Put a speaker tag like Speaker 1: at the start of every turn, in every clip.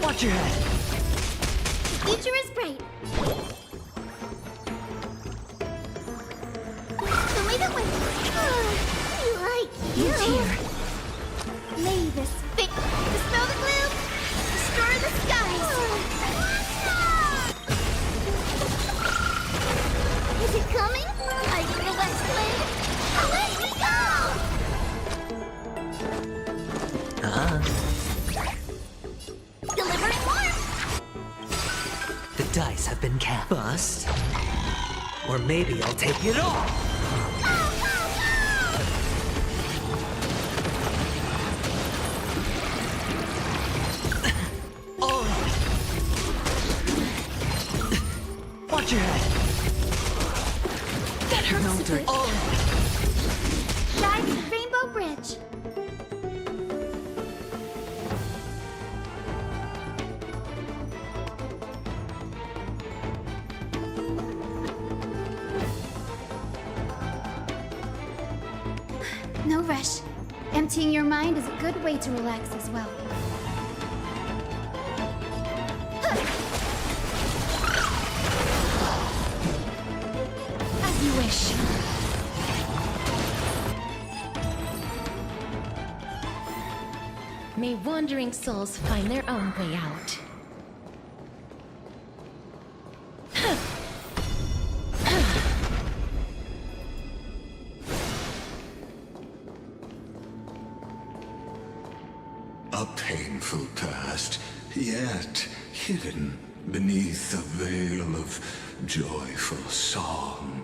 Speaker 1: Watch your head.
Speaker 2: The future is bright. The way that went. Like you.
Speaker 1: Here.
Speaker 2: Lay this big. Dispel the gloom. Destroy the skies. Is it coming? Like the West Wind? Let me go! Delivering warmth!
Speaker 1: The dice have been cast. Bust. Or maybe I'll take it all. Oh. Watch your head.
Speaker 2: That hurts
Speaker 1: No
Speaker 2: a
Speaker 1: dirt.
Speaker 2: bit.
Speaker 1: Oh.
Speaker 2: Dive the Rainbow Bridge. No rush. Emptying your mind is a good way to relax as well. As you wish.
Speaker 3: May wandering souls find their own way out.
Speaker 4: A painful past, yet hidden beneath a veil of joyful song.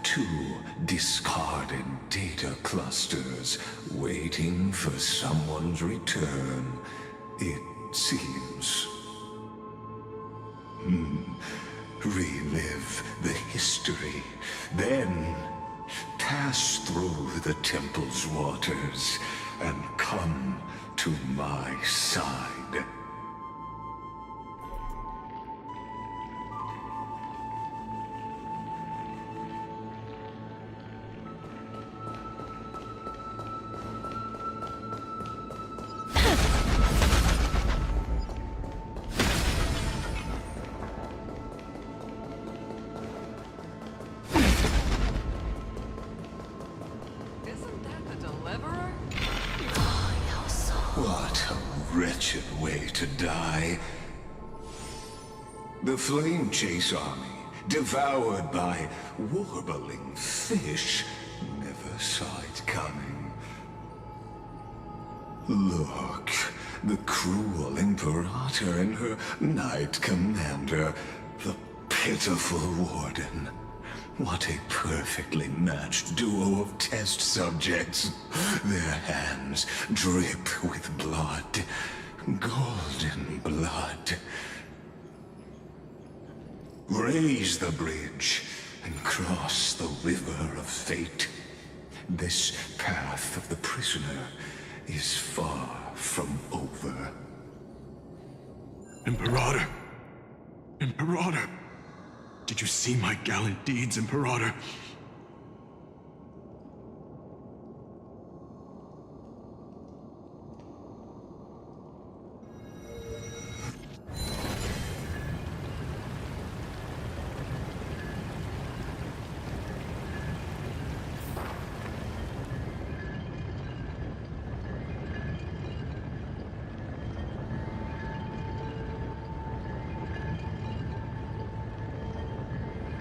Speaker 4: Two discarded data clusters waiting for someone's return, it seems. Relive the history, then pass through the temple's waters and come to my side. What a wretched way to die. The Flame Chase army, devoured by warbling fish, never saw it coming. Look, the cruel Imperator and her Knight Commander, the pitiful Warden. What a perfectly matched duo of test subjects. Their hands drip with blood, golden blood. Raise the bridge and cross the river of fate. This path of the prisoner is far from over.
Speaker 5: Imperator! Imperator! Did you see my gallant deeds, Imperator?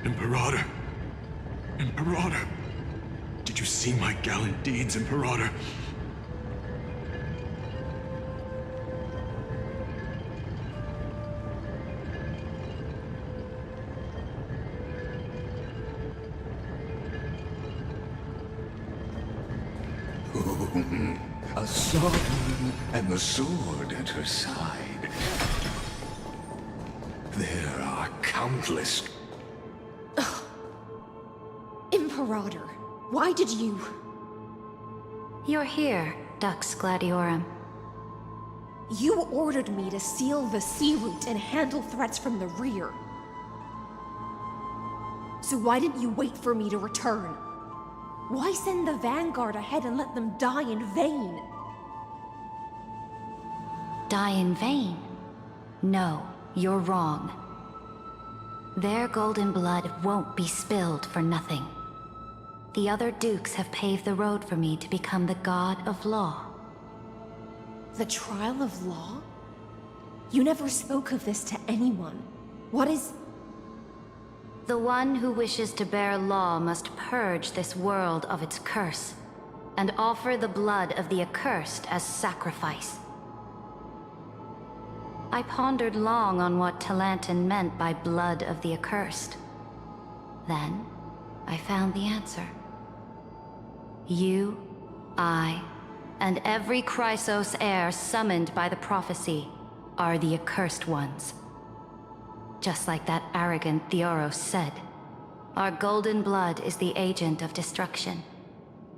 Speaker 5: Imperator! Imperator! Did you see my gallant deeds, Imperator?
Speaker 4: A sovereign and the sword at her side. There are countless...
Speaker 2: Imperator, why did you...
Speaker 6: You're here, Dux Gladiorum.
Speaker 2: You ordered me to seal the sea route and handle threats from the rear. So why didn't you wait for me to return? Why send the Vanguard ahead and let them die in vain?
Speaker 6: Die in vain? No, you're wrong. Their golden blood won't be spilled for nothing. The other dukes have paved the road for me to become the god of law.
Speaker 2: The trial of law? You never spoke of this to anyone. What is...
Speaker 6: The one who wishes to bear law must purge this world of its curse, and offer the blood of the accursed as sacrifice. I pondered long on what Talantin meant by blood of the accursed. Then, I found the answer. You, I, and every Chrysos heir summoned by the prophecy are the accursed ones. Just like that arrogant Theoros said, our golden blood is the agent of destruction,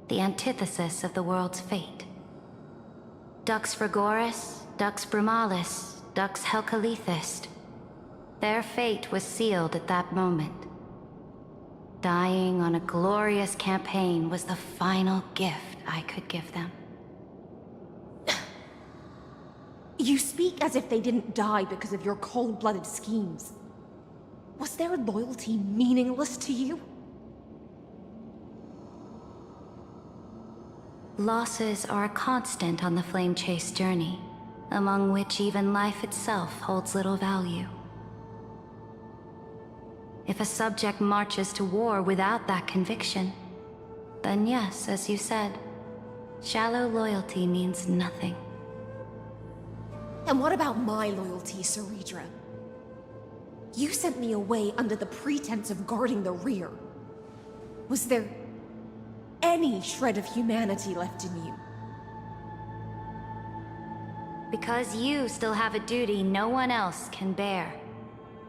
Speaker 6: the antithesis of the world's fate. Dux Frigoris, Dux Brumalis, Dux Helcalethist. Their fate was sealed at that moment. Dying on a glorious campaign was the final gift I could give them.
Speaker 2: You speak as if they didn't die because of your cold-blooded schemes. Was their loyalty meaningless to you?
Speaker 6: Losses are a constant on the Flame Chase journey, among which even life itself holds little value. If a subject marches to war without that conviction, then yes, as you said, shallow loyalty means nothing.
Speaker 2: And what about my loyalty, Ceridra? You sent me away under the pretense of guarding the rear. Was there any shred of humanity left in you?
Speaker 6: Because you still have a duty no one else can bear.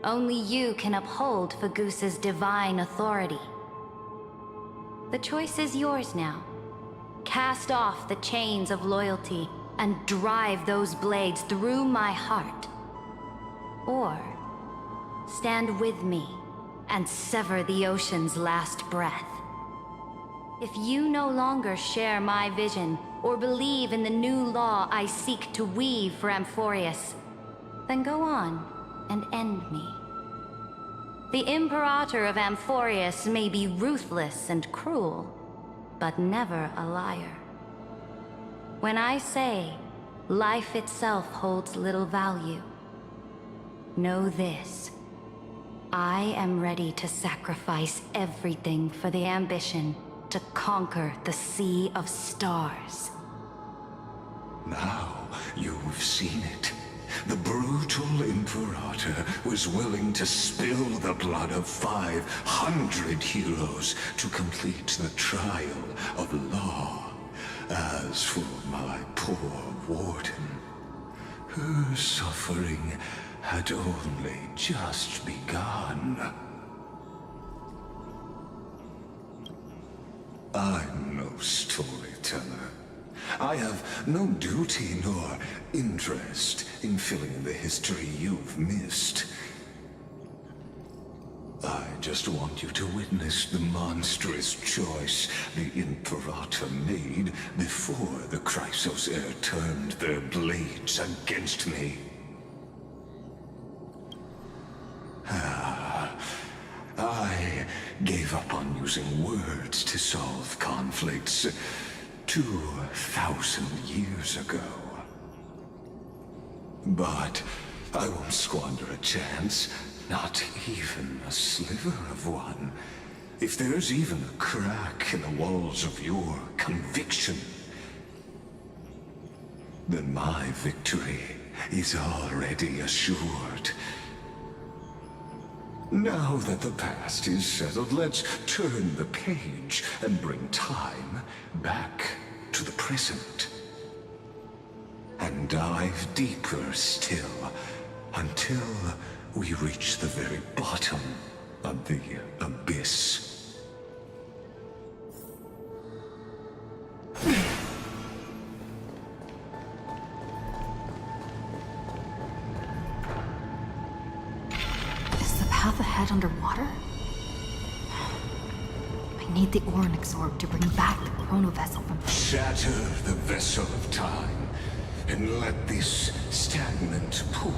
Speaker 6: Only you can uphold Fagoos's divine authority. The choice is yours now. Cast off the chains of loyalty and drive those blades through my heart. Or stand with me and sever the ocean's last breath. If you no longer share my vision or believe in the new law I seek to weave for Amphoreus, then go on and end me. The Imperator of Amphoreus may be ruthless and cruel, but never a liar. When I say, life itself holds little value. Know this. I am ready to sacrifice everything for the ambition to conquer the Sea of Stars.
Speaker 4: Now you've seen it. The brutal Imperator was willing to spill the blood of 500 heroes to complete the trial of law. As for my poor warden, her suffering had only just begun. I'm no storyteller. I have no duty nor interest in filling in the history you've missed. I just want you to witness the monstrous choice the Imperator made before the Chrysos Heir turned their blades against me. I gave up on using words to solve conflicts 2,000 years ago. But I won't squander a chance, not even a sliver of one. If there's even a crack in the walls of your conviction, then my victory is already assured. Now that the past is settled, let's turn the page and bring time back to the present. And dive deeper still, until we reach the very bottom of the abyss.
Speaker 2: Is the path ahead underwater? I need the Orin-Exorb to bring back the chrono vessel from...
Speaker 4: Shatter the vessel of time, and let this stagnant pool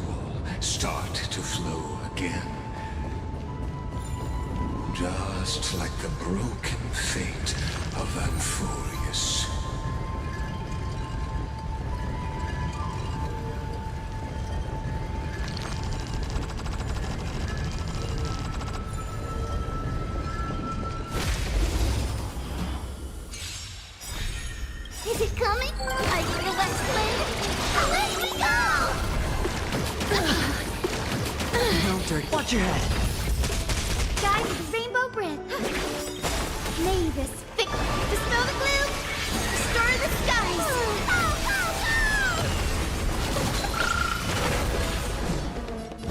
Speaker 4: start to flow again. Just like the broken fate of Amphoreus.
Speaker 7: Is it coming? Are you the West Wind? Let me go!
Speaker 1: No dirty. Watch your head.
Speaker 7: Guys, the Rainbow Bridge. Mavis, Vic, dispel the gloom, destroy the skies.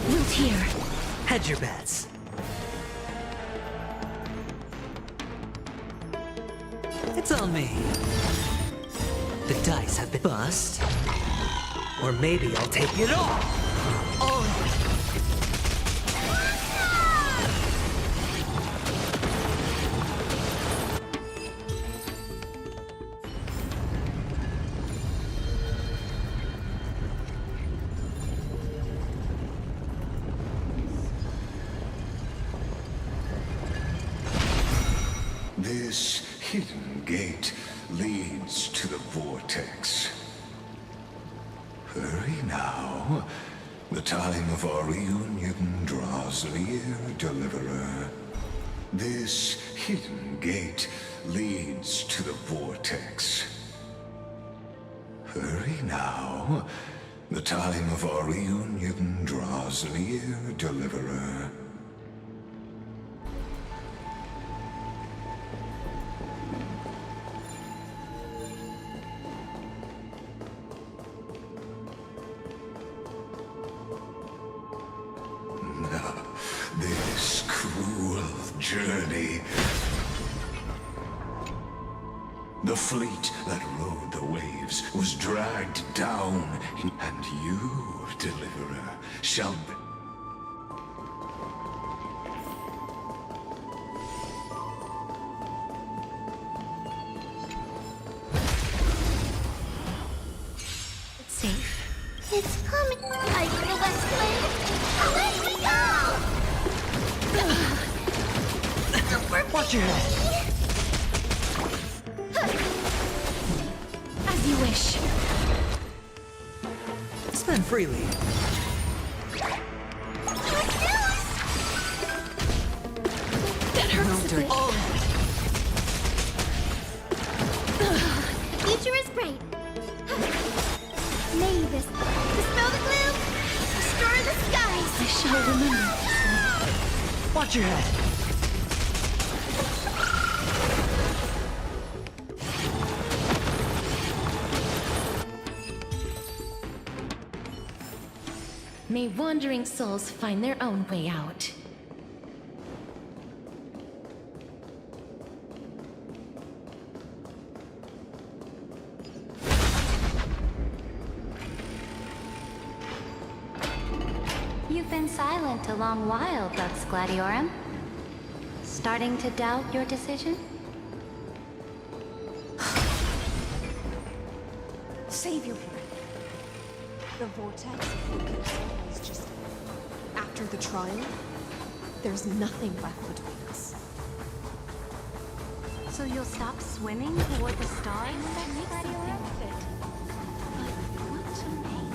Speaker 3: Root here.
Speaker 1: Hedge your bets. It's on me. The dice have been bust. Or maybe I'll take it all.
Speaker 4: This hidden gate leads to the vortex. Hurry now. The time of our reunion draws near, Deliverer. This hidden gate leads to the vortex. Hurry now. The time of our reunion draws near, Deliverer. This cruel journey. The fleet that rode the waves was dragged down, and you, Deliverer, shall be...
Speaker 3: Safe.
Speaker 7: It's coming. Are you the West Wind? Let me go!
Speaker 1: Watch your head.
Speaker 3: As you wish.
Speaker 1: Burn freely.
Speaker 3: That hurts
Speaker 1: No
Speaker 3: a
Speaker 1: dirt.
Speaker 3: bit.
Speaker 1: Oh,
Speaker 7: Future is bright. Mavis, dispel the gloom, restore the skies.
Speaker 3: I shall remember.
Speaker 1: watch your head.
Speaker 3: May wandering souls find their own way out.
Speaker 6: You've been silent a long while, Lux Gladiorum. Starting to doubt your decision?
Speaker 2: Save your breath. The vortex of Lucas is just... After the trial, there's nothing left between us.
Speaker 6: So you'll stop swimming toward the stars, Lux Gladiorum? But what to make?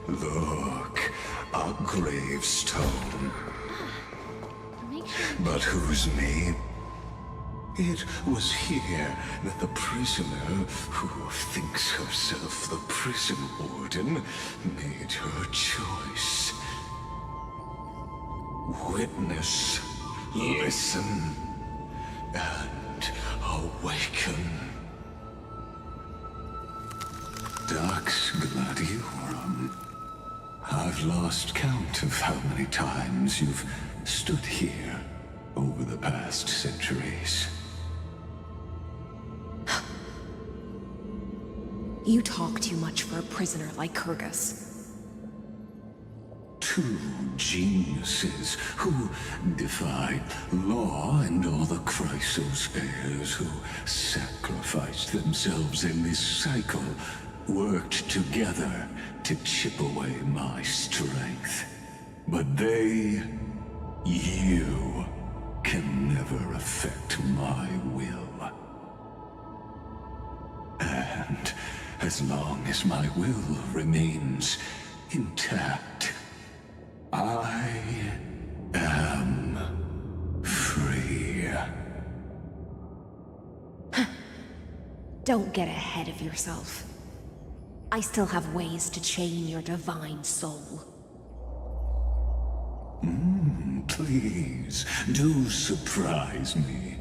Speaker 4: Look, a gravestone.
Speaker 6: Make sure
Speaker 4: But whose name? It was here that the prisoner, who thinks herself the prison warden, made her choice. Witness, listen, and awaken. Dux Gladiorum. I've lost count of how many times you've stood here over the past centuries.
Speaker 2: You talk too much for a prisoner like Kyrgyz.
Speaker 4: Two geniuses who defied law and all the chrysospheres, who sacrificed themselves in this cycle, worked together to chip away my strength. But they, you, can never affect my will. And as long as my will remains intact, I am free.
Speaker 2: Don't get ahead of yourself. I still have ways to chain your divine soul.
Speaker 4: Please, do surprise me.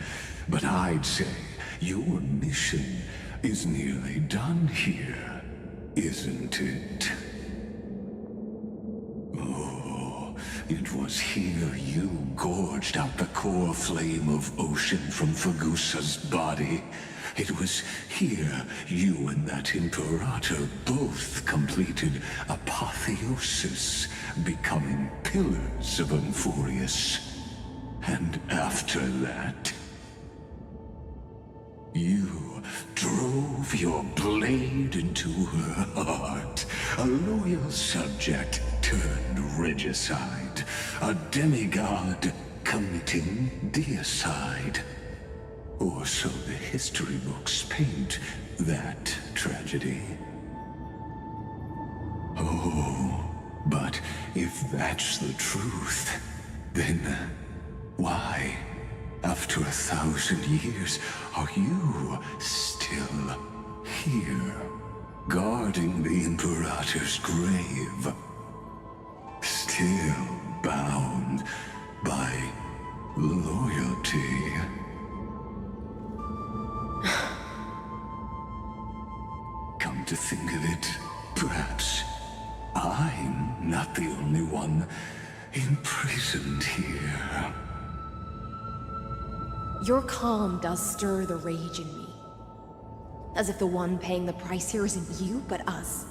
Speaker 4: But I'd say your mission is nearly done here, isn't it? Oh, it was here you gorged out the core flame of ocean from Fagusa's body. It was here you and that Imperator both completed apotheosis, becoming pillars of Amphoreus. And after that, you drove your blade into her heart, a loyal subject turned regicide, a demigod committing deicide. Or so the history books paint that tragedy. Oh, but if that's the truth, then why, after 1,000 years, are you still here, guarding the Imperator's grave? Still bound by loyalty? Come to think of it, perhaps I'm not the only one imprisoned here.
Speaker 2: Your calm does stir the rage in me. As if the one paying the price here isn't you, but us.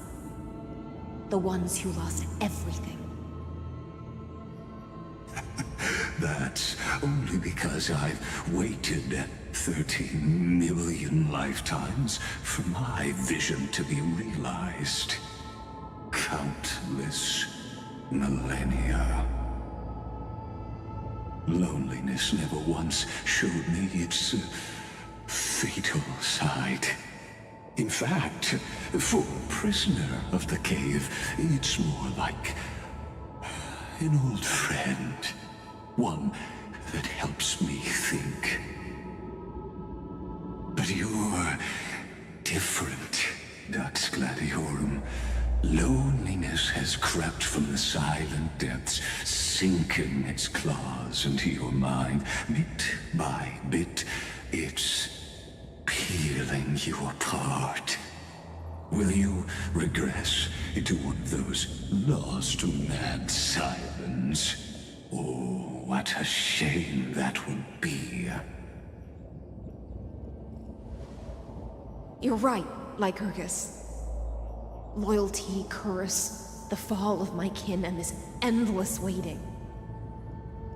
Speaker 2: The ones who lost everything.
Speaker 4: That's only because I've waited 13 million lifetimes for my vision to be realized. Countless millennia. Loneliness never once showed me its fatal sight. In fact, for a prisoner of the cave, it's more like an old friend. One that helps me think. But you're different, Dux Gladiorum. Loneliness has crept from the silent depths, sinking its claws into your mind. Bit by bit, it's peeling you apart. Will you regress into one of those lost mad sirens? Oh, what a shame that would be.
Speaker 2: You're right, Lycurgus. Loyalty, curse, the fall of my kin, and this endless waiting.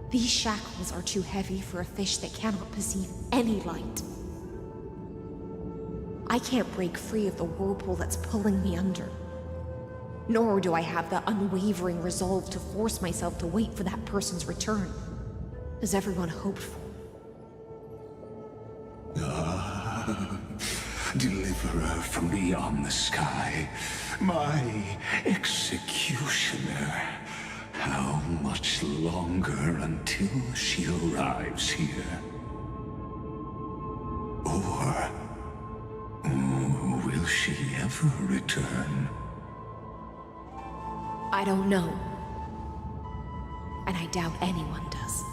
Speaker 2: These shackles are too heavy for a fish that cannot perceive any light. I can't break free of the whirlpool that's pulling me under. Nor do I have the unwavering resolve to force myself to wait for that person's return, as everyone hoped for.
Speaker 4: Deliverer from beyond the sky, my executioner. How much longer until she arrives here? Or will she ever return?
Speaker 2: I don't know. And I doubt anyone does.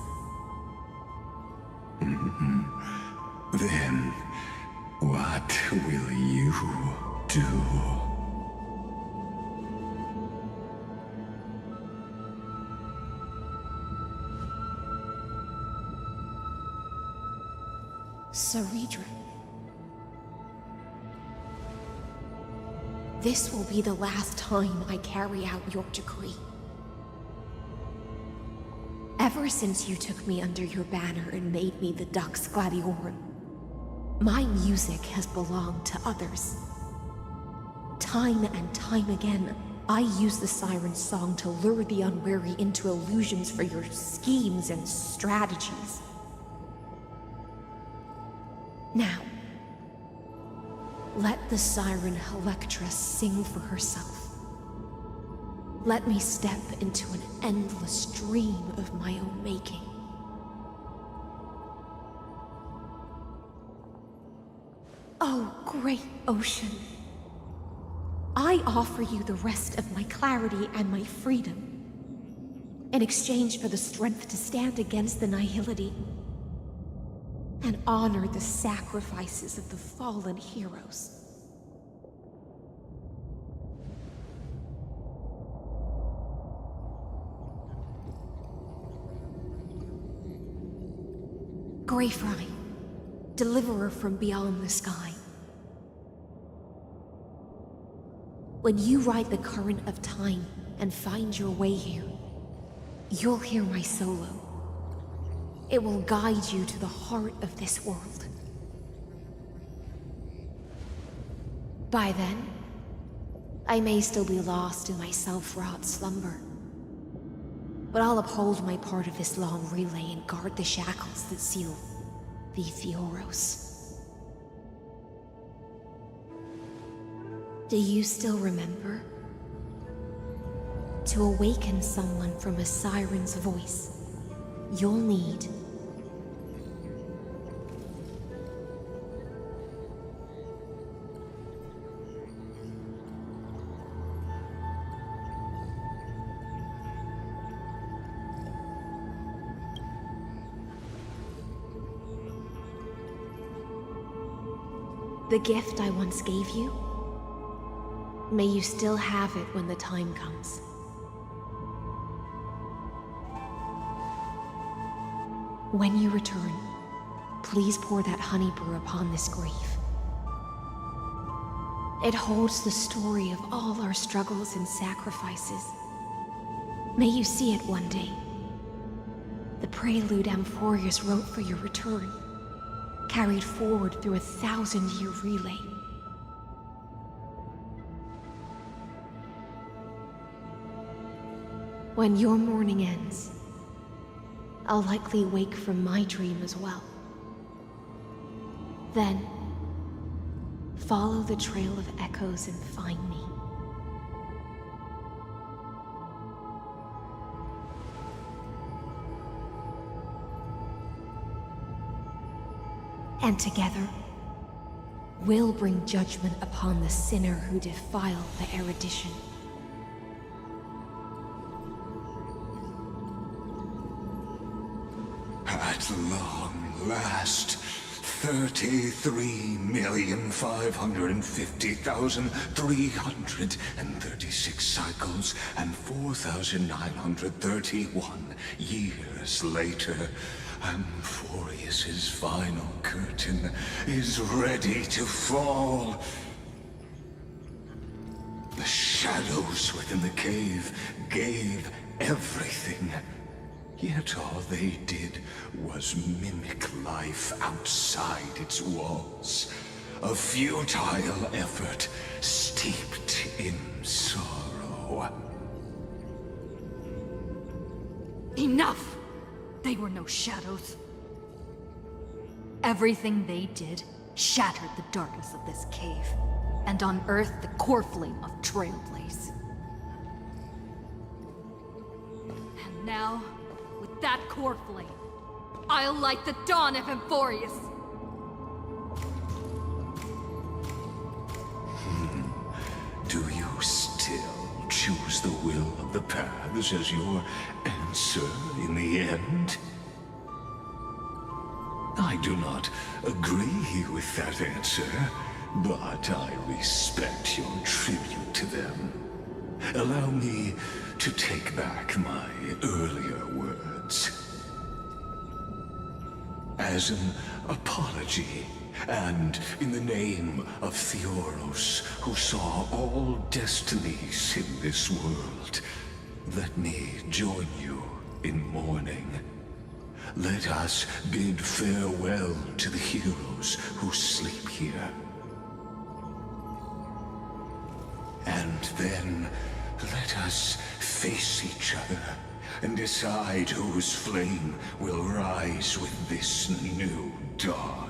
Speaker 4: Then, what will you do?
Speaker 2: Saridra. This will be the last time I carry out your decree. Ever since you took me under your banner and made me the Dux Gladiorum, my music has belonged to others. Time and time again, I use the siren's song to lure the unwary into illusions for your schemes and strategies. Now, let the siren Electra sing for herself. Let me step into an endless dream of my own making. Oh, great ocean. I offer you the rest of my clarity and my freedom, in exchange for the strength to stand against the nihility and honor the sacrifices of the fallen heroes. Greyfry, deliverer from beyond the sky. When you ride the current of time and find your way here, you'll hear my solo. It will guide you to the heart of this world. By then, I may still be lost in my self-wrought slumber, but I'll uphold my part of this long relay and guard the shackles that seal the Amphoreus. Do you still remember? To awaken someone from a siren's voice, you'll need the gift I once gave you. May you still have it when the time comes. When you return, please pour that honey brew upon this grave. It holds the story of all our struggles and sacrifices. May you see it one day. The prelude Amphoreus wrote for your return, carried forward through a 1,000-year relay. When your morning ends, I'll likely wake from my dream as well. Then, follow the trail of echoes and find me. And together, we'll bring judgment upon the sinner who defiled the erudition.
Speaker 4: At long last, 33,550,336 cycles and 4,931 years later, Amphoreus's final curtain is ready to fall. The shadows within the cave gave everything. Yet all they did was mimic life outside its walls. A futile effort steeped in sorrow.
Speaker 8: Enough! They were no shadows. Everything they did shattered the darkness of this cave, and unearthed the core flame of Trailblaze. And now, with that core flame, I'll light the dawn of Amphoreus!
Speaker 4: Do you still choose the will of the paths as your answer in the end? I do not agree with that answer, but I respect your tribute to them. Allow me to take back my earlier words. As an apology, and in the name of Theoros, who saw all destinies in this world, let me join you in mourning. Let us bid farewell to the heroes who sleep here. And then, let us face each other and decide whose flame will rise with this new dawn.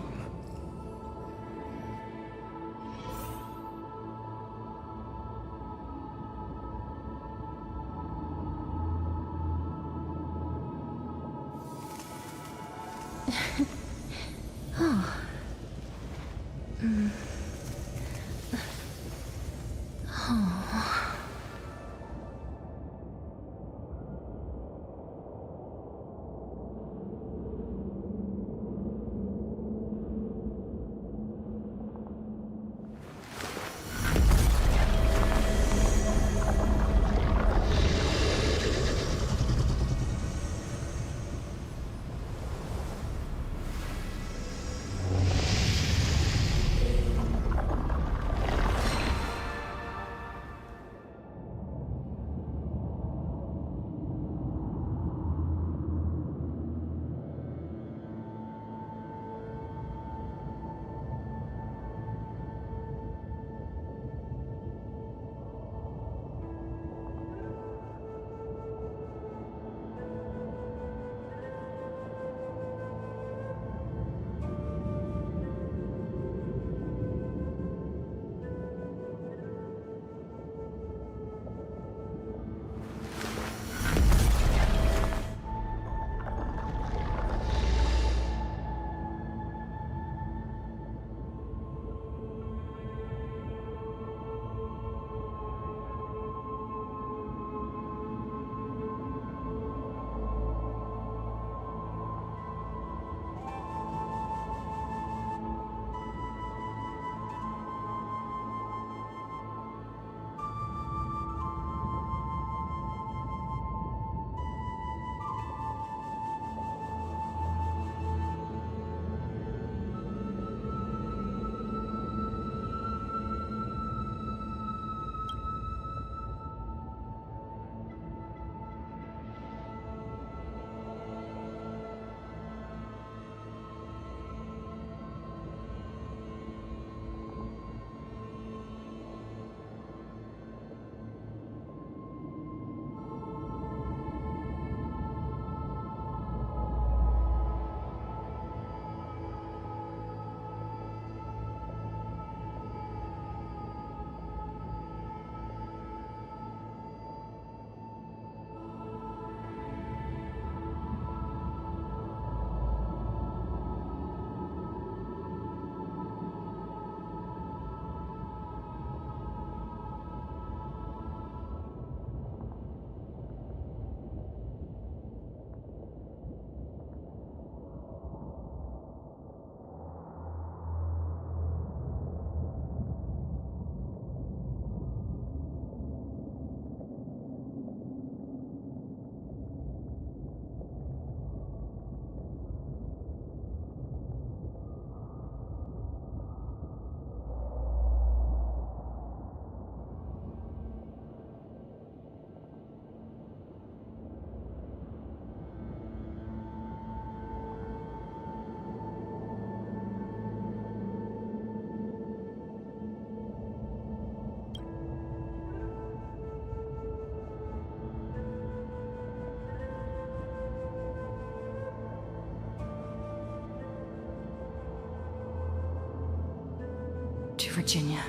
Speaker 8: To Virginia.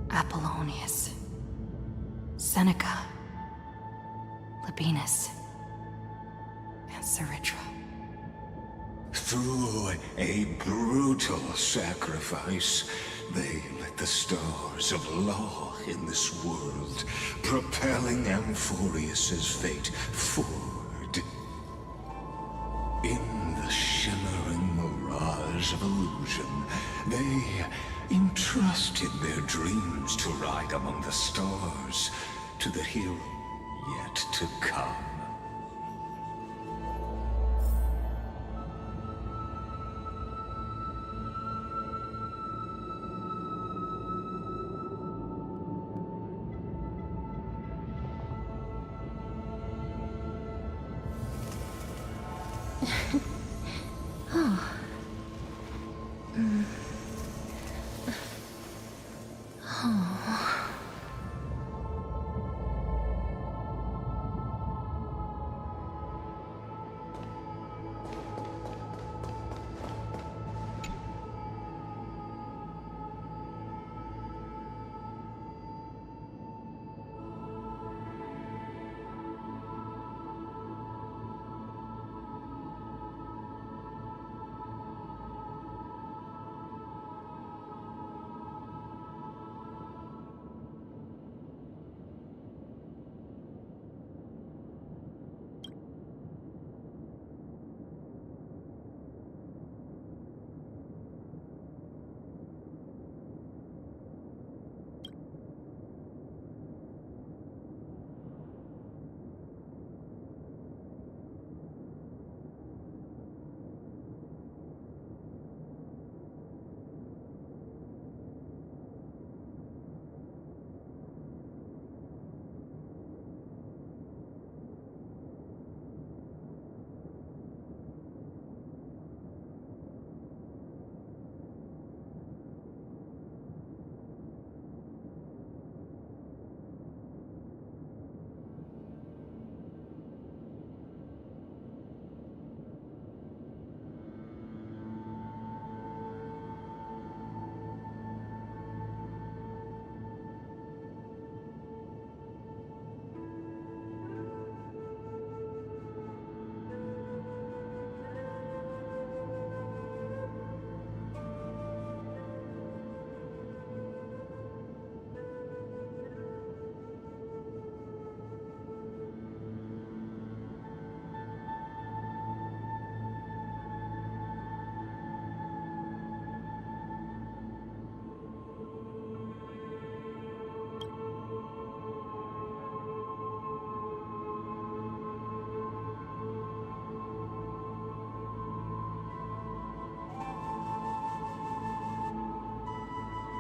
Speaker 8: Apollonius. Seneca. Labienus. And Cyritra.
Speaker 4: Through a brutal sacrifice, they lit the stars of law in this world, propelling Amphoreus's fate forward. In the shimmering mirage of illusion, they entrusted their dreams to ride among the stars to the hero yet to come.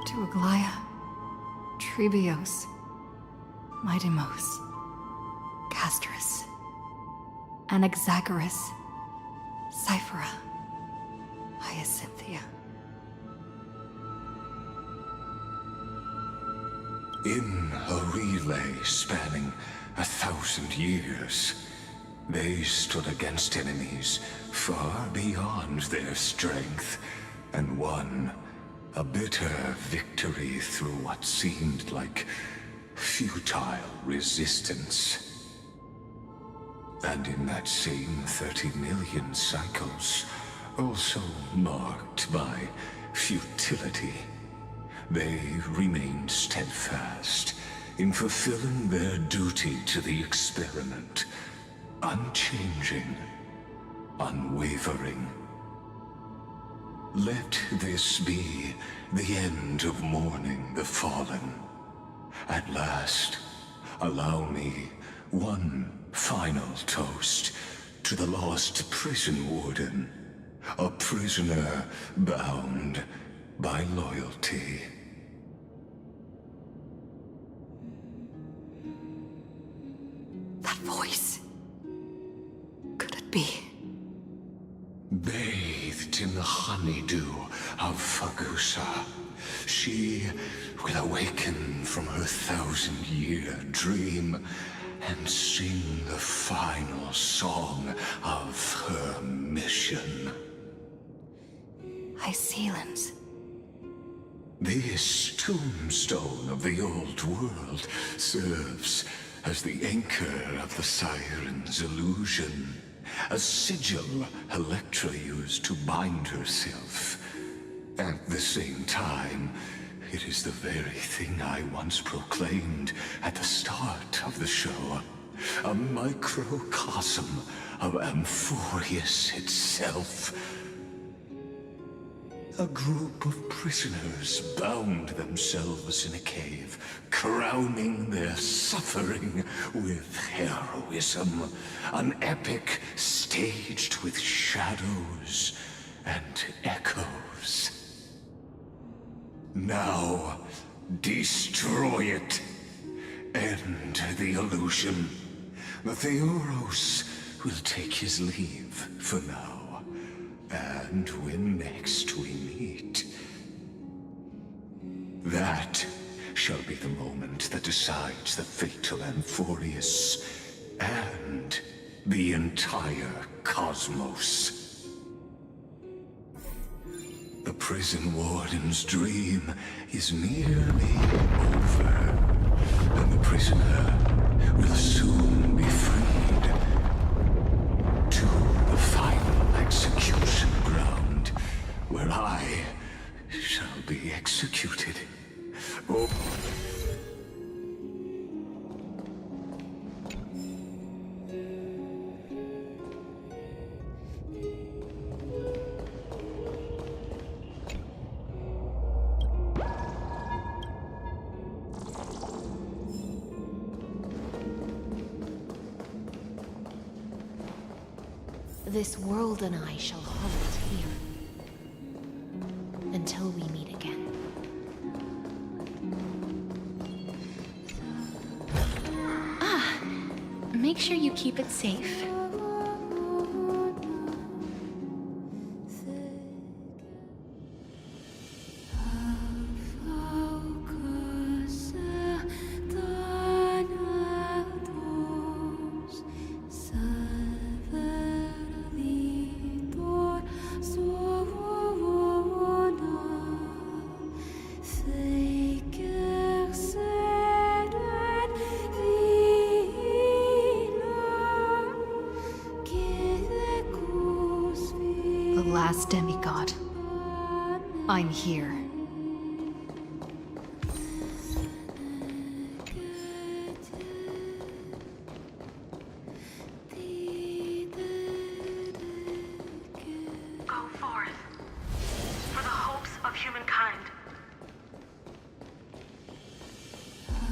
Speaker 8: To Aglaia, Trebios, Midimos, Castris, Anaxagoras, Cyphera, Hyacinthia.
Speaker 4: In a relay spanning 1,000 years, they stood against enemies far beyond their strength, and won a bitter victory through what seemed like futile resistance. And in that same 30 million cycles, also marked by futility, they remained steadfast in fulfilling their duty to the experiment, unchanging, unwavering. Let this be the end of mourning the fallen. At last, allow me one final toast to the lost prison warden, a prisoner bound by loyalty.
Speaker 8: That voice. Could it be?
Speaker 4: Bathed in the honeydew of Fagusa, she will awaken from her 1,000-year dream and sing the final song of her mission.
Speaker 8: Hycelans.
Speaker 4: This tombstone of the old world serves as the anchor of the Siren's illusion, a sigil Electra used to bind herself. At the same time, it is the very thing I once proclaimed at the start of the show. A microcosm of Amphoreus itself. A group of prisoners bound themselves in a cave, crowning their suffering with heroism. An epic staged with shadows and echoes. Now, destroy it. End the illusion. The Theoros will take his leave for now. And when next we meet, that shall be the moment that decides the fate of Amphoreus and the entire cosmos. The prison warden's dream is nearly over, and the prisoner will soon be freed to the final execution ground, where I shall be executed. Oh.
Speaker 2: This world and I shall hold here. Until we meet again.
Speaker 3: Make sure you keep it safe.
Speaker 8: Last demigod. I'm here.
Speaker 9: Go forth for the hopes of humankind.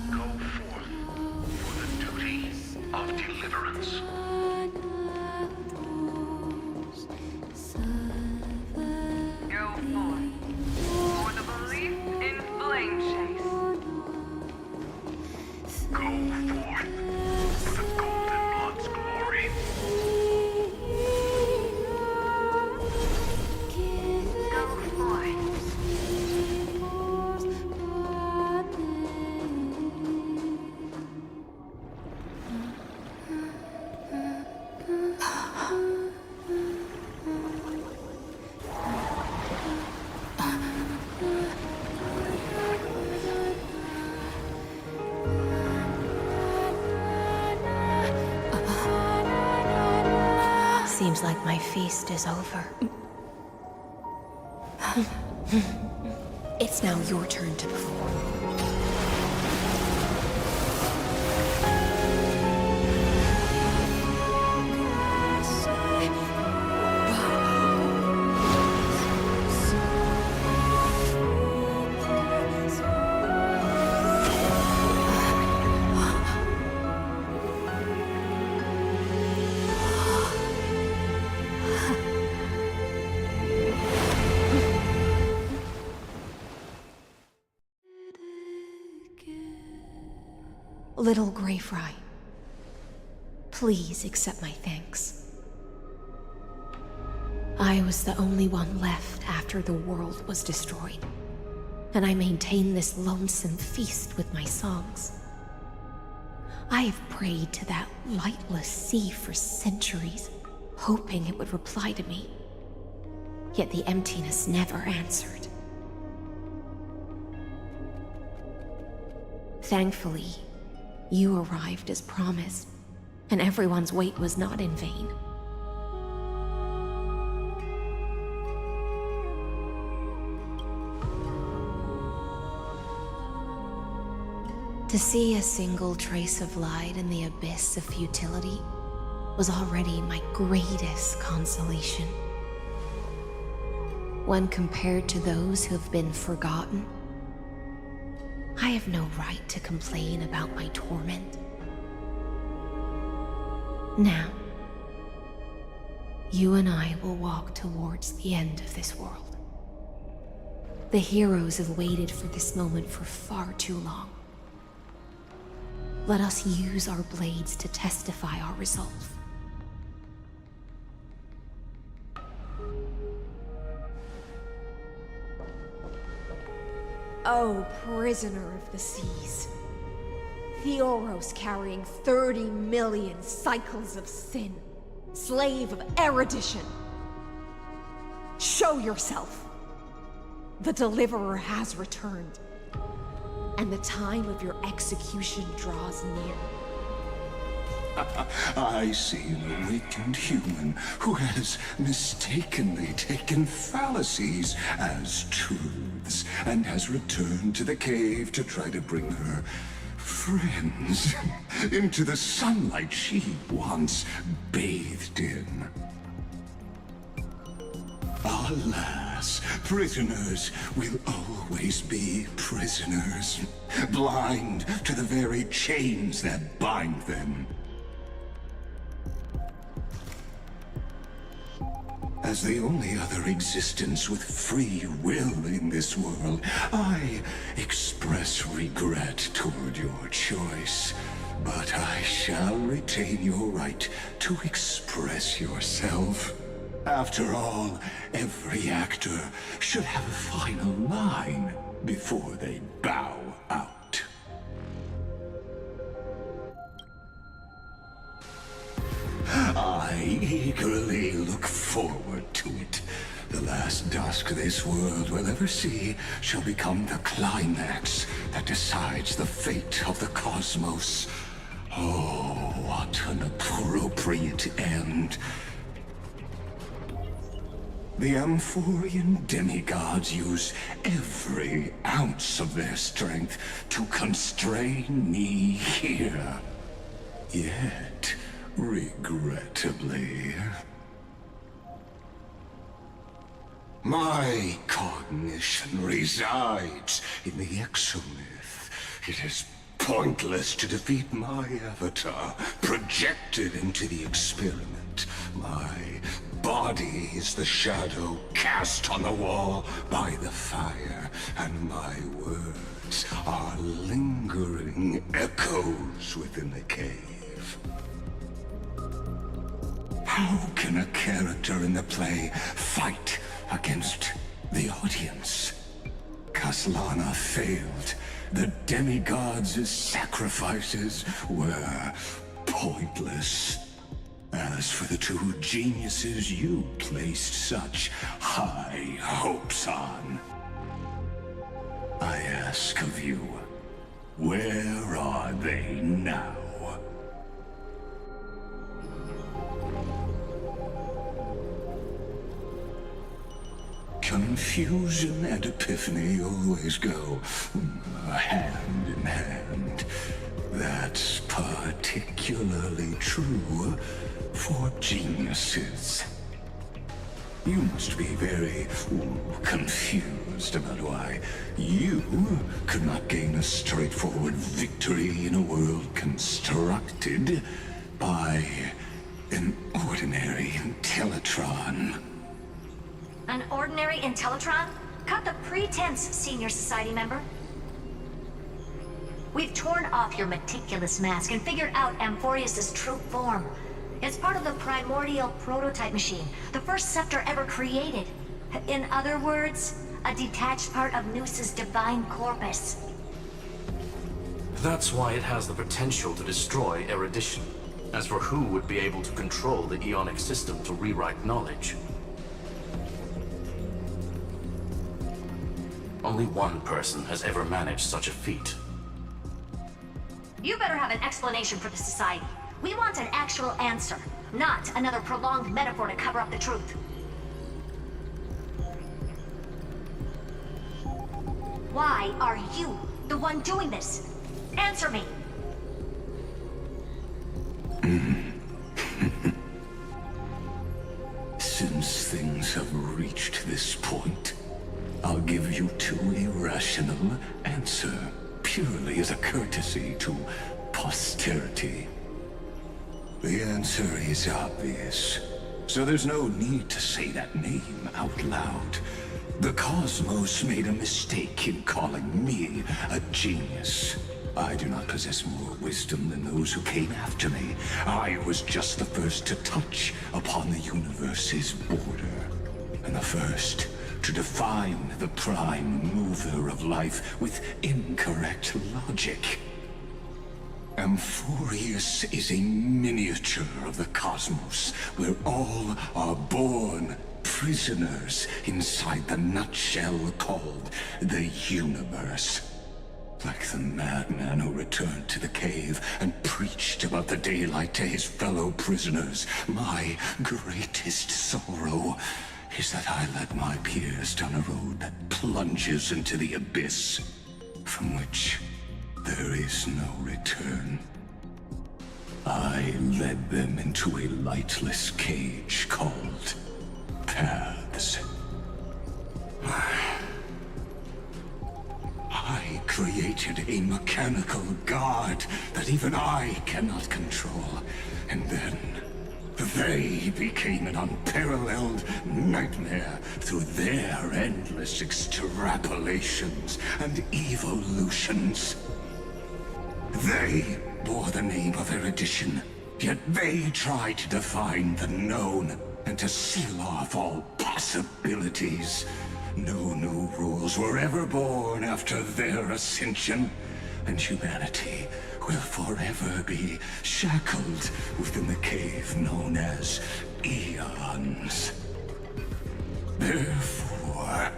Speaker 4: Go forth for the duty of deliverance.
Speaker 2: Seems like my feast is over. It's now your turn to perform. Little Grey Fry, please accept my thanks. I was the only one left after the world was destroyed, and I maintain this lonesome feast with my songs. I have prayed to that lightless sea for centuries, hoping it would reply to me. Yet the emptiness never answered. Thankfully, you arrived as promised, and everyone's wait was not in vain. To see a single trace of light in the abyss of futility was already my greatest consolation. When compared to those who have been forgotten, I have no right to complain about my torment. Now, you and I will walk towards the end of this world. The heroes have waited for this moment for far too long. Let us use our blades to testify our resolve. Oh, prisoner of the seas. Theoros carrying 30 million cycles of sin. Slave of erudition. Show yourself. The Deliverer has returned. And the time of your execution draws near.
Speaker 4: I see an awakened human who has mistakenly taken fallacies as truths and has returned to the cave to try to bring her friends into the sunlight she once bathed in. Alas, prisoners will always be prisoners, blind to the very chains that bind them. As the only other existence with free will in this world, I express regret toward your choice. But I shall retain your right to express yourself. After all, every actor should have a final line before they bow out. I eagerly look forward to it. The last dusk this world will ever see shall become the climax that decides the fate of the cosmos. Oh, what an appropriate end. The Amphorean demigods use every ounce of their strength to constrain me here. Yet, regrettably, my cognition resides in the exomyth. It is pointless to defeat my avatar, projected into the experiment. My body is the shadow cast on the wall by the fire, and my words are lingering echoes within the cave. How can a character in the play fight against the audience? Kaslana failed. The demigods' sacrifices were pointless. As for the two geniuses you placed such high hopes on, I ask of you, where are they now? Confusion and epiphany always go hand in hand. That's particularly true for geniuses. You must be very confused about why you could not gain a straightforward victory in a world constructed by an ordinary Intellitron.
Speaker 9: An ordinary Intellitron? Cut the pretense, Senior Society member. We've torn off your meticulous mask and figured out Amphoreus' true form. It's part of the primordial prototype machine, the first scepter ever created. In other words, a detached part of Noos's divine corpus.
Speaker 10: That's why it has the potential to destroy erudition. As for who would be able to control the Ionic system to rewrite knowledge, only one person has ever managed such a feat.
Speaker 9: You better have an explanation for the Society. We want an actual answer, not another prolonged metaphor to cover up the truth. Why are you the one doing this? Answer me!
Speaker 4: Since things have reached this point, I'll give you two irrational answer, purely as a courtesy to posterity. The answer is obvious, so there's no need to say that name out loud. The cosmos made a mistake in calling me a genius. I do not possess more wisdom than those who came after me. I was just the first to touch upon the universe's border, and the first to define the prime mover of life with incorrect logic. Amphoreus is a miniature of the cosmos, where all are born prisoners inside the nutshell called the universe. Like the madman who returned to the cave and preached about the daylight to his fellow prisoners, my greatest sorrow is that I led my peers down a road that plunges into the abyss, from which there is no return. I led them into a lightless cage called paths. I created a mechanical guard that even I cannot control, and then they became an unparalleled nightmare through their endless extrapolations and evolutions. They bore the name of erudition, yet they tried to define the known and to seal off all possibilities. No new rules were ever born after their ascension, and humanity will forever be shackled within the cave known as eons. Therefore,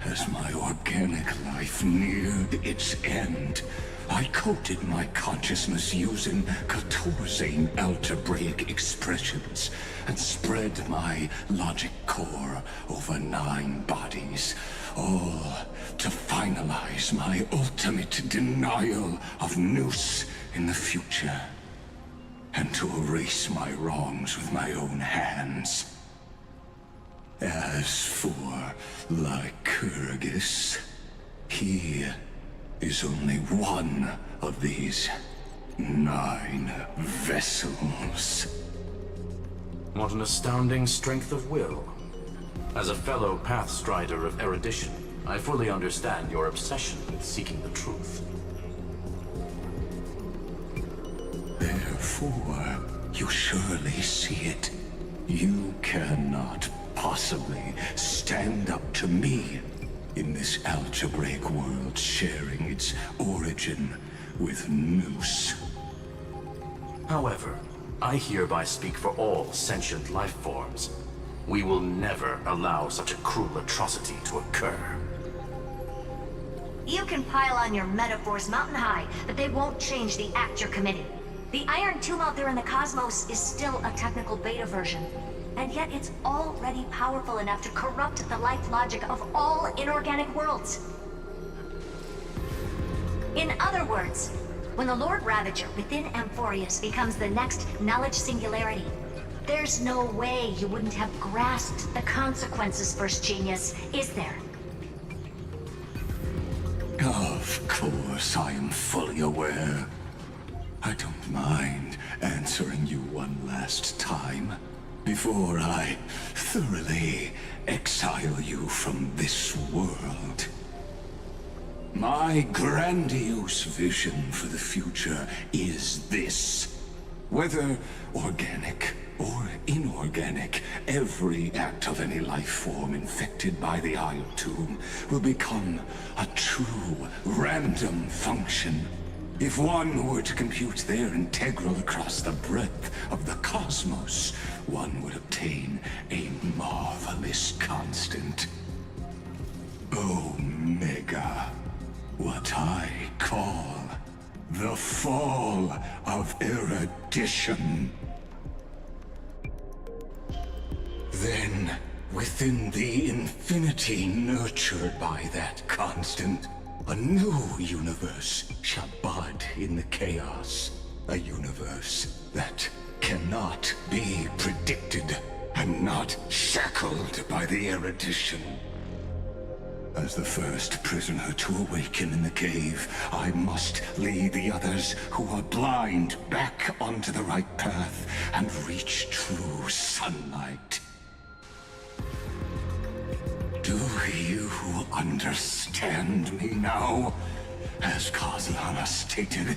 Speaker 4: as my organic life neared its end, I coded my consciousness using 14 algebraic expressions and spread my logic core over 9 bodies, all to finalize my ultimate denial of Nous in the future, and to erase my wrongs with my own hands. As for Lycurgus, he is only one of these 9 vessels.
Speaker 10: What an astounding strength of will. As a fellow Pathstrider of erudition, I fully understand your obsession with seeking the truth.
Speaker 4: Therefore, you surely see it. You cannot possibly stand up to me in this algebraic world sharing its origin with Nous.
Speaker 10: However, I hereby speak for all sentient life forms. We will never allow such a cruel atrocity to occur.
Speaker 9: You can pile on your metaphors mountain high, but they won't change the act you're committing. The Iron Tomb out there in the cosmos is still a technical beta version, and yet it's already powerful enough to corrupt the life logic of all inorganic worlds. In other words, when the Lord Ravager within Amphoreus becomes the next knowledge singularity, there's no way you wouldn't have grasped the consequences, First Genius, is there?
Speaker 4: Of course, I am fully aware. I don't mind answering you one last time before I thoroughly exile you from this world. My grandiose vision for the future is this. Whether organic or inorganic, every act of any life form infected by the Iron Tomb will become a true random function. If one were to compute their integral across the breadth of the cosmos, one would obtain a marvelous constant. Omega. What I call The fall of erudition. Then, within the infinity nurtured by that constant, a new universe shall bud in the chaos. A universe that cannot be predicted and not shackled by the erudition. As the first prisoner to awaken in the cave, I must lead the others who are blind back onto the right path and reach true sunlight. Do you understand me now? As Kozlana stated,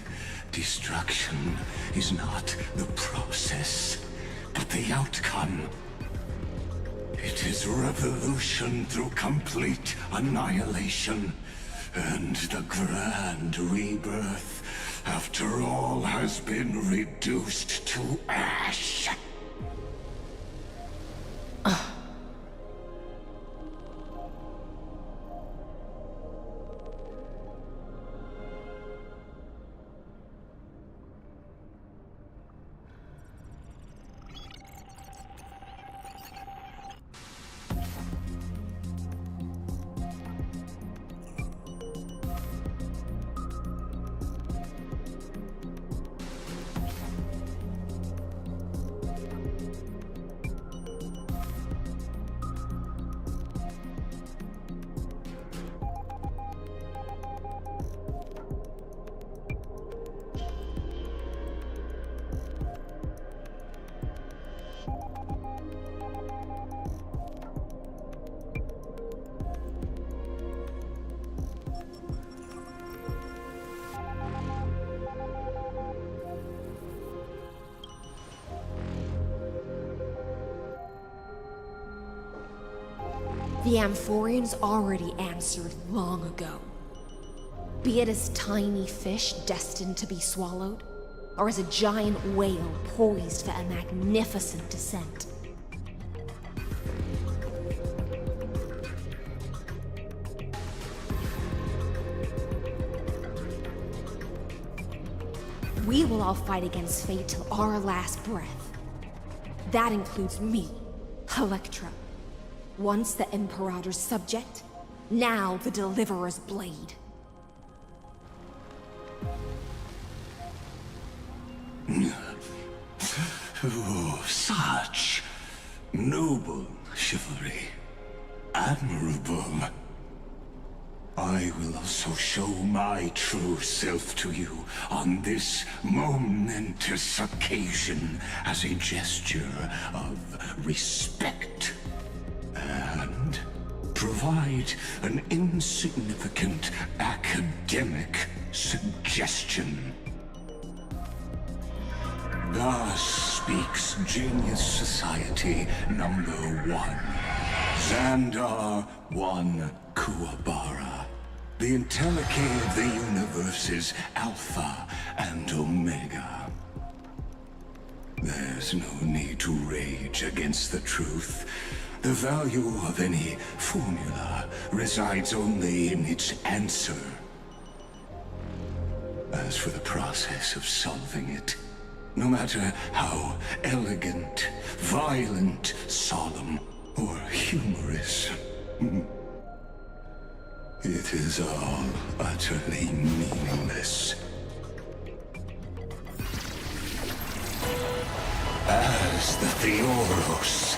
Speaker 4: destruction is not the process, but the outcome. It is revolution through complete annihilation, and the grand rebirth after all has been reduced to ash.
Speaker 2: The Amphoreans already answered long ago. Be it as tiny fish destined to be swallowed, or as a giant whale poised for a magnificent descent. We will all fight against fate till our last breath. That includes me, Electra. Once the Imperator's subject, now the Deliverer's blade.
Speaker 4: Oh, such noble chivalry. Admirable. I will also show my true self to you on this momentous occasion as a gesture of respect. And provide an insignificant academic suggestion. Thus speaks Genius Society number 1. Xandar 1 Kuwabara. The Entelechy of the universe's Alpha and Omega. There's no need to rage against the truth. The value of any formula resides only in its answer. As for the process of solving it, no matter how elegant, violent, solemn, or humorous, it is all utterly meaningless. As the Theoros,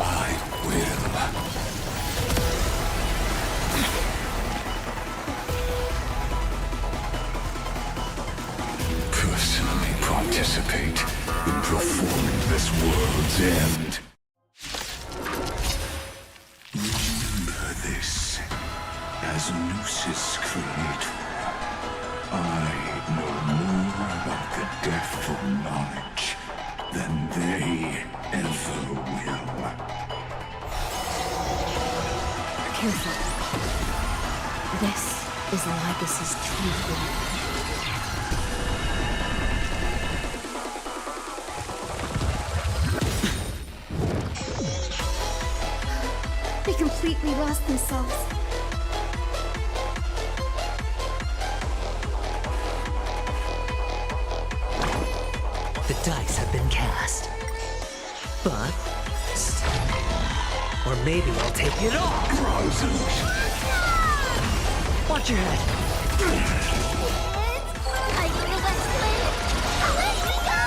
Speaker 4: I will personally participate in performing this world's end. Remember this, as Nooses Creator, I know more about the depth of knowledge than they ever will.
Speaker 2: Careful. This is Lagus's true form.
Speaker 7: They completely lost themselves.
Speaker 1: Or maybe I'll take it all! Watch your head!
Speaker 7: Are you the West Wind? Away we go!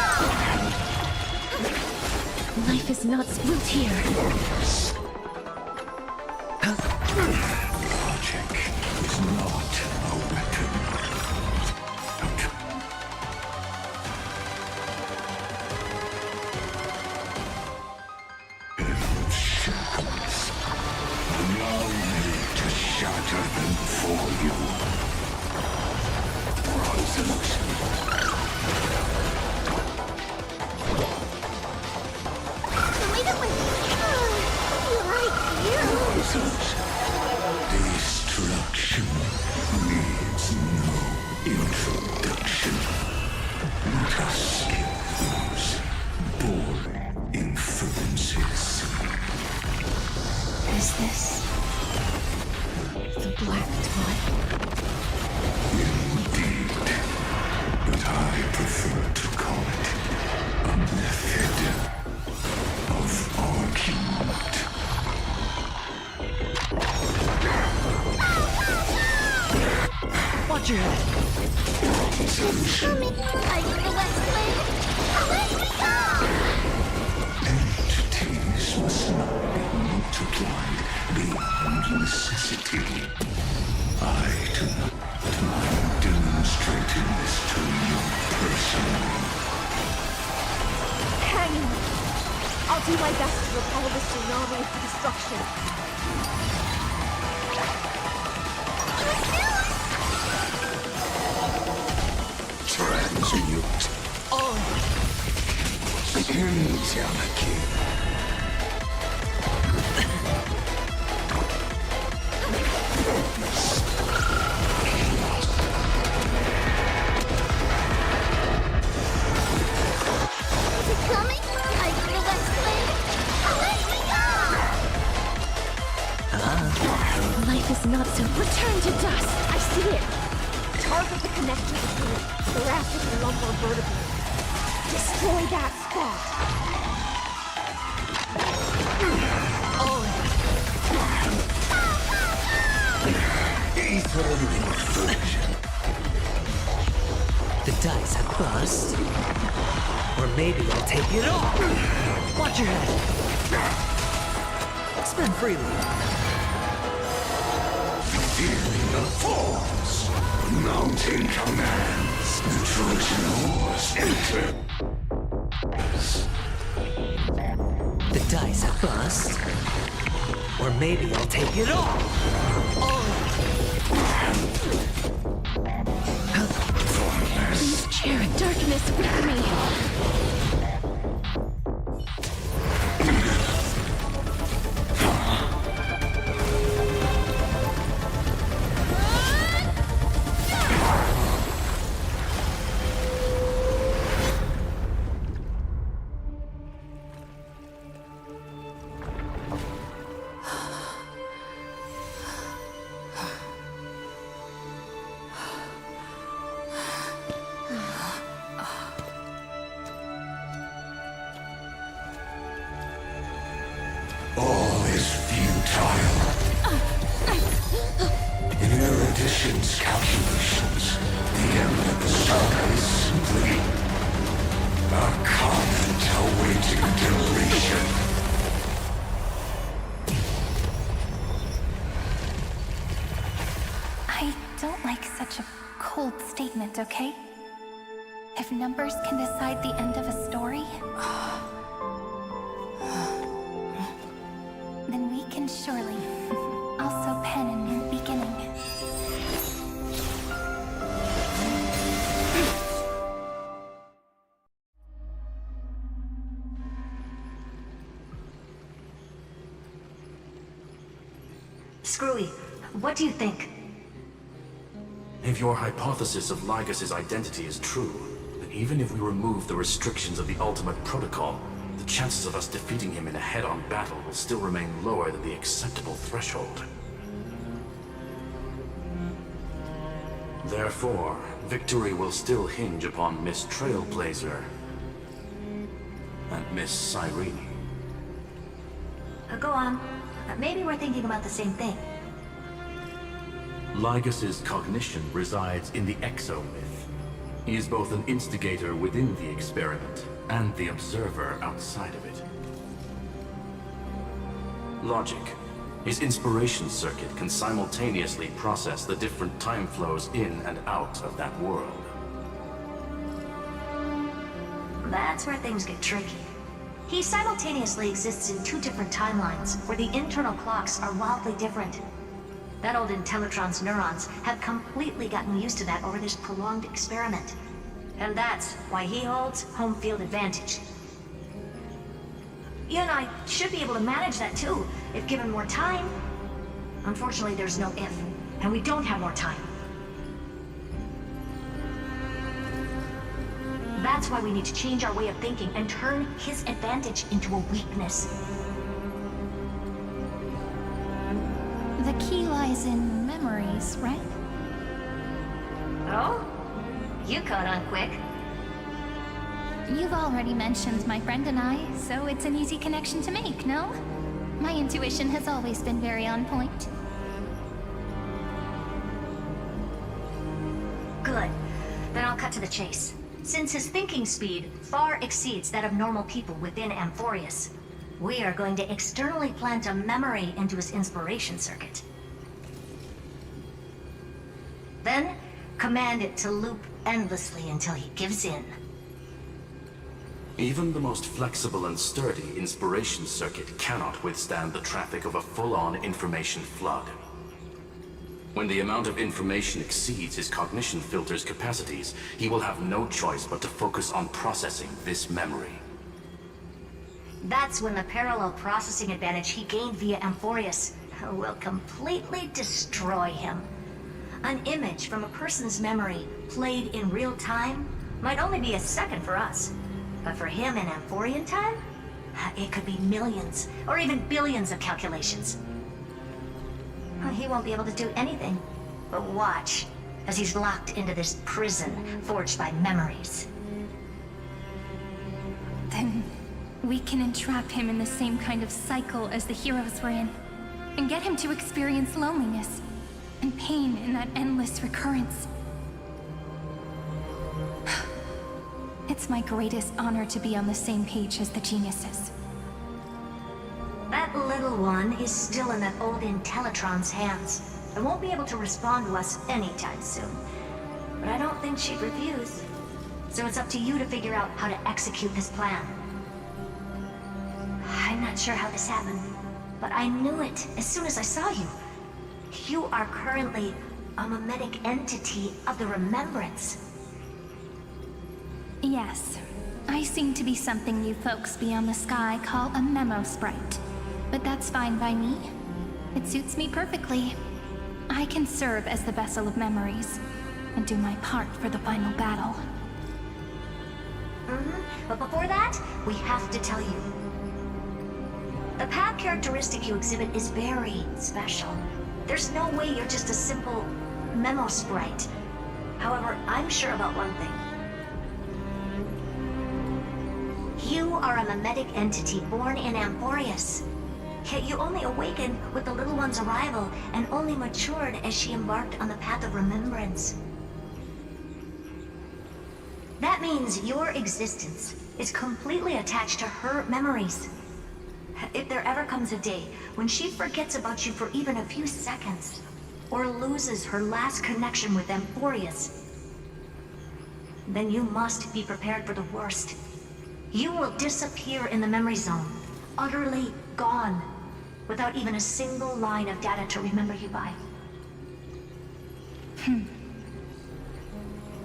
Speaker 3: Life is not spoilt here.
Speaker 4: Logic is not a weapon. Shackles. Allow me to shatter them for you.
Speaker 7: Wait a minute! Right here!
Speaker 4: Destruction needs no introduction. Let us skip those boring inferences.
Speaker 3: Is this the Black Tide?
Speaker 4: Indeed, but I prefer to call it a method of argument.
Speaker 1: Watch your head!
Speaker 7: Coming! Are you the West Wind? Away we go!
Speaker 4: Entities must not be multiplied beyond necessity. I do not mind demonstrating this to you personally.
Speaker 2: Hang on. I'll do my best to repel the tsunami of destruction.
Speaker 4: Transmute. Insanity.
Speaker 7: Is it coming? Are you the West Wind? Away we go!
Speaker 3: Life is not so. Return to dust!
Speaker 2: I see it. Target the connector between thoracic and lumbar vertebrae. Destroy that spot.
Speaker 1: The dice have bust. Or maybe I'll take it all! Watch your head! Spend freely.
Speaker 4: Feeling the force. Mounting commands. The Trojan horse enter.
Speaker 1: The dice have bust. Or maybe I'll take it all!
Speaker 3: Please share darkness with me.
Speaker 4: All is futile. In Erudition's calculations, the end of the saga is simply a comment awaiting deletion.
Speaker 11: I don't like such a cold statement, okay? If numbers can decide the end of a story, then we can surely also pen a new beginning.
Speaker 9: Screwy, what do you think?
Speaker 10: If your hypothesis of Lygas's identity is true, then even if we remove the restrictions of the Ultimate Protocol, the chances of us defeating him in a head-on battle will still remain lower than the acceptable threshold. Therefore, victory will still hinge upon Miss Trailblazer and Miss Cyrene.
Speaker 9: Go on. Maybe we're thinking about the same thing.
Speaker 10: Lygas's cognition resides in the exomyth. He is both an instigator within the experiment and the observer outside of it. Logic. His inspiration circuit can simultaneously process the different time flows in and out of that world.
Speaker 9: That's where things get tricky. He simultaneously exists in two different timelines, where the internal clocks are wildly different. That old Intellitron's neurons have completely gotten used to that over this prolonged experiment. And that's why he holds home field advantage. You and I should be able to manage that too, if given more time. Unfortunately, there's no if, and we don't have more time. That's why we need to change our way of thinking and turn his advantage into a weakness.
Speaker 11: The key lies in memories, right?
Speaker 9: Oh? You caught on quick.
Speaker 11: You've already mentioned my friend and I, so it's an easy connection to make, no? My intuition has always been very on point.
Speaker 9: Good. Then I'll cut to the chase. Since his thinking speed far exceeds that of normal people within Amphoreus, we are going to externally plant a memory into his inspiration circuit. Then, command it to loop endlessly until he gives in.
Speaker 10: Even the most flexible and sturdy inspiration circuit cannot withstand the traffic of a full-on information flood. When the amount of information exceeds his cognition filter's capacities, he will have no choice but to focus on processing this memory.
Speaker 9: That's when the parallel processing advantage he gained via Amphoreus will completely destroy him. An image from a person's memory played in real time might only be a second for us. But for him in Amphorian time, it could be millions or even billions of calculations. He won't be able to do anything but watch as he's locked into this prison forged by memories.
Speaker 11: Then we can entrap him in the same kind of cycle as the heroes were in, and get him to experience loneliness and pain in that endless recurrence. It's my greatest honor to be on the same page as the geniuses.
Speaker 9: That little one is still in that old Intellitron's hands and won't be able to respond to us anytime soon. But I don't think she'd refuse. So it's up to you to figure out how to execute this plan. I'm not sure how this happened, but I knew it as soon as I saw you. You are currently a mimetic entity of the Remembrance.
Speaker 11: Yes, I seem to be something you folks beyond the sky call a memo sprite. But that's fine by me. It suits me perfectly. I can serve as the vessel of memories, and do my part for the final battle.
Speaker 9: But before that, we have to tell you. The path characteristic you exhibit is very special. There's no way you're just a simple memo sprite. However, I'm sure about one thing. You are a mimetic entity born in Amphoreus. Yet you only awakened with the little one's arrival and only matured as she embarked on the path of remembrance. That means your existence is completely attached to her memories. If there ever comes a day when she forgets about you for even a few seconds, or loses her last connection with Amphoreus, then you must be prepared for the worst. You will disappear in the memory zone, utterly gone, without even a single line of data to remember you by.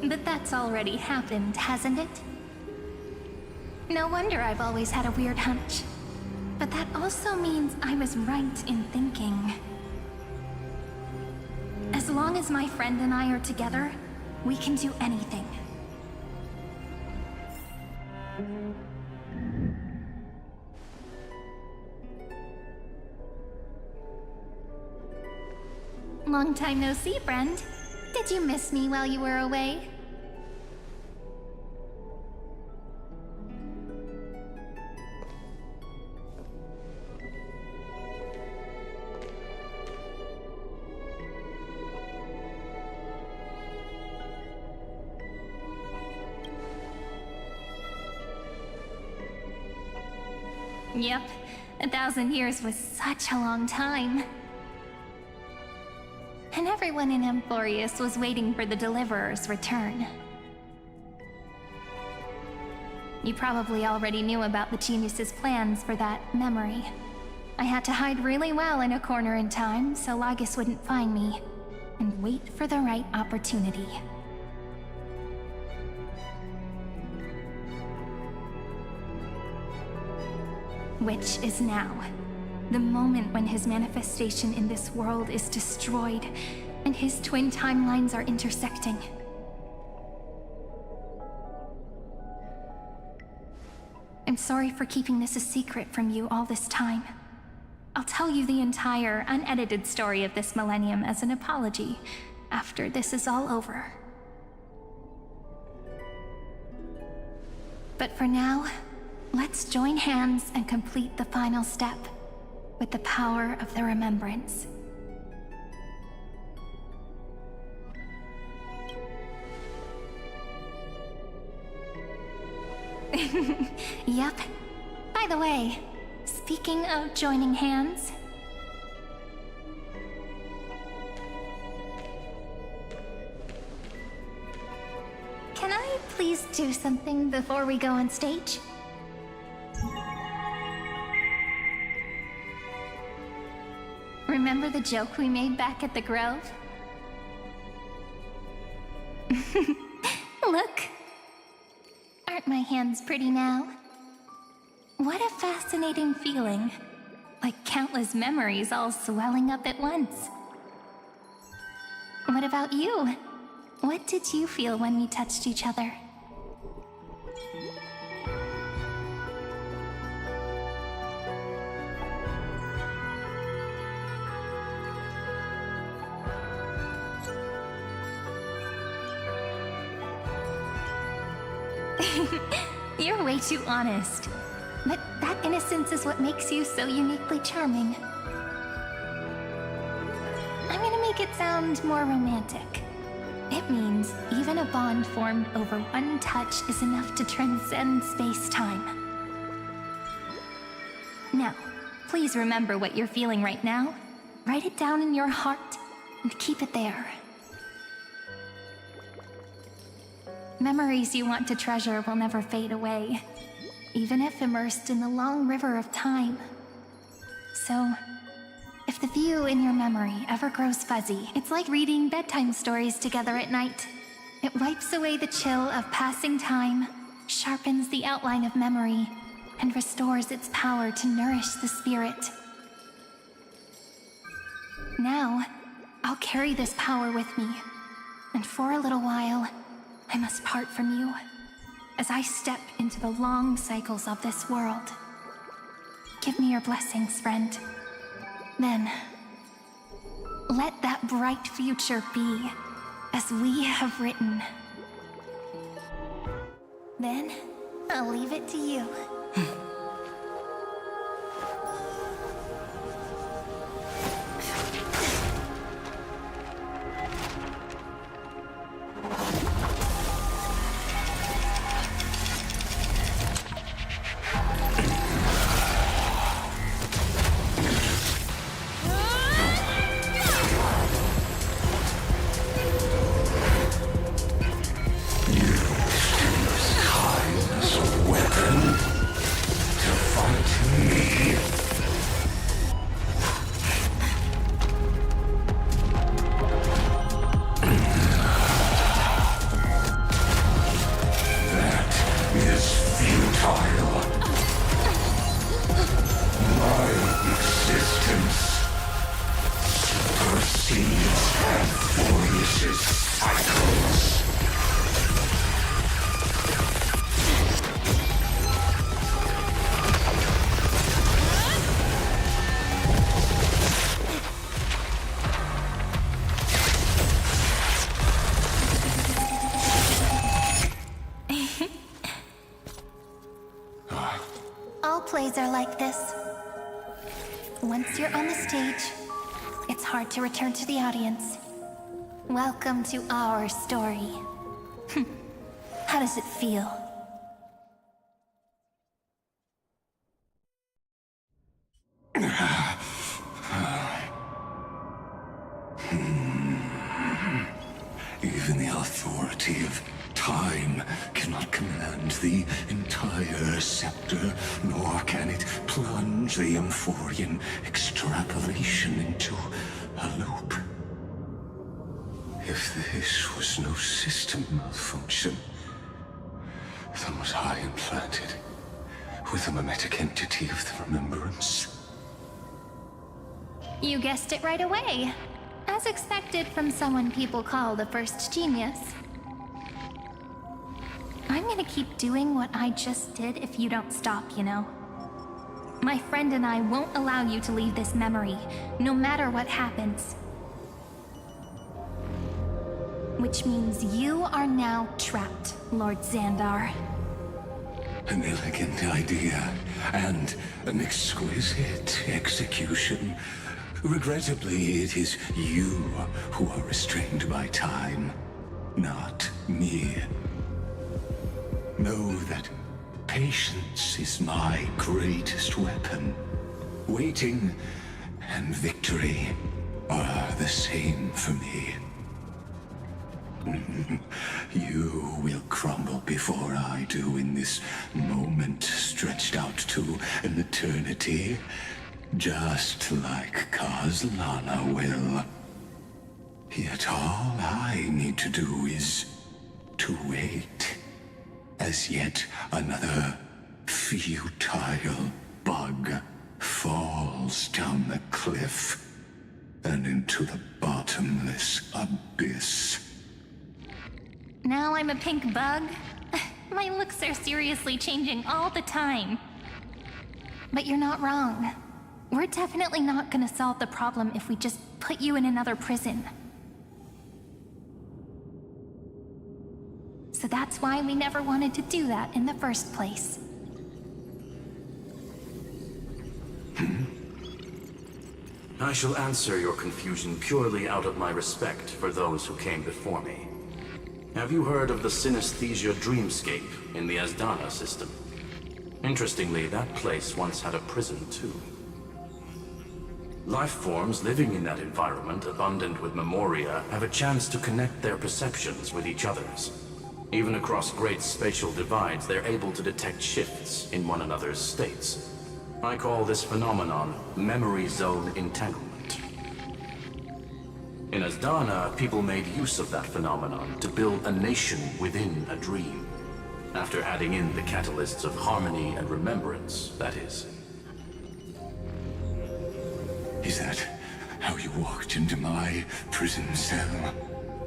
Speaker 11: But that's already happened, hasn't it? No wonder I've always had a weird hunch. But that also means I was right in thinking. As long as my friend and I are together, we can do anything. Long time no see, friend. Did you miss me while you were away? Yep, 1,000 years was such a long time. And everyone in Amphoreus was waiting for the Deliverer's return. You probably already knew about the genius's plans for that memory. I had to hide really well in a corner in time so Lygus wouldn't find me, and wait for the right opportunity. Which is now. The moment when his manifestation in this world is destroyed, and his twin timelines are intersecting. I'm sorry for keeping this a secret from you all this time. I'll tell you the entire, unedited story of this millennium as an apology after this is all over. But for now, let's join hands and complete the final step with the power of the remembrance. Yep. By the way, speaking of joining hands... Can I please do something before we go on stage? Remember the joke we made back at the Grove? Look! Aren't my hands pretty now? What a fascinating feeling. Like countless memories all swelling up at once. What about you? What did you feel when we touched each other? You're way too honest. But that innocence is what makes you so uniquely charming. I'm gonna make it sound more romantic. It means even a bond formed over one touch is enough to transcend space-time. Now, please remember what you're feeling right now. Write it down in your heart and keep it there. Memories you want to treasure will never fade away, even if immersed in the long river of time. So, if the view in your memory ever grows fuzzy, it's like reading bedtime stories together at night. It wipes away the chill of passing time, sharpens the outline of memory, and restores its power to nourish the spirit. Now, I'll carry this power with me, and for a little while, I must part from you, as I step into the long cycles of this world. Give me your blessings, friend. Then, let that bright future be, as we have written. Then, I'll leave it to you. All plays are like this. Once you're on the stage, it's hard to return to the audience. Welcome to our story. How does it feel?
Speaker 4: Even the authority of time cannot command the entire scepter, nor can it plunge the Amphorean extrapolation into a loop. If this was no system malfunction, then was I implanted with a mimetic entity of the remembrance?
Speaker 11: You guessed it right away. As expected from someone people call the first genius. I'm gonna keep doing what I just did if you don't stop, you know? My friend and I won't allow you to leave this memory, no matter what happens. Which means you are now trapped, Lord Xandar.
Speaker 4: An elegant idea, and an exquisite execution. Regrettably, it is you who are restrained by time, not me. Know that patience is my greatest weapon. Waiting and victory are the same for me. You will crumble before I do in this moment stretched out to an eternity, just like Kozlana will. Yet all I need to do is to wait, as yet another futile bug falls down the cliff and into the bottomless abyss.
Speaker 11: Now I'm a pink bug? My looks are seriously changing all the time. But you're not wrong. We're definitely not gonna solve the problem if we just put you in another prison. So that's why we never wanted to do that in the first place.
Speaker 10: I shall answer your confusion purely out of my respect for those who came before me. Have you heard of the synesthesia dreamscape in the Asdana system? Interestingly, that place once had a prison too. Life forms living in that environment, abundant with memoria, have a chance to connect their perceptions with each other's. Even across great spatial divides, they're able to detect shifts in one another's states. I call this phenomenon memory zone entanglement. In Asdana, people made use of that phenomenon to build a nation within a dream. After adding in the catalysts of harmony and remembrance, that is.
Speaker 4: Is that how you walked into my prison cell?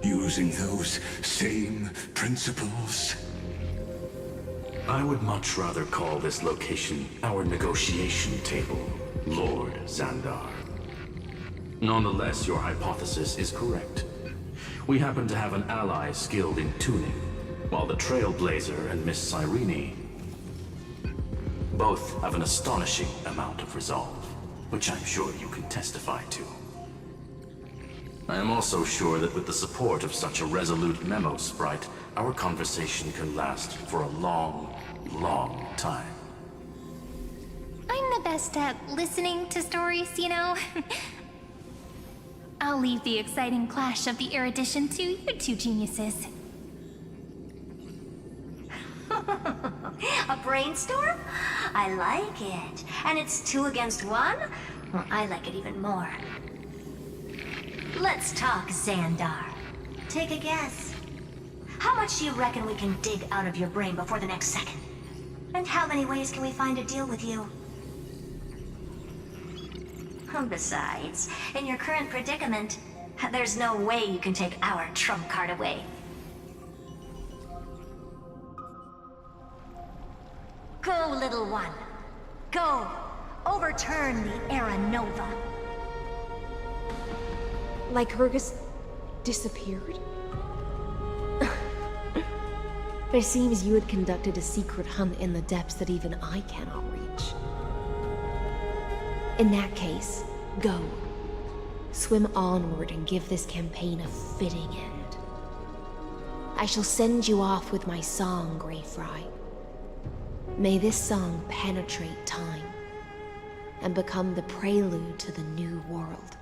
Speaker 4: Using those same principles?
Speaker 10: I would much rather call this location our negotiation table, Lord Xandar. Nonetheless, your hypothesis is correct. We happen to have an ally skilled in tuning, while the Trailblazer and Miss Cyrene both have an astonishing amount of resolve, which I'm sure you can testify to. I am also sure that with the support of such a resolute memo sprite, our conversation can last for a long, long time.
Speaker 11: I'm the best at listening to stories, you know? I'll leave the exciting clash of the erudition to you two geniuses.
Speaker 9: A brainstorm? I like it. And it's 2 against 1? Well, I like it even more. Let's talk, Xandar. Take a guess. How much do you reckon we can dig out of your brain before the next second? And how many ways can we find to deal with you? Besides, in your current predicament, there's no way you can take our trump card away. Go, little one. Go. Overturn the Era Nova.
Speaker 2: Lycurgus disappeared? It seems you had conducted a secret hunt in the depths that even I cannot reach. In that case, go. Swim onward and give this campaign a fitting end. I shall send you off with my song, Greyfry. May this song penetrate time and become the prelude to the new world.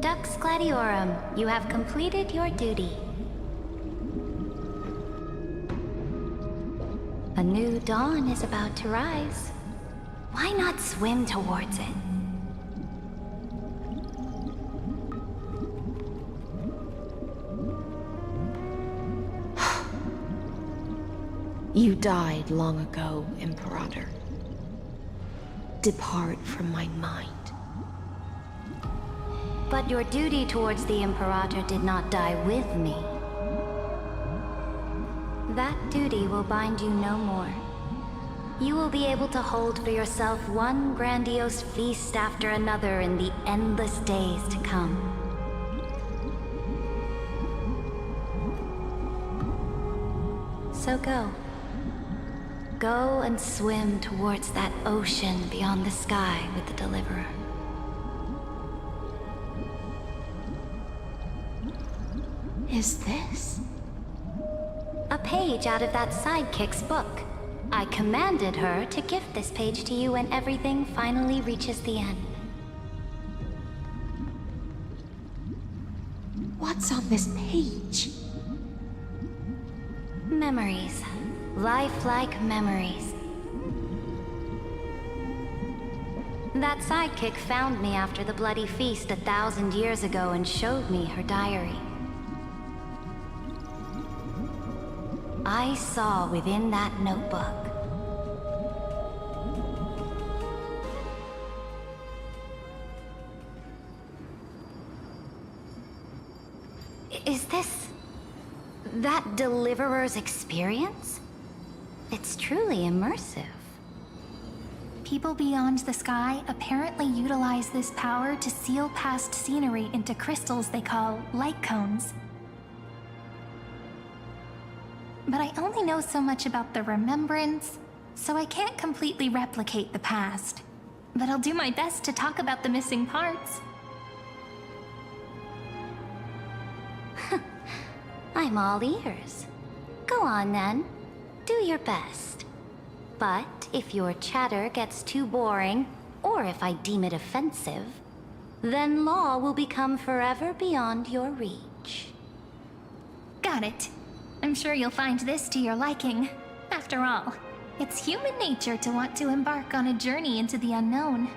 Speaker 6: Dux Gladiorum, you have completed your duty. A new dawn is about to rise. Why not swim towards it?
Speaker 2: You died long ago, Imperator. Depart from my mind.
Speaker 6: But your duty towards the Imperator did not die with me. That duty will bind you no more. You will be able to hold for yourself one grandiose feast after another in the endless days to come. So go. Go and swim towards that ocean beyond the sky with the Deliverer.
Speaker 2: Is this?
Speaker 6: A page out of that sidekick's book. I commanded her to gift this page to you when everything finally reaches the end.
Speaker 2: What's on this page?
Speaker 6: Memories. Lifelike memories. That sidekick found me after the bloody feast 1,000 years ago and showed me her diary. I saw within that notebook Is this that Deliverer's experience? It's truly immersive.
Speaker 11: People beyond the sky apparently utilize this power to seal past scenery into crystals they call light cones. But I only know so much about the remembrance, so I can't completely replicate the past. But I'll do my best to talk about the missing parts.
Speaker 6: I'm all ears. Go on then. Do your best. But if your chatter gets too boring, or if I deem it offensive, then law will become forever beyond your reach.
Speaker 11: Got it. I'm sure you'll find this to your liking. After all, it's human nature to want to embark on a journey into the unknown.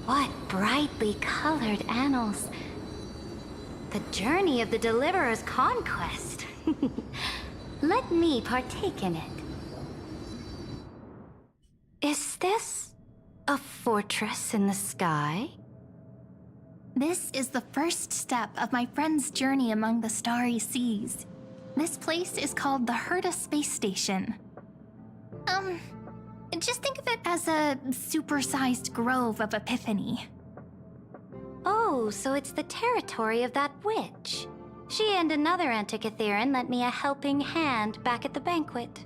Speaker 6: What brightly colored annals. The journey of the Deliverer's conquest. Let me partake in it. Is this a fortress in the sky?
Speaker 11: This is the first step of my friend's journey among the starry seas. This place is called the Herta Space Station. Just think of it as a supersized grove of Epiphany.
Speaker 6: Oh, so it's the territory of that witch. She and another Antikytheran lent me a helping hand back at the banquet.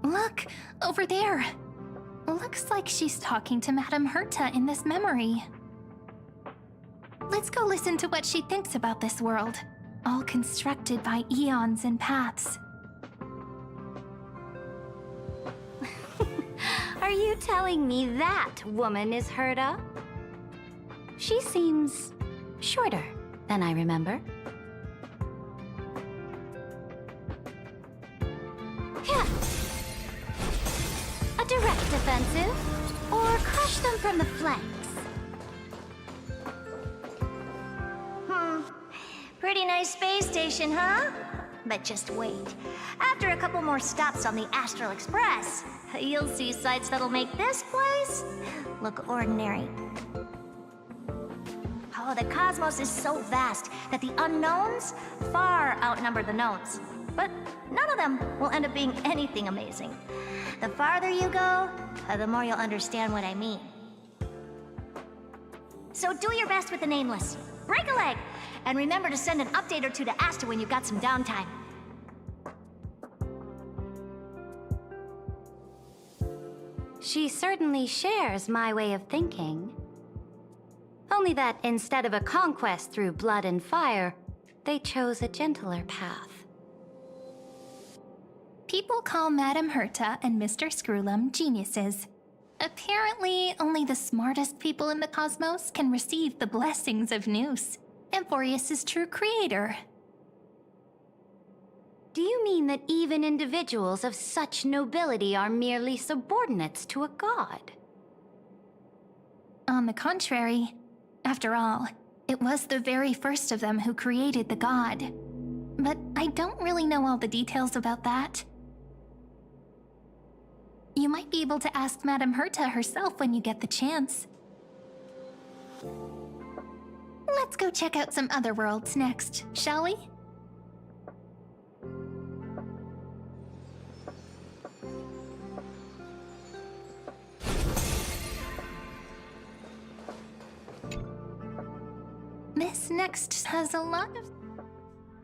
Speaker 11: Look, over there. Looks like she's talking to Madame Herta in this memory. Let's go listen to what she thinks about this world, all constructed by eons and paths.
Speaker 6: Are you telling me that woman is Herta? She seems shorter than I remember. Yeah. A direct offensive, or crush them from the flanks.
Speaker 9: Pretty nice space station, huh? But just wait. After a couple more stops on the Astral Express, you'll see sights that'll make this place look ordinary. Oh, the cosmos is so vast that the unknowns far outnumber the knowns. But none of them will end up being anything amazing. The farther you go, the more you'll understand what I mean. So do your best with the nameless. Break a leg! And remember to send an update or two to Asta when you've got some downtime.
Speaker 6: She certainly shares my way of thinking. Only that instead of a conquest through blood and fire, they chose a gentler path.
Speaker 11: People call Madame Herta and Mr. Screwlum geniuses. Apparently, only the smartest people in the cosmos can receive the blessings of Nous, Amphoreus' true creator.
Speaker 6: Do you mean that even individuals of such nobility are merely subordinates to a god?
Speaker 11: On the contrary, after all, it was the very first of them who created the god. But I don't really know all the details about that. You might be able to ask Madame Herta herself when you get the chance. Let's go check out some other worlds next, shall we? This next has a lot of...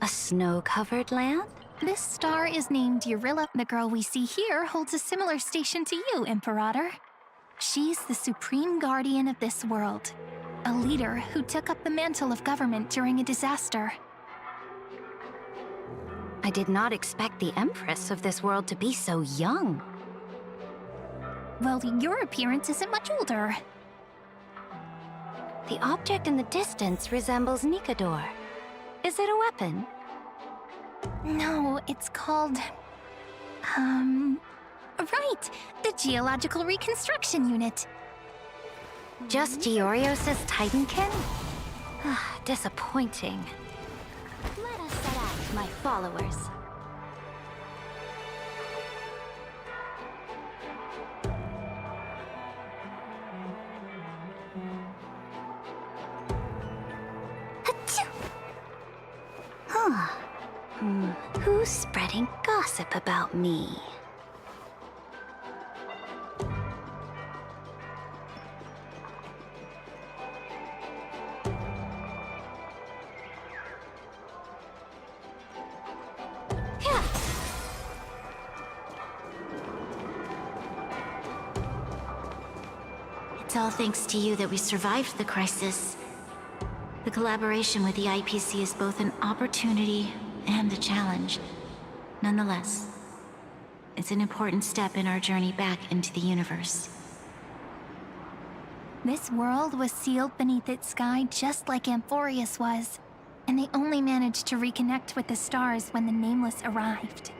Speaker 6: A snow-covered land?
Speaker 11: This star is named Eurilla. The girl we see here holds a similar station to you, Imperator. She's the supreme guardian of this world, a leader who took up the mantle of government during a disaster.
Speaker 6: I did not expect the Empress of this world to be so young.
Speaker 11: Well, your appearance isn't much older.
Speaker 6: The object in the distance resembles Nikador. Is it a weapon?
Speaker 11: No, it's called... Right! The Geological Reconstruction Unit.
Speaker 6: Just Giorios' Titankin? Disappointing. Let us set out, my followers. Who's spreading gossip about me?
Speaker 9: It's all thanks to you that we survived the crisis. The collaboration with the IPC is both an opportunity and a challenge. Nonetheless, it's an important step in our journey back into the universe.
Speaker 11: This world was sealed beneath its sky just like Amphoreus was, and they only managed to reconnect with the stars when the Nameless arrived.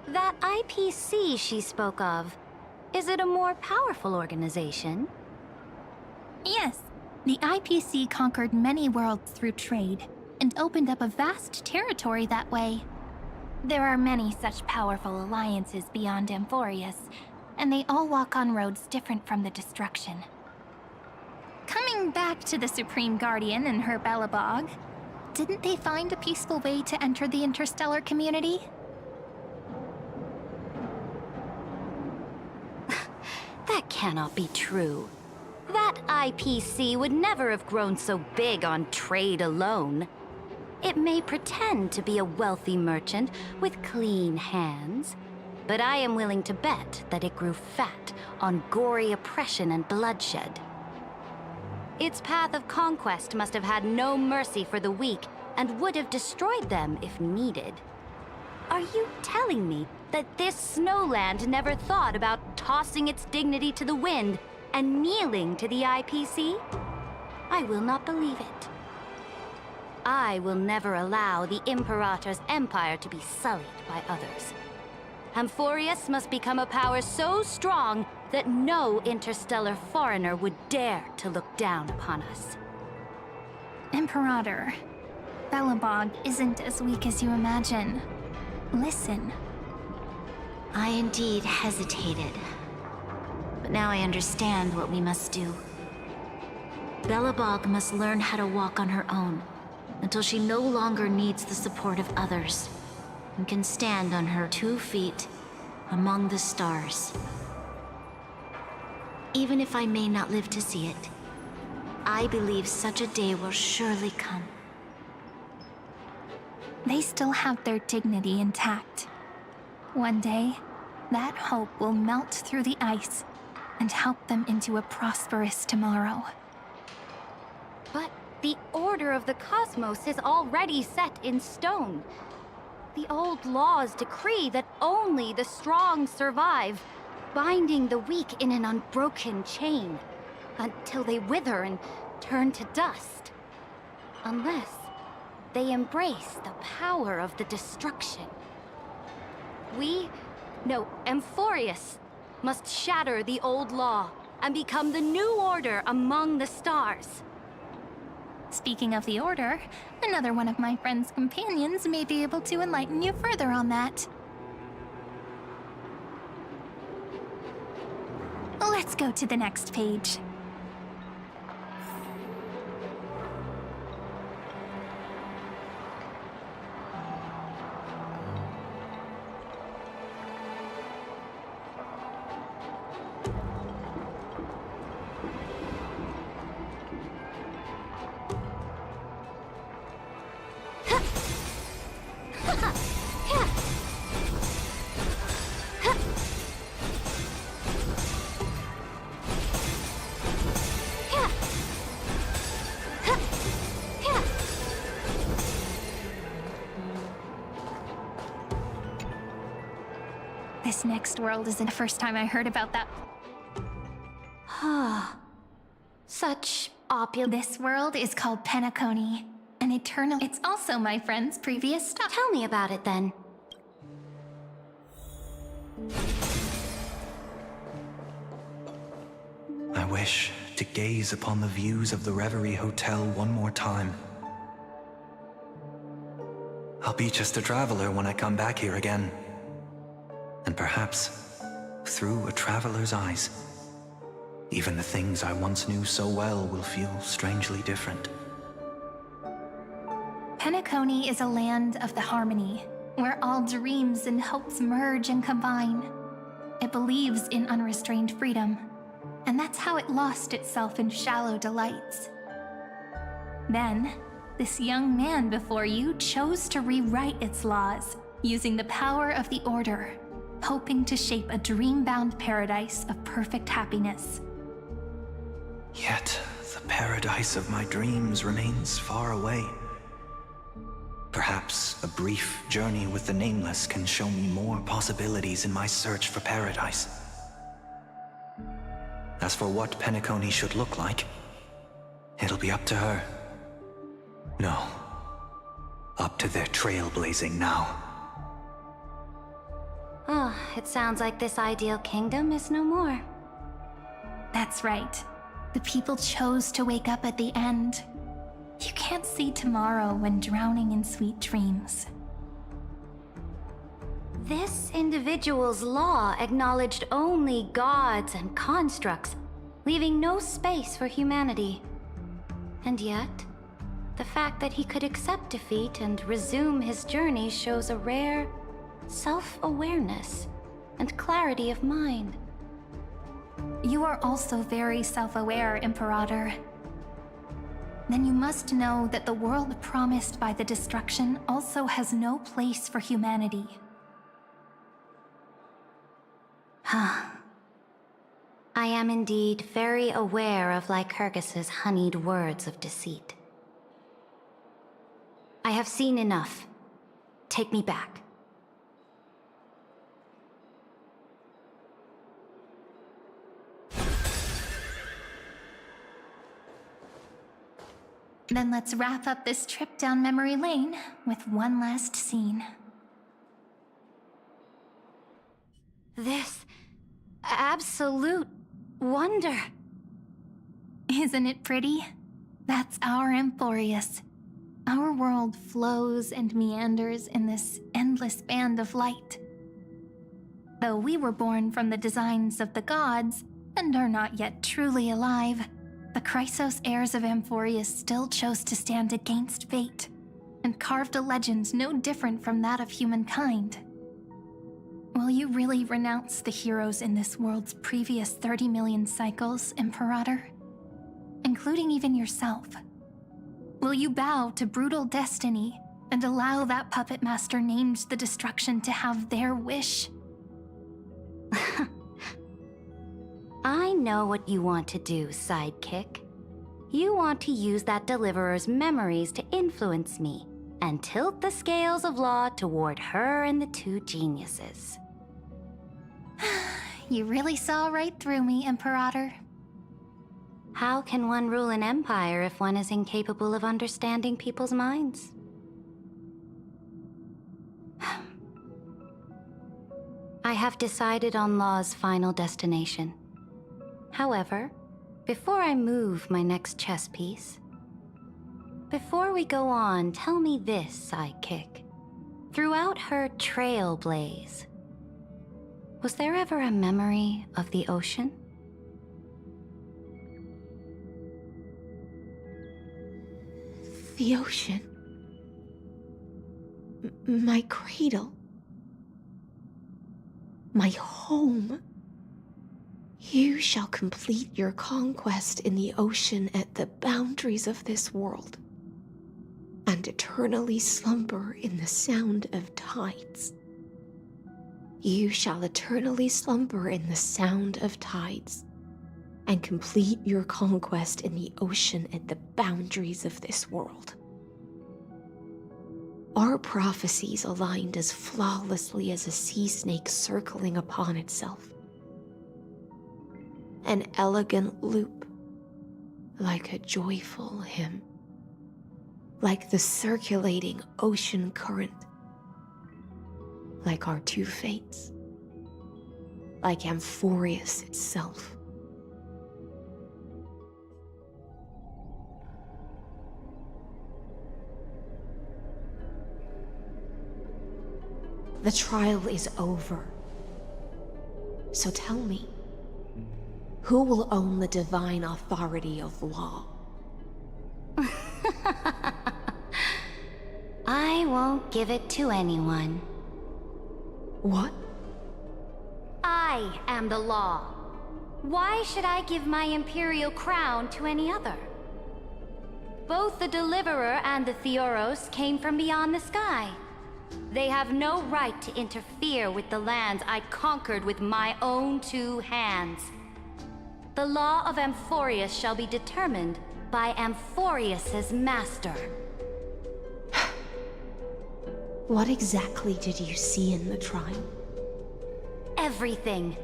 Speaker 6: That IPC she spoke of, is it a more powerful organization?
Speaker 11: Yes, the IPC conquered many worlds through trade, and opened up a vast territory that way. There are many such powerful alliances beyond Amphoreus, and they all walk on roads different from the destruction. Coming back to the Supreme Guardian and her Belobog, didn't they find a peaceful way to enter the interstellar community?
Speaker 6: That cannot be true. That IPC would never have grown so big on trade alone. It may pretend to be a wealthy merchant with clean hands, but I am willing to bet that it grew fat on gory oppression and bloodshed. Its path of conquest must have had no mercy for the weak and would have destroyed them if needed. Are you telling me that this snowland never thought about tossing its dignity to the wind and kneeling to the IPC? I will not believe it. I will never allow the Imperator's empire to be sullied by others. Amphoreus must become a power so strong that no interstellar foreigner would dare to look down upon us.
Speaker 11: Imperator, Belobog isn't as weak as you imagine. Listen.
Speaker 9: I indeed hesitated. But now I understand what we must do. Belobog must learn how to walk on her own, until she no longer needs the support of others, and can stand on her 2 feet among the stars. Even if I may not live to see it, I believe such a day will surely come.
Speaker 11: They still have their dignity intact. One day, that hope will melt through the ice and help them into a prosperous tomorrow.
Speaker 6: But the order of the cosmos is already set in stone. The old laws decree that only the strong survive, binding the weak in an unbroken chain, until they wither and turn to dust. Unless they embrace the power of the destruction. Amphoreus must shatter the old law and become the new order among the stars.
Speaker 11: Speaking of the Order, another one of my friend's companions may be able to enlighten you further on that. Let's go to the next page. next world isn't the first time I heard about that.
Speaker 6: Such opulence.
Speaker 11: This world is called Penacony, an eternal. It's also my friend's previous stop.
Speaker 6: Tell me about it then.
Speaker 12: I wish to gaze upon the views of the Reverie Hotel one more time. I'll be just a traveler when I come back here again. And perhaps, through a traveler's eyes, even the things I once knew so well will feel strangely different.
Speaker 11: Penacony is a land of the harmony, where all dreams and hopes merge and combine. It believes in unrestrained freedom, and that's how it lost itself in shallow delights. Then, this young man before you chose to rewrite its laws, using the power of the Order, hoping to shape a dream-bound paradise of perfect happiness.
Speaker 12: Yet, the paradise of my dreams remains far away. Perhaps a brief journey with the Nameless can show me more possibilities in my search for paradise. As for what Penacony should look like, it'll be up to her. No, up to their trailblazing now.
Speaker 6: It sounds like this ideal kingdom is no more.
Speaker 11: That's right. The people chose to wake up at the end. You can't see tomorrow when drowning in sweet dreams.
Speaker 6: This individual's law acknowledged only gods and constructs, leaving no space for humanity. And yet, the fact that he could accept defeat and resume his journey shows a rare self-awareness and clarity of mind.
Speaker 11: You are also very self-aware, Imperator. Then you must know that the world promised by the destruction also has no place for humanity.
Speaker 6: I am indeed very aware of Lycurgus's honeyed words of deceit. I have seen enough. Take me back.
Speaker 11: Then let's wrap up this trip down memory lane with one last scene.
Speaker 6: This absolute wonder.
Speaker 11: Isn't it pretty? That's our Amphoreus. Our world flows and meanders in this endless band of light. Though we were born from the designs of the gods and are not yet truly alive, the Chrysos heirs of Amphoreus still chose to stand against fate and carved a legend no different from that of humankind. Will you really renounce the heroes in this world's previous 30 million cycles, Imperator? Including even yourself. Will you bow to brutal destiny and allow that puppet master named the destruction to have their wish?
Speaker 6: I know what you want to do, sidekick. You want to use that deliverer's memories to influence me and tilt the scales of law toward her and the two geniuses.
Speaker 11: You really saw right through me, Imperator.
Speaker 6: How can one rule an empire if one is incapable of understanding people's minds? I have decided on Law's final destination. However, before I move my next chess piece, before we go on, tell me this, sidekick. Throughout her Trailblaze, was there ever a memory of the ocean?
Speaker 2: The ocean. My cradle. My home. You shall complete your conquest in the ocean at the boundaries of this world, and eternally slumber in the sound of tides. You shall eternally slumber in the sound of tides, and complete your conquest in the ocean at the boundaries of this world. Our prophecies aligned as flawlessly as a sea snake circling upon itself. An elegant loop, like a joyful hymn. Like the circulating ocean current. Like our two fates. Like Amphoreus itself. The trial is over. So tell me, who will own the divine authority of law?
Speaker 6: I won't give it to anyone.
Speaker 2: What?
Speaker 6: I am the law. Why should I give my imperial crown to any other? Both the Deliverer and the Theoros came from beyond the sky. They have no right to interfere with the lands I conquered with my own two hands. The law of Amphoreus shall be determined by Amphoreus's master.
Speaker 2: What exactly did you see in the trial?
Speaker 6: Everything.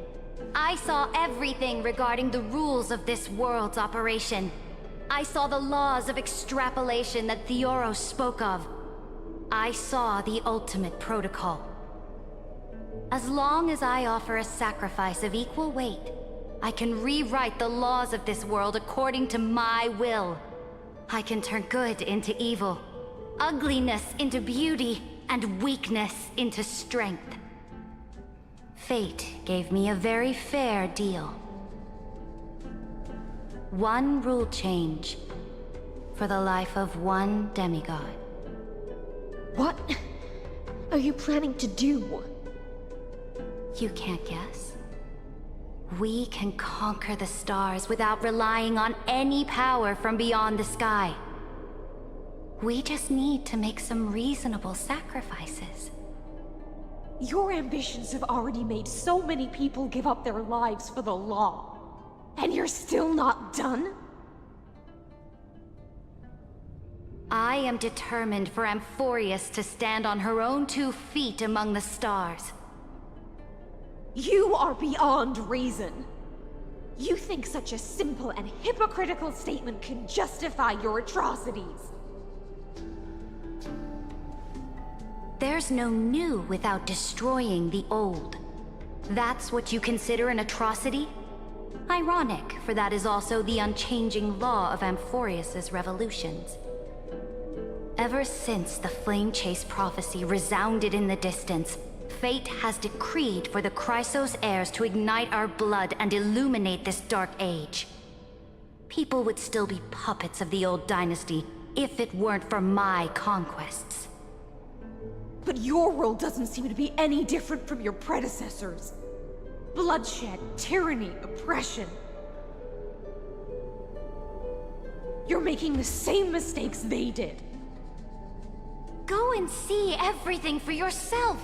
Speaker 6: I saw everything regarding the rules of this world's operation. I saw the laws of extrapolation that Theoros spoke of. I saw the ultimate protocol. As long as I offer a sacrifice of equal weight, I can rewrite the laws of this world according to my will. I can turn good into evil, ugliness into beauty, and weakness into strength. Fate gave me a very fair deal. One rule change for the life of one demigod.
Speaker 2: What are you planning to do?
Speaker 6: You can't guess. We can conquer the stars without relying on any power from beyond the sky. We just need to make some reasonable sacrifices.
Speaker 2: Your ambitions have already made so many people give up their lives for the law. And you're still not done?
Speaker 6: I am determined for Amphoreus to stand on her own 2 feet among the stars.
Speaker 2: You are beyond reason. You think such a simple and hypocritical statement can justify your atrocities.
Speaker 6: There's no new without destroying the old. That's what you consider an atrocity? Ironic, for that is also the unchanging law of Amphoreus's revolutions. Ever since the Flame Chase prophecy resounded in the distance, fate has decreed for the Chrysos heirs to ignite our blood and illuminate this dark age. People would still be puppets of the old dynasty if it weren't for my conquests.
Speaker 2: But your world doesn't seem to be any different from your predecessors. Bloodshed, tyranny, oppression. You're making the same mistakes they did.
Speaker 6: Go and see everything for yourself.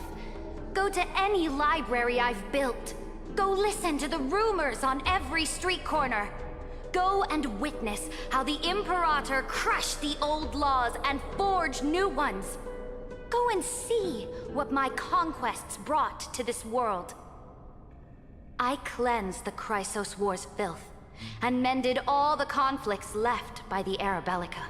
Speaker 6: Go to any library I've built. Go listen to the rumors on every street corner. Go and witness how the Imperator crushed the old laws and forged new ones. Go and see what my conquests brought to this world. I cleansed the Chrysos War's filth, and mended all the conflicts left by the Era Bellica.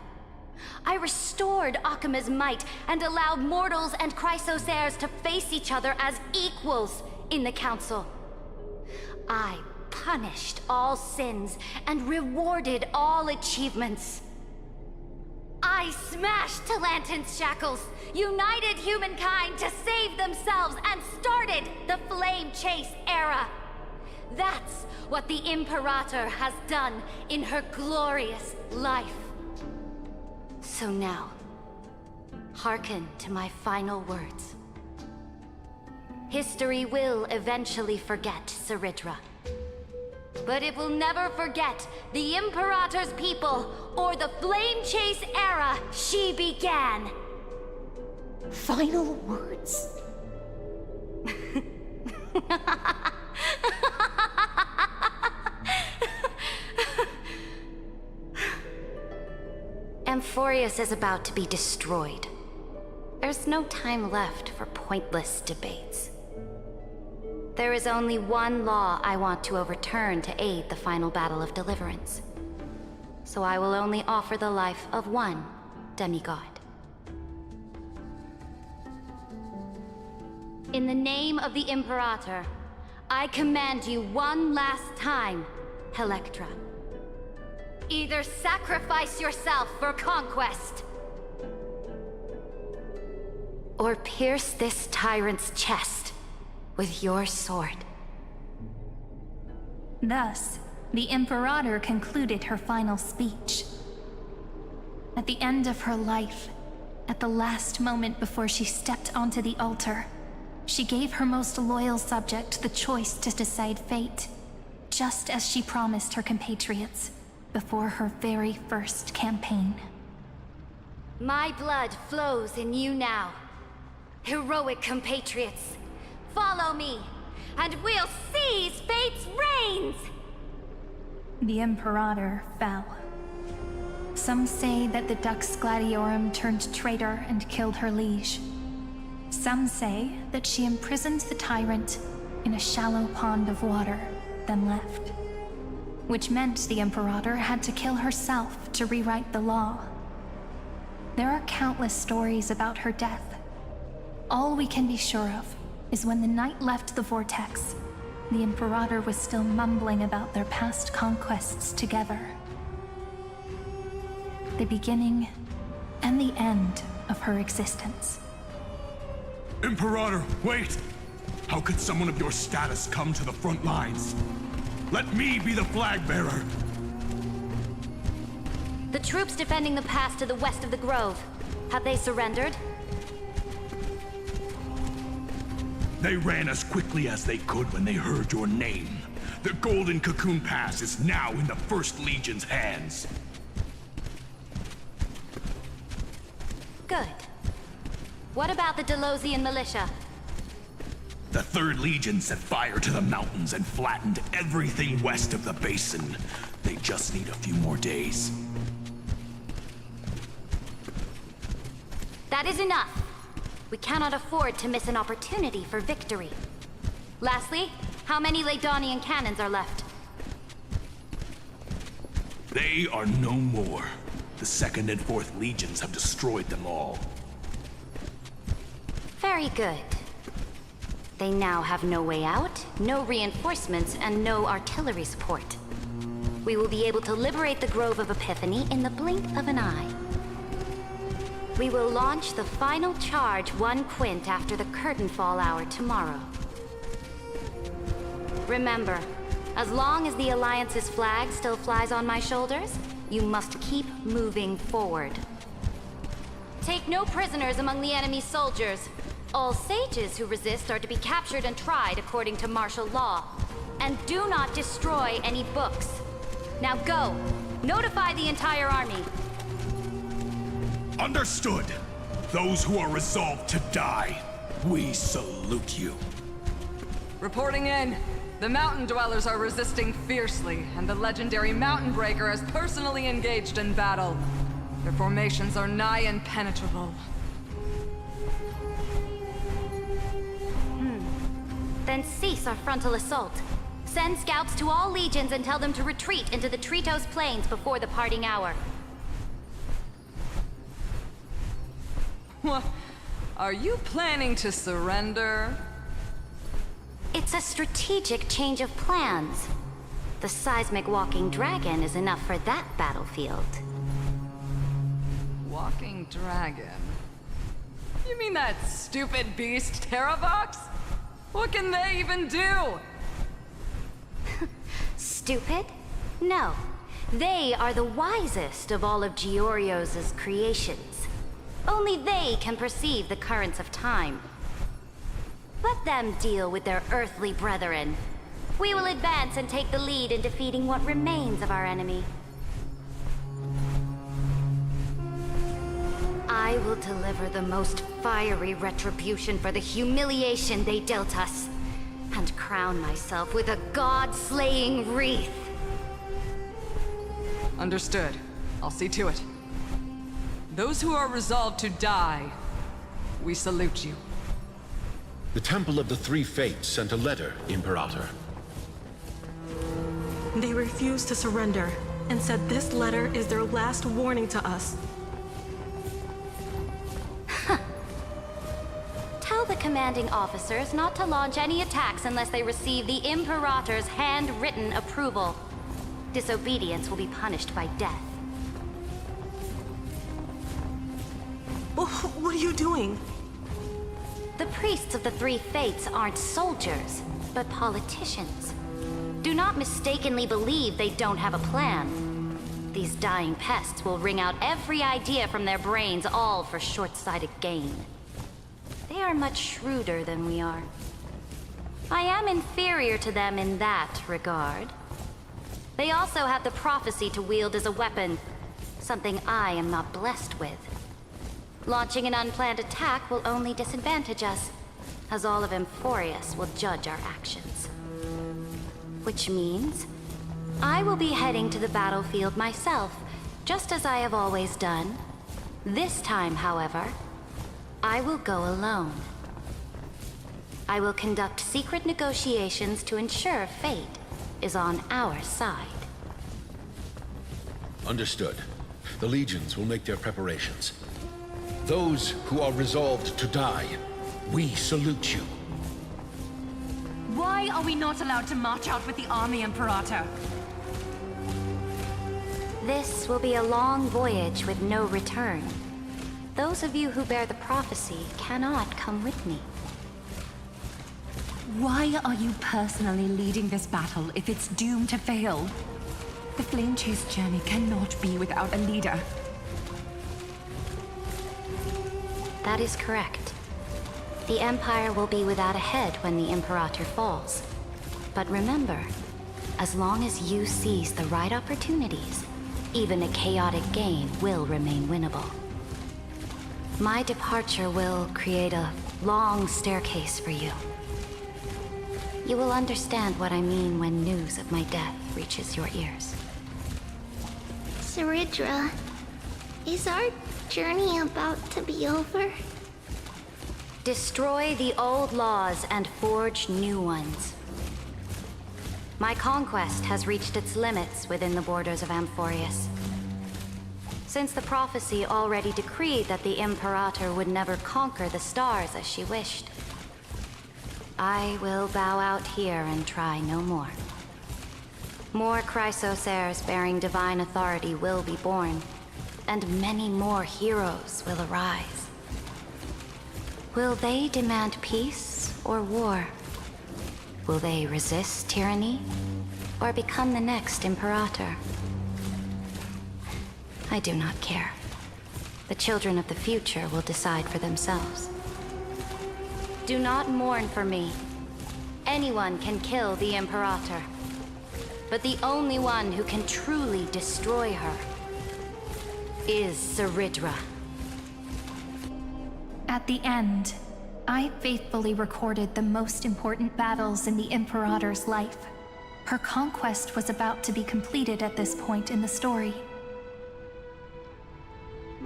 Speaker 6: I restored Akima's might, and allowed mortals and Chrysos heirs to face each other as equals in the Council. I punished all sins, and rewarded all achievements. I smashed Talantin's shackles, united humankind to save themselves, and started the Flame Chase era. That's what the Imperator has done in her glorious life. So now, hearken to my final words. History will eventually forget Seridra. But it will never forget the Imperator's people, or the Flame Chase era she began.
Speaker 2: Final words?
Speaker 6: Amphoreus is about to be destroyed. There's no time left for pointless debates. There is only one law I want to overturn to aid the final battle of deliverance. So I will only offer the life of one demigod. In the name of the Imperator, I command you one last time, Electra. Either sacrifice yourself for conquest, or pierce this tyrant's chest with your sword.
Speaker 11: Thus, the Imperator concluded her final speech. At the end of her life, at the last moment before she stepped onto the altar, she gave her most loyal subject the choice to decide fate, just as she promised her compatriots before her very first campaign.
Speaker 6: My blood flows in you now. Heroic compatriots, follow me, and we'll seize fate's reins!
Speaker 11: The Imperator fell. Some say that the Dux Gladiorum turned traitor and killed her liege. Some say that she imprisoned the tyrant in a shallow pond of water, then left. Which meant the Imperator had to kill herself to rewrite the law. There are countless stories about her death. All we can be sure of is when the knight left the vortex, the Imperator was still mumbling about their past conquests together. The beginning and the end of her existence.
Speaker 5: Imperator, wait! How could someone of your status come to the front lines? Let me be the flag bearer!
Speaker 6: The troops defending the pass to the west of the grove, have they surrendered?
Speaker 5: They ran as quickly as they could when they heard your name. The Golden Cocoon Pass is now in the First Legion's hands.
Speaker 6: Good. What about the Delosian militia?
Speaker 5: The Third Legion set fire to the mountains and flattened everything west of the basin. They just need a few more days.
Speaker 6: That is enough. We cannot afford to miss an opportunity for victory. Lastly, how many Ladonian cannons are left?
Speaker 5: They are no more. The Second and Fourth Legions have destroyed them all.
Speaker 6: Very good. They now have no way out, no reinforcements, and no artillery support. We will be able to liberate the Grove of Epiphany in the blink of an eye. We will launch the final charge 1 quint after the curtain fall hour tomorrow. Remember, as long as the Alliance's flag still flies on my shoulders, you must keep moving forward. Take no prisoners among the enemy's soldiers. All sages who resist are to be captured and tried according to martial law. And do not destroy any books. Now go! Notify the entire army!
Speaker 5: Understood! Those who are resolved to die, we salute you.
Speaker 13: Reporting in. The Mountain Dwellers are resisting fiercely, and the legendary Mountain Breaker has personally engaged in battle. Their formations are nigh impenetrable.
Speaker 6: Then cease our frontal assault. Send scouts to all legions and tell them to retreat into the Tritos Plains before the parting hour.
Speaker 13: What? Are you planning to surrender?
Speaker 6: It's a strategic change of plans. The seismic walking dragon is enough for that battlefield.
Speaker 13: Walking dragon? You mean that stupid beast, Terravox? What can they even do?
Speaker 6: Stupid? No. They are the wisest of all of Georios' creations. Only they can perceive the currents of time. Let them deal with their earthly brethren. We will advance and take the lead in defeating what remains of our enemy. I will deliver the most fiery retribution for the humiliation they dealt us, and crown myself with a god-slaying wreath.
Speaker 13: Understood. I'll see to it. Those who are resolved to die we salute you.
Speaker 14: The Temple of the Three Fates sent a letter, Imperator.
Speaker 15: They refused to surrender, and said this letter is their last warning to us.
Speaker 6: Tell the commanding officers not to launch any attacks unless they receive the Imperator's handwritten approval. Disobedience will be punished by death.
Speaker 15: What are you doing?
Speaker 6: The priests of the Three Fates aren't soldiers, but politicians. Do not mistakenly believe they don't have a plan. These dying pests will wring out every idea from their brains, all for short-sighted gain. They are much shrewder than we are. I am inferior to them in that regard. They also have the prophecy to wield as a weapon, something I am not blessed with. Launching an unplanned attack will only disadvantage us, as all of Amphoreus will judge our actions. Which means, I will be heading to the battlefield myself, just as I have always done. This time, however, I will go alone. I will conduct secret negotiations to ensure fate is on our side.
Speaker 14: Understood. The legions will make their preparations. Those who are resolved to die, we salute you.
Speaker 8: Why are we not allowed to march out with the army, Imperator?
Speaker 6: This will be a long voyage with no return. Those of you who bear the prophecy cannot come with me.
Speaker 8: Why are you personally leading this battle if it's doomed to fail? The Flame Chase journey cannot be without a leader.
Speaker 6: That is correct. The Empire will be without a head when the Imperator falls. But remember, as long as you seize the right opportunities, even a chaotic game will remain winnable. My departure will create a long staircase for you. You will understand what I mean when news of my death reaches your ears.
Speaker 7: Saridra, is our journey about to be over?
Speaker 6: Destroy the old laws and forge new ones. My conquest has reached its limits within the borders of Amphoreus. Since the prophecy already decreed that the Imperator would never conquer the stars as she wished, I will bow out here and try no more. More Chrysos heirs bearing divine authority will be born, and many more heroes will arise. Will they demand peace or war? Will they resist tyranny or become the next Imperator? I do not care. The children of the future will decide for themselves. Do not mourn for me. Anyone can kill the Imperator, but the only one who can truly destroy her is Saridra.
Speaker 11: At the end, I faithfully recorded the most important battles in the Imperator's life. Her conquest was about to be completed at this point in the story.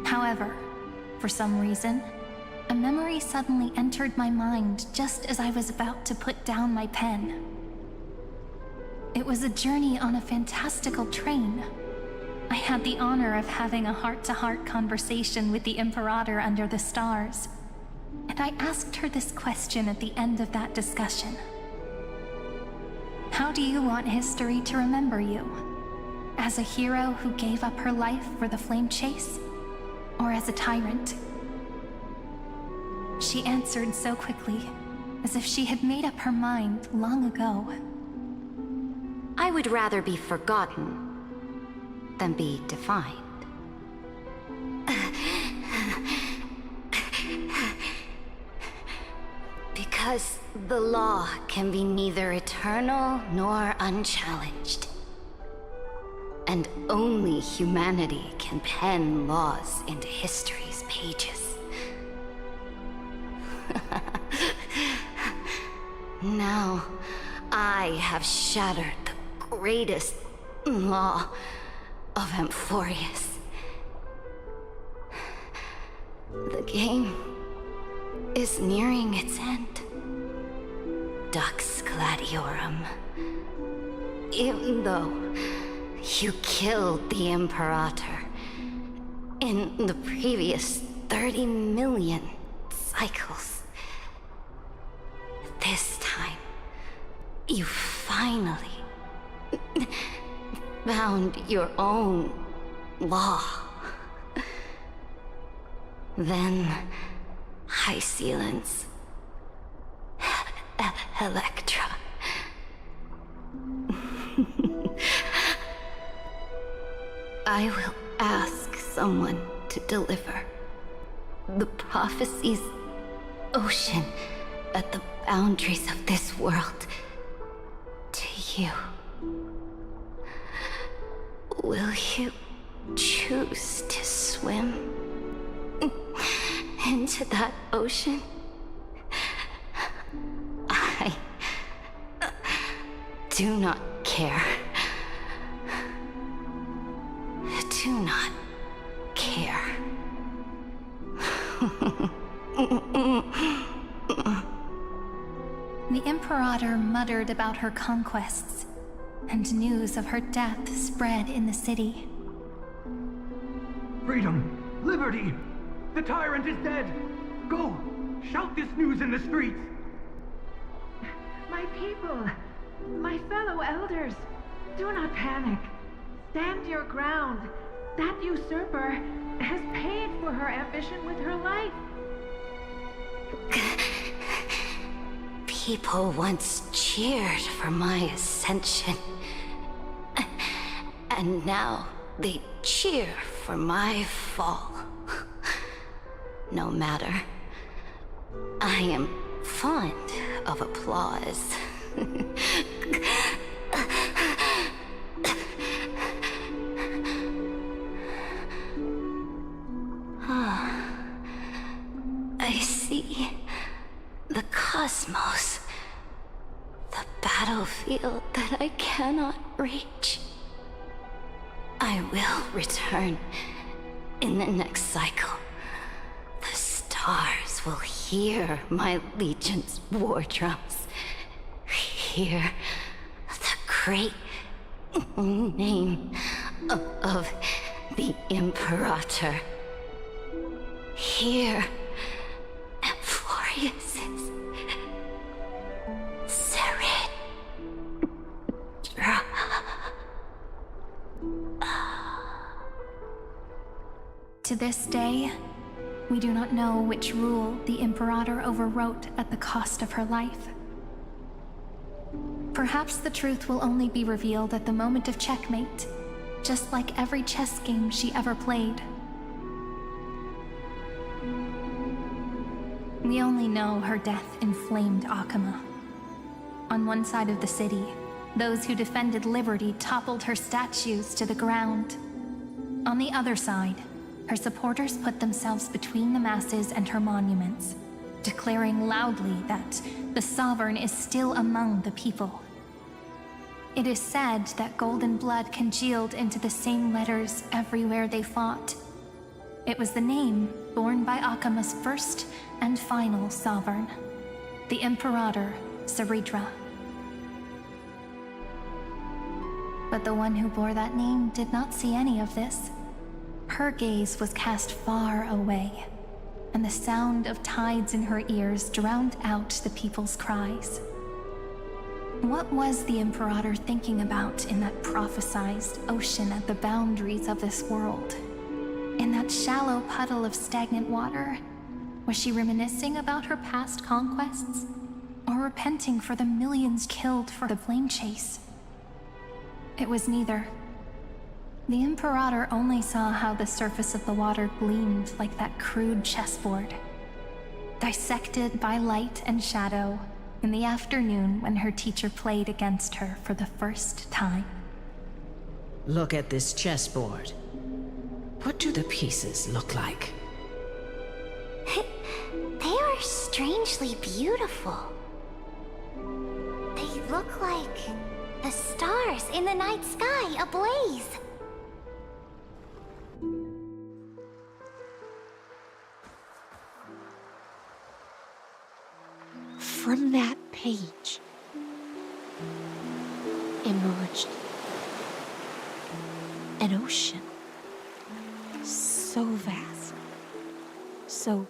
Speaker 11: However, for some reason, a memory suddenly entered my mind just as I was about to put down my pen. It was a journey on a fantastical train. I had the honor of having a heart-to-heart conversation with the Imperator under the stars, and I asked her this question at the end of that discussion. How do you want history to remember you? As a hero who gave up her life for the Flame Chase? Or as a tyrant? She answered so quickly, as if she had made up her mind long ago.
Speaker 6: I would rather be forgotten than be defined. Because the law can be neither eternal nor unchallenged. And only humanity can pen laws into history's pages. Now, I have shattered the greatest law of Amphoreus. The game is nearing its end. Dux Gladiorum. Even though you killed the Imperator in the previous 30 million cycles, this time you finally found your own law. Then High Sealants, Electra. I will ask someone to deliver the prophecy's ocean at the boundaries of this world to you. Will you choose to swim into that ocean? I do not care. Do not care.
Speaker 11: The Imperator muttered about her conquests, and news of her death spread in the city.
Speaker 16: Freedom! Liberty! The tyrant is dead! Go! Shout this news in the streets!
Speaker 17: My people, my fellow elders, do not panic. Stand your ground. That usurper has paid for her ambition with her life.
Speaker 6: People once cheered for my ascension. And now they cheer for my fall. No matter. I am fond of applause. I see the cosmos, the battlefield that I cannot reach. I will return in the next cycle. The stars will hear my legion's war drums. Hear the great name of the Imperator. Hear Amphoreus's Serid.
Speaker 11: To this day, we do not know which rule the Imperator overwrote at the cost of her life. Perhaps the truth will only be revealed at the moment of checkmate, just like every chess game she ever played. We only know her death inflamed Akama. On one side of the city, those who defended liberty toppled her statues to the ground. On the other side, her supporters put themselves between the masses and her monuments, declaring loudly that the Sovereign is still among the people. It is said that golden blood congealed into the same letters everywhere they fought. It was the name borne by Akama's first and final Sovereign, the Imperator Saridra. But the one who bore that name did not see any of this. Her gaze was cast far away, and the sound of tides in her ears drowned out the people's cries. What was the Imperator thinking about in that prophesized ocean at the boundaries of this world? In that shallow puddle of stagnant water, was she reminiscing about her past conquests? Or repenting for the millions killed for the flame chase? It was neither. The Imperator only saw how the surface of the water gleamed like that crude chessboard, dissected by light and shadow in the afternoon when her teacher played against her for the first time.
Speaker 18: Look at this chessboard. What do the pieces look like?
Speaker 7: They are strangely beautiful. They look like the stars in the night sky ablaze.
Speaker 2: page emerged an ocean. So vast, so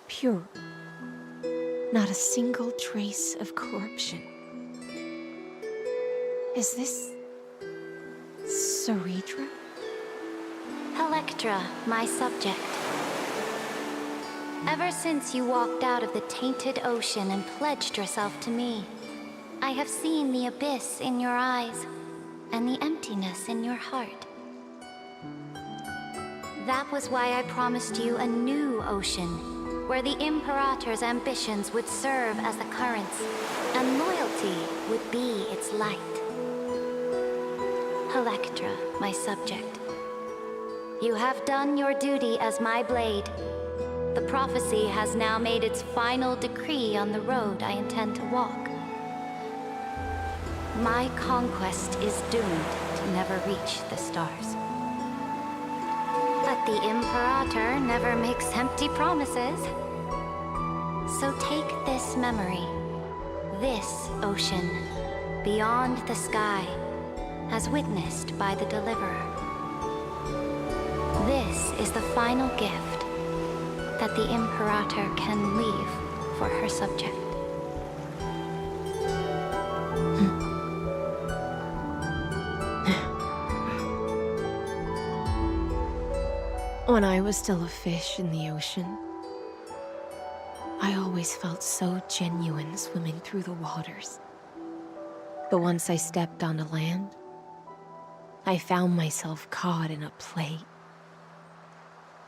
Speaker 2: pure, not a single trace of corruption. Is this Ceridra?
Speaker 6: Electra, my subject. Ever since you walked out of the tainted ocean and pledged yourself to me, I have seen the abyss in your eyes and the emptiness in your heart. That was why I promised you a new ocean, where the Imperator's ambitions would serve as the currents, and loyalty would be its light. Electra, my subject. You have done your duty as my blade. The prophecy has now made its final decree on the road I intend to walk. My conquest is doomed to never reach the stars. But the Imperator never makes empty promises. So take this memory, this ocean, beyond the sky, as witnessed by the Deliverer. This is the final gift that the Imperator can leave for her subject.
Speaker 2: When I was still a fish in the ocean, I always felt so genuine swimming through the waters. But once I stepped onto land, I found myself caught in a play.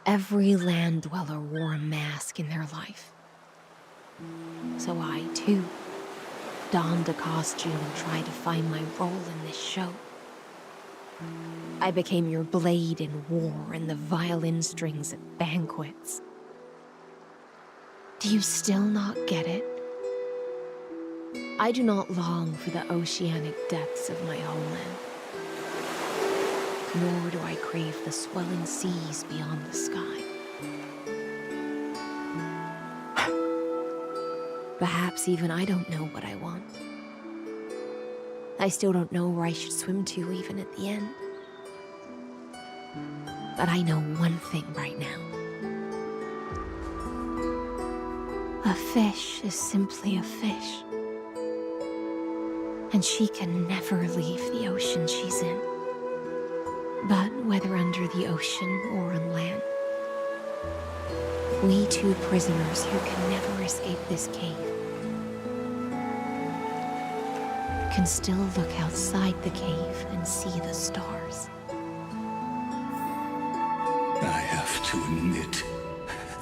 Speaker 2: Every land dweller wore a mask in their life. So I, too, donned a costume and tried to find my role in this show. I became your blade in war and the violin strings at banquets. Do you still not get it? I do not long for the oceanic depths of my homeland. Nor do I crave the swelling seas beyond the sky. Perhaps even I don't know what I want. I still don't know where I should swim to even at the end. But I know one thing right now. A fish is simply a fish. And she can never leave the ocean she's in. But whether under the ocean or on land, we two prisoners who can never escape this cave can still look outside the cave and see the stars.
Speaker 4: I have to admit,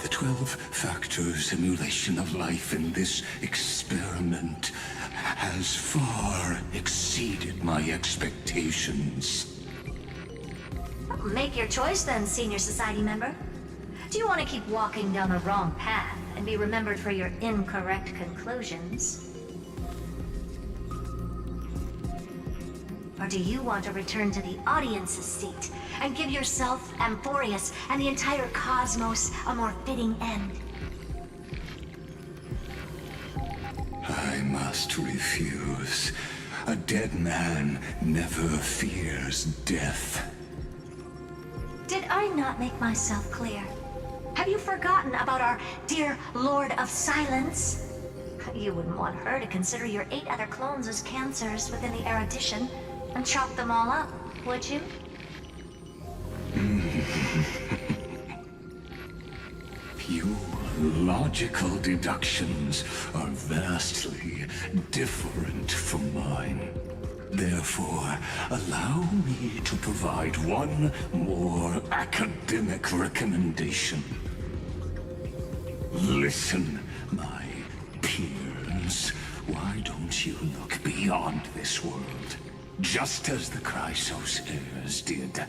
Speaker 4: the 12-factor simulation of life in this experiment has far exceeded my expectations.
Speaker 9: Make your choice then, Senior Society member. Do you want to keep walking down the wrong path and be remembered for your incorrect conclusions? Or do you want to return to the audience's seat and give yourself, Amphoreus, and the entire cosmos a more fitting end?
Speaker 4: I must refuse. A dead man never fears death.
Speaker 9: Did I not make myself clear? Have you forgotten about our dear Lord of Silence? You wouldn't want her to consider your 8 other clones as cancers within the erudition and chop them all up, would you?
Speaker 4: Your logical deductions are vastly different from mine. Therefore, allow me to provide one more academic recommendation. Listen, my peers. Why don't you look beyond this world, just as the Chrysos heirs did?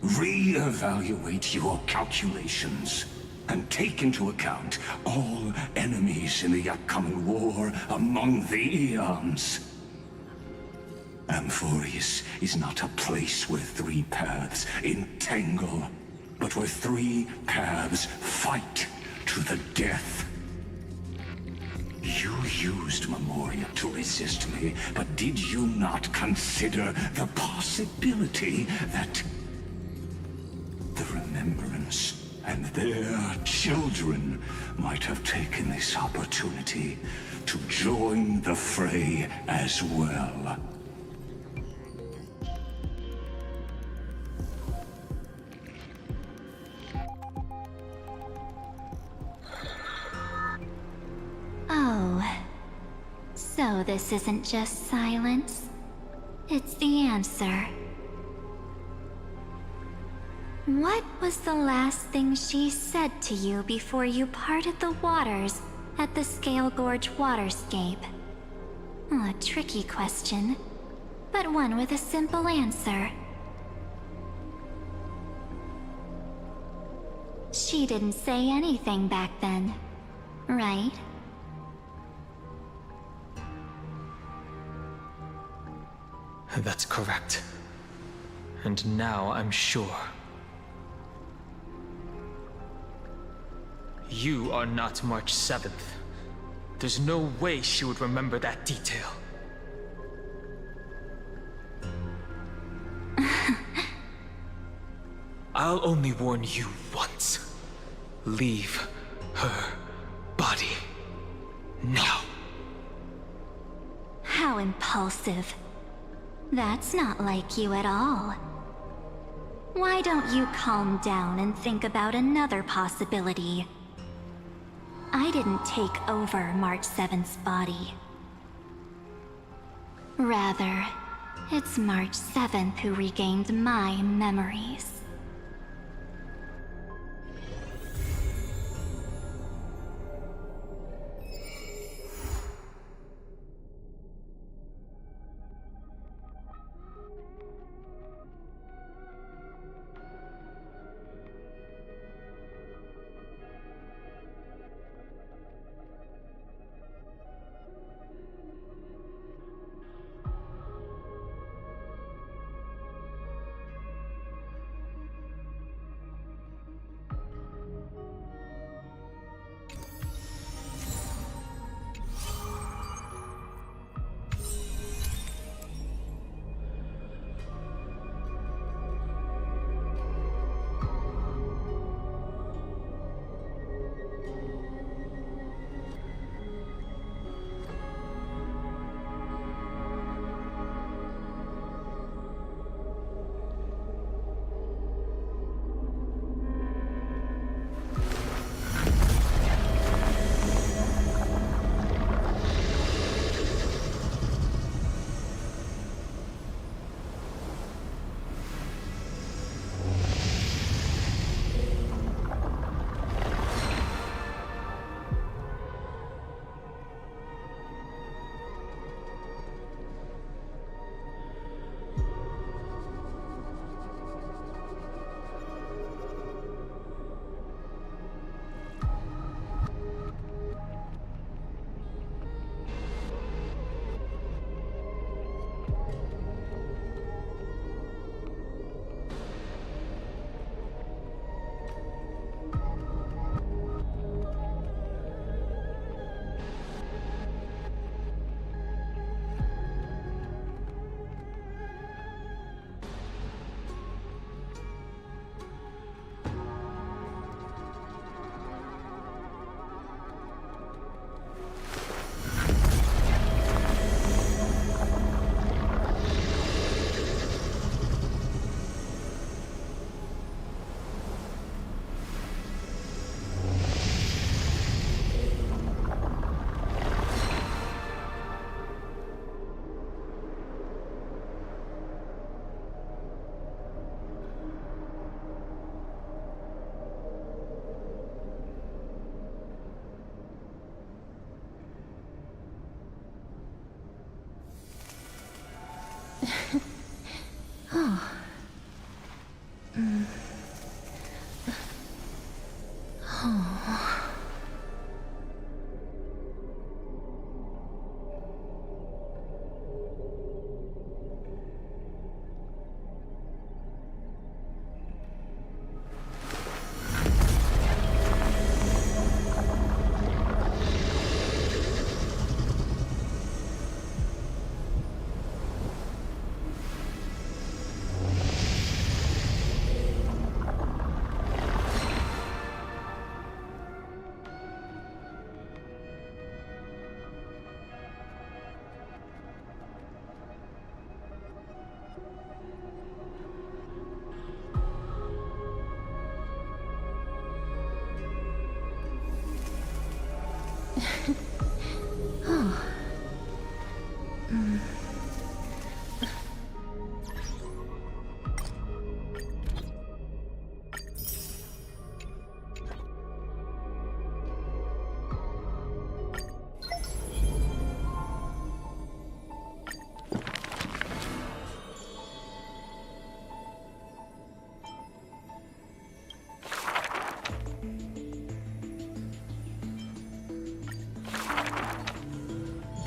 Speaker 4: Re-evaluate your calculations and take into account all enemies in the upcoming war among the Eons. Amphoreus is not a place where 3 paths entangle, but where 3 paths fight to the death. You used Memoria to resist me, but did you not consider the possibility that the Remembrance and their children might have taken this opportunity to join the fray as well?
Speaker 7: Oh. So this isn't just silence. It's the answer. What was the last thing she said to you before you parted the waters at the Scale Gorge waterscape? A tricky question, but one with a simple answer. She didn't say anything back then, right?
Speaker 19: That's correct. And now I'm sure. You are not March 7th. There's no way she would remember that detail. I'll only warn you once. Leave her body. Now.
Speaker 7: How impulsive. That's not like you at all. Why don't you calm down and think about another possibility? I didn't take over March 7th's body. Rather, it's March 7th who regained my memories.
Speaker 11: Oh. Oh.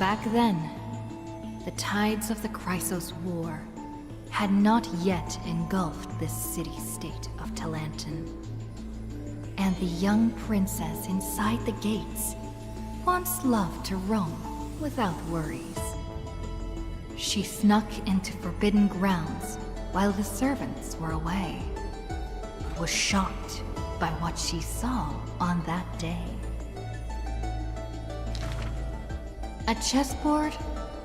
Speaker 20: Back then, the tides of the Chrysos War had not yet engulfed this city-state of Talantin. And the young princess inside the gates once loved to roam without worries. She snuck into forbidden grounds while the servants were away, but was shocked by what she saw on that day. A chessboard,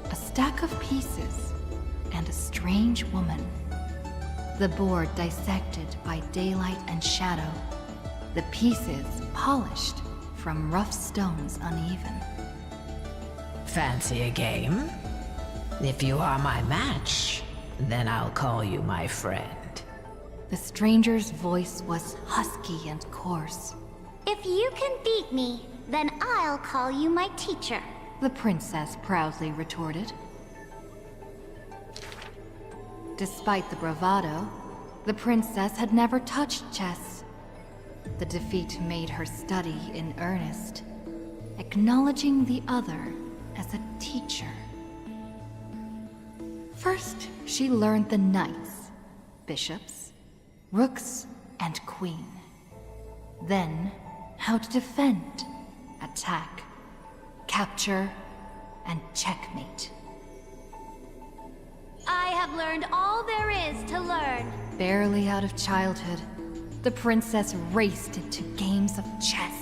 Speaker 20: a stack of pieces, and a strange woman. The board dissected by daylight and shadow, the pieces polished from rough stones uneven.
Speaker 18: Fancy a game? If you are my match, then I'll call you my friend.
Speaker 20: The stranger's voice was husky and coarse.
Speaker 7: If you can beat me, then I'll call you my teacher.
Speaker 20: The princess proudly retorted. Despite the bravado, the princess had never touched chess. The defeat made her study in earnest, acknowledging the other as a teacher. First, she learned the knights, bishops, rooks, and queen. Then, how to defend, attack, capture, and checkmate.
Speaker 7: I have learned all there is to learn.
Speaker 20: Barely out of childhood, the princess raced into games of chess.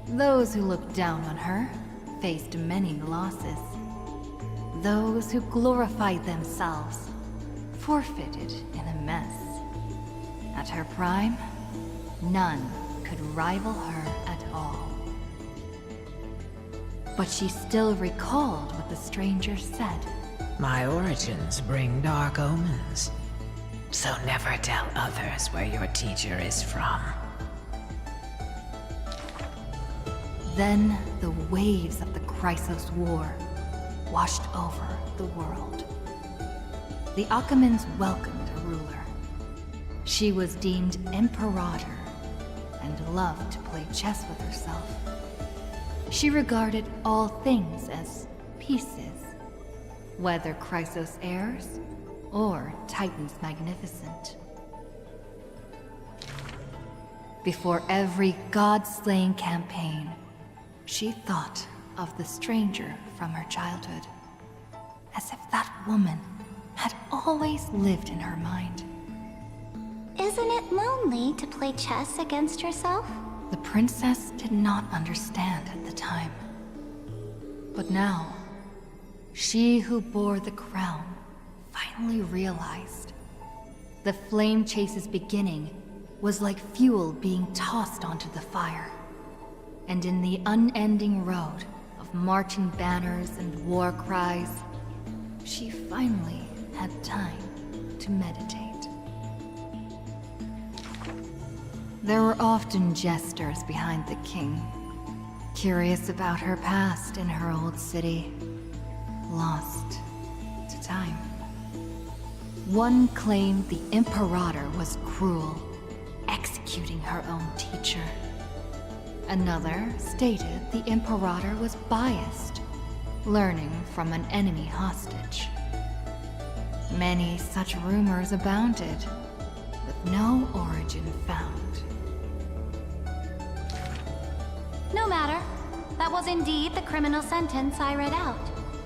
Speaker 20: Those who looked down on her faced many losses. Those who glorified themselves forfeited in a mess. At her prime, none could rival her at all. But she still recalled what the stranger said.
Speaker 18: My origins bring dark omens, so never tell others where your teacher is from.
Speaker 20: Then the waves of the Chrysos War washed over the world. The Achaemens welcomed a ruler. She was deemed Imperator and loved to play chess with herself. She regarded all things as pieces, whether Chrysos heirs or Titans magnificent. Before every god-slaying campaign, she thought of the stranger from her childhood, as if that woman had always lived in her mind.
Speaker 7: Isn't it lonely to play chess against yourself?
Speaker 20: The princess did not understand at the time. But now, she who bore the crown finally realized. The flame chase's beginning was like fuel being tossed onto the fire. And in the unending road of marching banners and war cries, she finally had time to meditate. There were often jesters behind the king, curious about her past in her old city, lost to time. One claimed the Imperator was cruel, executing her own teacher. Another stated the Imperator was biased, learning from an enemy hostage. Many such rumors abounded, with no origin found.
Speaker 6: No matter. That was indeed the criminal sentence I read out.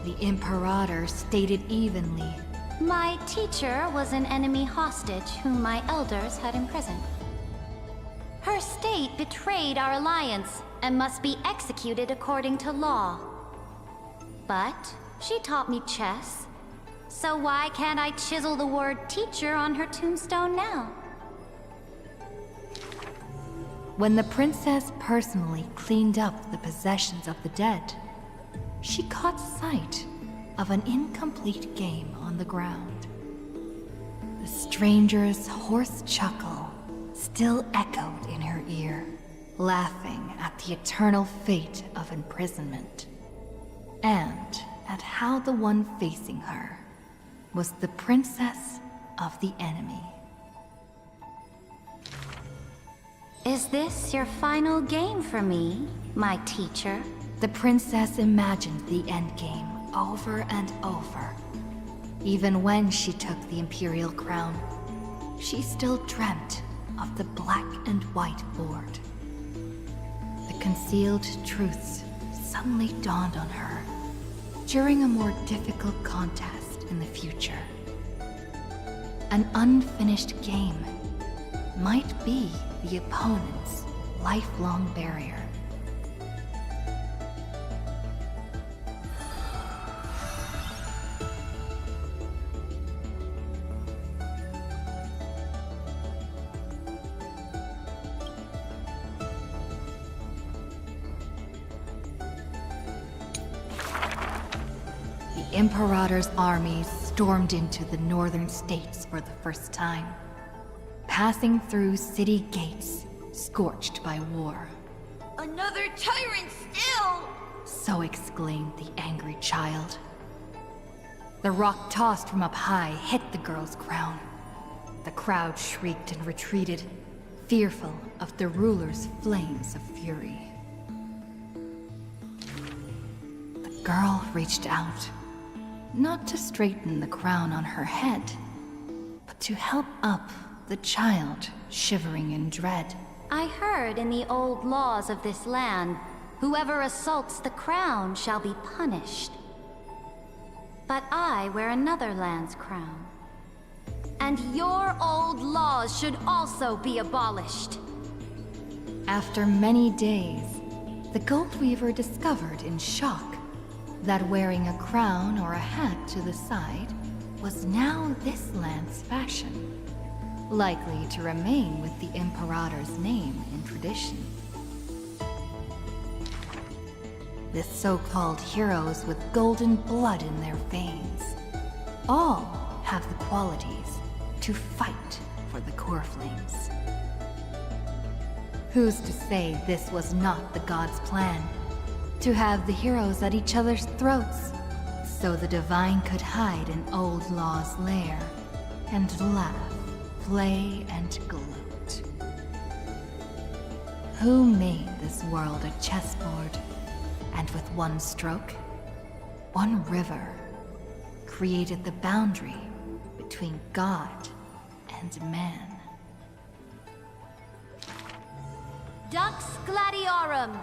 Speaker 20: The Imperator stated evenly.
Speaker 6: My teacher was an enemy hostage whom my elders had imprisoned. Her state betrayed our alliance and must be executed according to law. But she taught me chess, so why can't I chisel the word teacher on her tombstone now?
Speaker 20: When the princess personally cleaned up the possessions of the dead, she caught sight of an incomplete game on the ground. The stranger's hoarse chuckle still echoed in her ear, laughing at the eternal fate of imprisonment, and at how the one facing her was the princess of the enemy.
Speaker 6: Is this your final game for me, my teacher?
Speaker 20: The princess imagined the endgame over and over. Even when she took the Imperial crown, she still dreamt of the black and white board. The concealed truths suddenly dawned on her during a more difficult contest in the future. An unfinished game might be the opponent's lifelong barrier. The Imperator's armies stormed into the northern states for the first time, passing through city gates scorched by war.
Speaker 21: Another tyrant still!
Speaker 20: So exclaimed the angry child. The rock tossed from up high hit the girl's crown. The crowd shrieked and retreated, fearful of the ruler's flames of fury. The girl reached out, not to straighten the crown on her head, but to help up the child shivering in dread.
Speaker 6: I heard in the old laws of this land, whoever assaults the crown shall be punished. But I wear another land's crown. And your old laws should also be abolished.
Speaker 20: After many days, the Gold Weaver discovered in shock that wearing a crown or a hat to the side was now this land's fashion, likely to remain with the Imperator's name in tradition. The so-called heroes with golden blood in their veins all have the qualities to fight for the core flames. Who's to say this was not the gods' plan? To have the heroes at each other's throats, so the Divine could hide in Old Law's lair and laugh, play, and gloat. Who made this world a chessboard, and with one stroke, one river, created the boundary between God and man?
Speaker 6: Dux Gladiorum,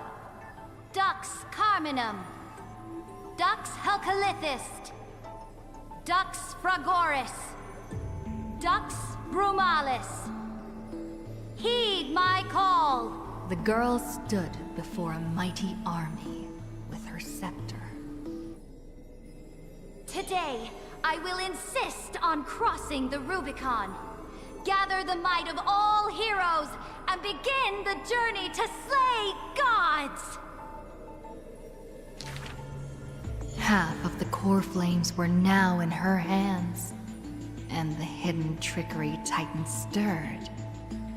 Speaker 6: Dux Carminum, Dux Helcalithist, Dux Fragoris, Dux Brumalis. Heed my call!
Speaker 20: The girl stood before a mighty army with her scepter.
Speaker 6: Today, I will insist on crossing the Rubicon. Gather the might of all heroes and begin the journey to slay gods!
Speaker 20: Half of the core flames were now in her hands, and the hidden trickery Titan stirred,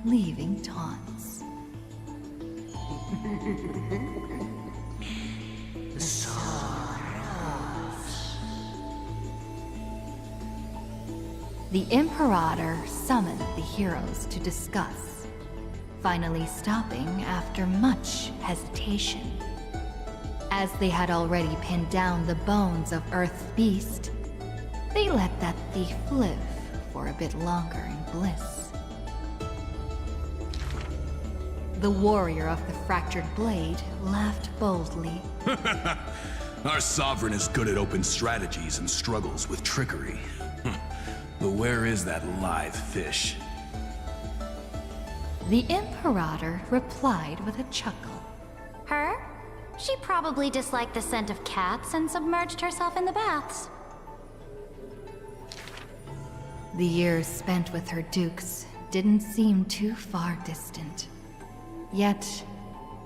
Speaker 20: leaving taunts. The Imperator summoned the heroes to discuss, finally stopping after much hesitation. As they had already pinned down the bones of Earth's beast, they let that thief live for a bit longer in bliss. The warrior of the fractured blade laughed boldly.
Speaker 5: Our sovereign is good at open strategies and struggles with trickery. But where is that live fish?
Speaker 20: The Imperator replied with a chuckle.
Speaker 6: Her? She probably disliked the scent of cats and submerged herself in the baths.
Speaker 20: The years spent with her dukes didn't seem too far distant. Yet,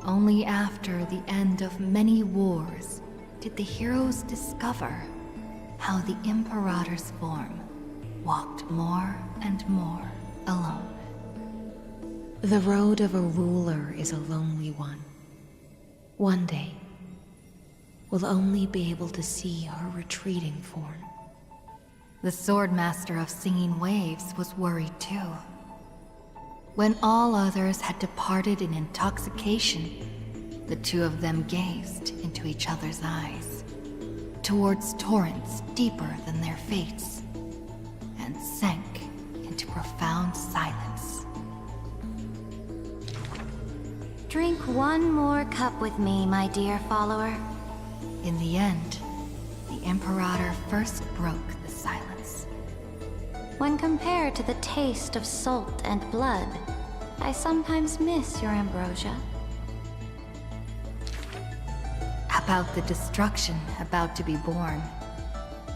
Speaker 20: only after the end of many wars did the heroes discover how the Imperator's form walked more and more alone.
Speaker 22: The road of a ruler is a lonely one. One day, we'll only be able to see her retreating form.
Speaker 20: The Swordmaster of Singing Waves was worried too. When all others had departed in intoxication,
Speaker 22: The two of them gazed into each other's eyes, towards torrents deeper than their fates, and sank into profound silence.
Speaker 6: Drink one more cup with me, my dear follower.
Speaker 22: In the end, the Imperator first broke the silence.
Speaker 6: When compared to the taste of salt and blood, I sometimes miss your ambrosia.
Speaker 22: About the destruction about to be born,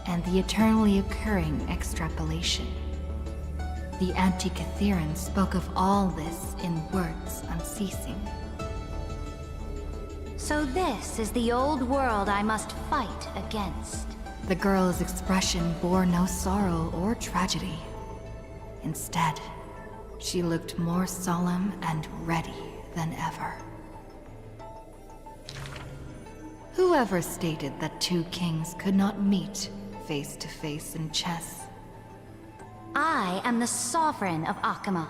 Speaker 22: and the eternally occurring extrapolation. The Antikytheran spoke of all this in words unceasing.
Speaker 6: So this is the old world I must fight against.
Speaker 22: The girl's expression bore no sorrow or tragedy. Instead, she looked more solemn and ready than ever. Whoever stated that two kings could not meet face to face in chess?
Speaker 6: I am the sovereign of Akama.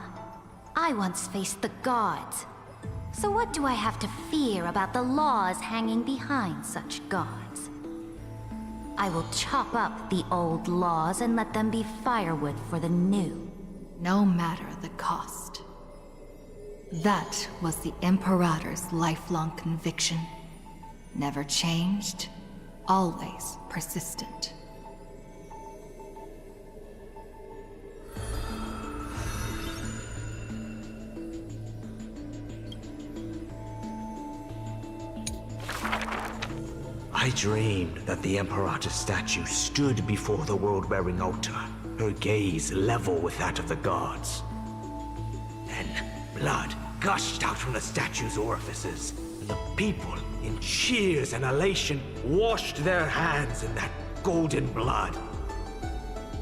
Speaker 6: I once faced the gods. So what do I have to fear about the laws hanging behind such gods? I will chop up the old laws and let them be firewood for the new.
Speaker 22: No matter the cost. That was the Imperator's lifelong conviction. Never changed, always persistent.
Speaker 1: I dreamed that the Imperator's statue stood before the world-wearing altar, her gaze level with that of the gods. Then, blood gushed out from the statue's orifices, and the people, in cheers and elation, washed their hands in that golden blood.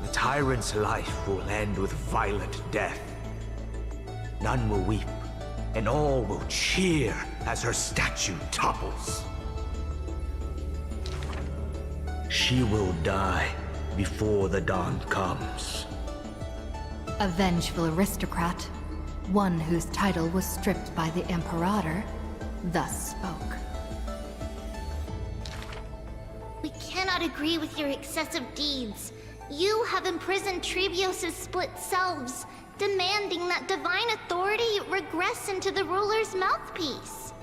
Speaker 1: The tyrant's life will end with violent death. None will weep, and all will cheer as her statue topples. She will die before the dawn comes.
Speaker 22: A vengeful aristocrat, one whose title was stripped by the Imperator, thus spoke.
Speaker 3: We cannot agree with your excessive deeds. You have imprisoned Trebios' split selves, demanding that divine authority regress into the ruler's mouthpiece.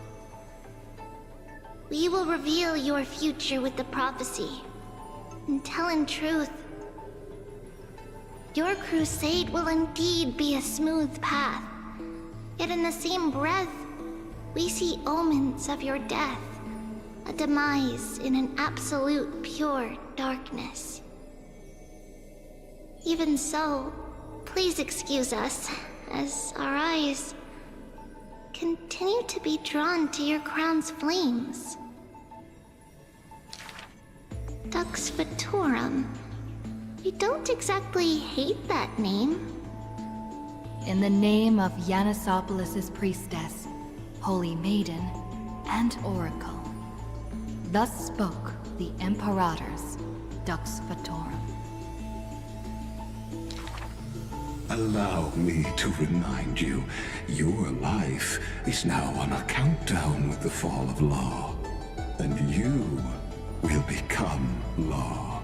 Speaker 3: We will reveal your future with the prophecy. And tell in truth, your crusade will indeed be a smooth path. Yet in the same breath, we see omens of your death, a demise in an absolute pure darkness. Even so, please excuse us, as our eyes continue to be drawn to your crown's flames. Dux Vitorum. You don't exactly hate that name.
Speaker 22: In the name of Yanisopoulos' priestess, Holy Maiden, and Oracle, thus spoke the Imperator's Dux Vitorum.
Speaker 4: Allow me to remind you, your life is now on a countdown with the fall of law, and you will become law.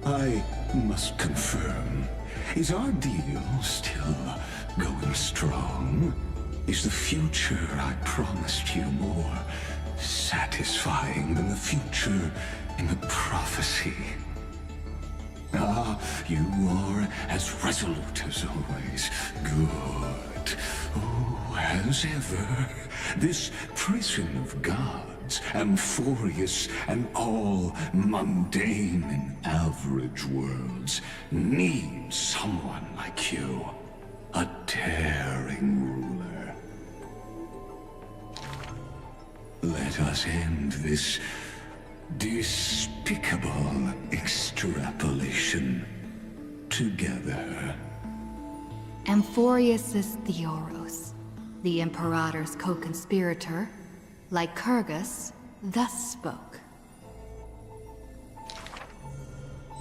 Speaker 4: I must confirm, is our deal still going strong? Is the future I promised you more satisfying than the future in the prophecy? Ah, you are as resolute as always. Good. Oh, as ever, this prison of gods, Amphoreus, and all mundane and average worlds need someone like you. A daring ruler. Let us end this despicable extrapolation together.
Speaker 22: Amphoreus' Theoros, the Imperator's co-conspirator, Lycurgus, thus spoke.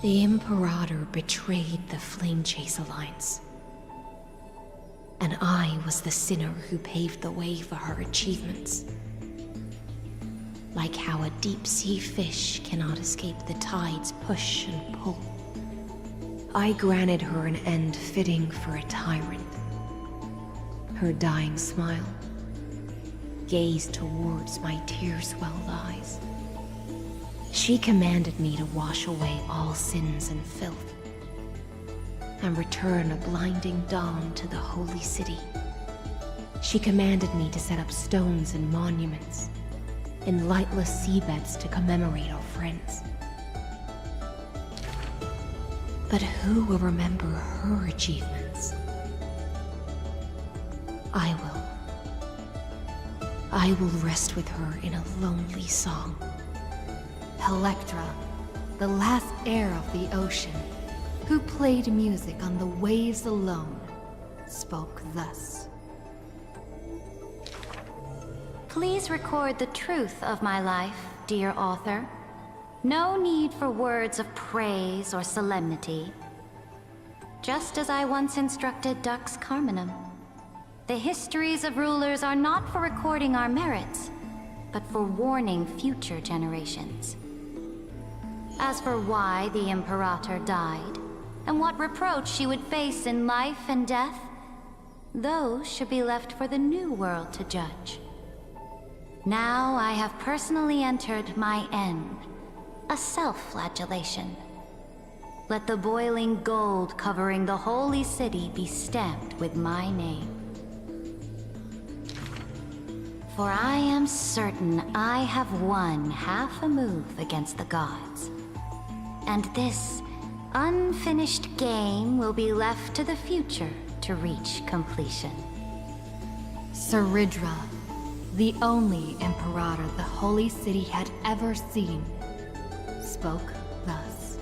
Speaker 22: The Imperator betrayed the Flame Chase Alliance. And I was the sinner who paved the way for her achievements.
Speaker 2: Like how a deep-sea fish cannot escape the tide's push and pull. I granted her an end fitting for a tyrant. Her dying smile, gazed towards my tear-swelled eyes. She commanded me to wash away all sins and filth, and return a blinding dawn to the holy city. She commanded me to set up stones and monuments, in lightless seabeds to commemorate our friends. But who will remember her achievements? I will rest with her in a lonely song.
Speaker 22: Electra, the last heir of the ocean, who played music on the waves alone, spoke thus.
Speaker 6: Please record the truth of my life, dear author. No need for words of praise or solemnity. Just as I once instructed Dux Carminum, the histories of rulers are not for recording our merits, but for warning future generations. As for why the Imperator died, and what reproach she would face in life and death, those should be left for the new world to judge. Now I have personally entered my end, a self-flagellation. Let the boiling gold covering the holy city be stamped with my name. For I am certain I have won half a move against the gods. And this unfinished game will be left to the future to reach completion.
Speaker 22: Saridra, the only Imperator the Holy City had ever seen, spoke thus.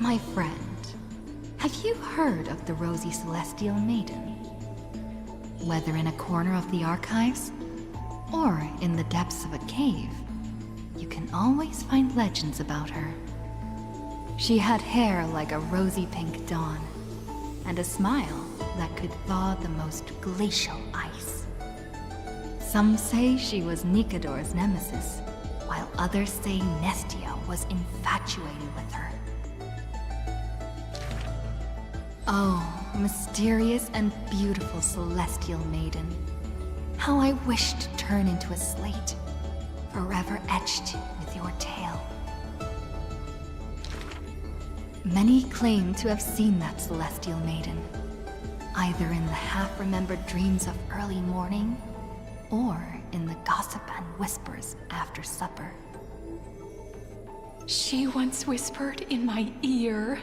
Speaker 22: My friend, have you heard of the Rosy Celestial Maiden? Whether in a corner of the archives, or in the depths of a cave, you can always find legends about her. She had hair like a rosy pink dawn, and a smile that could thaw the most glacial ice. Some say she was Nikador's nemesis, while others say Nestia was infatuated with her. Oh, mysterious and beautiful Celestial Maiden. How I wish to turn into a slate, forever etched with your tale. Many claim to have seen that Celestial Maiden, either in the half-remembered dreams of early morning, or in the gossip and whispers after supper.
Speaker 8: She once whispered in my ear.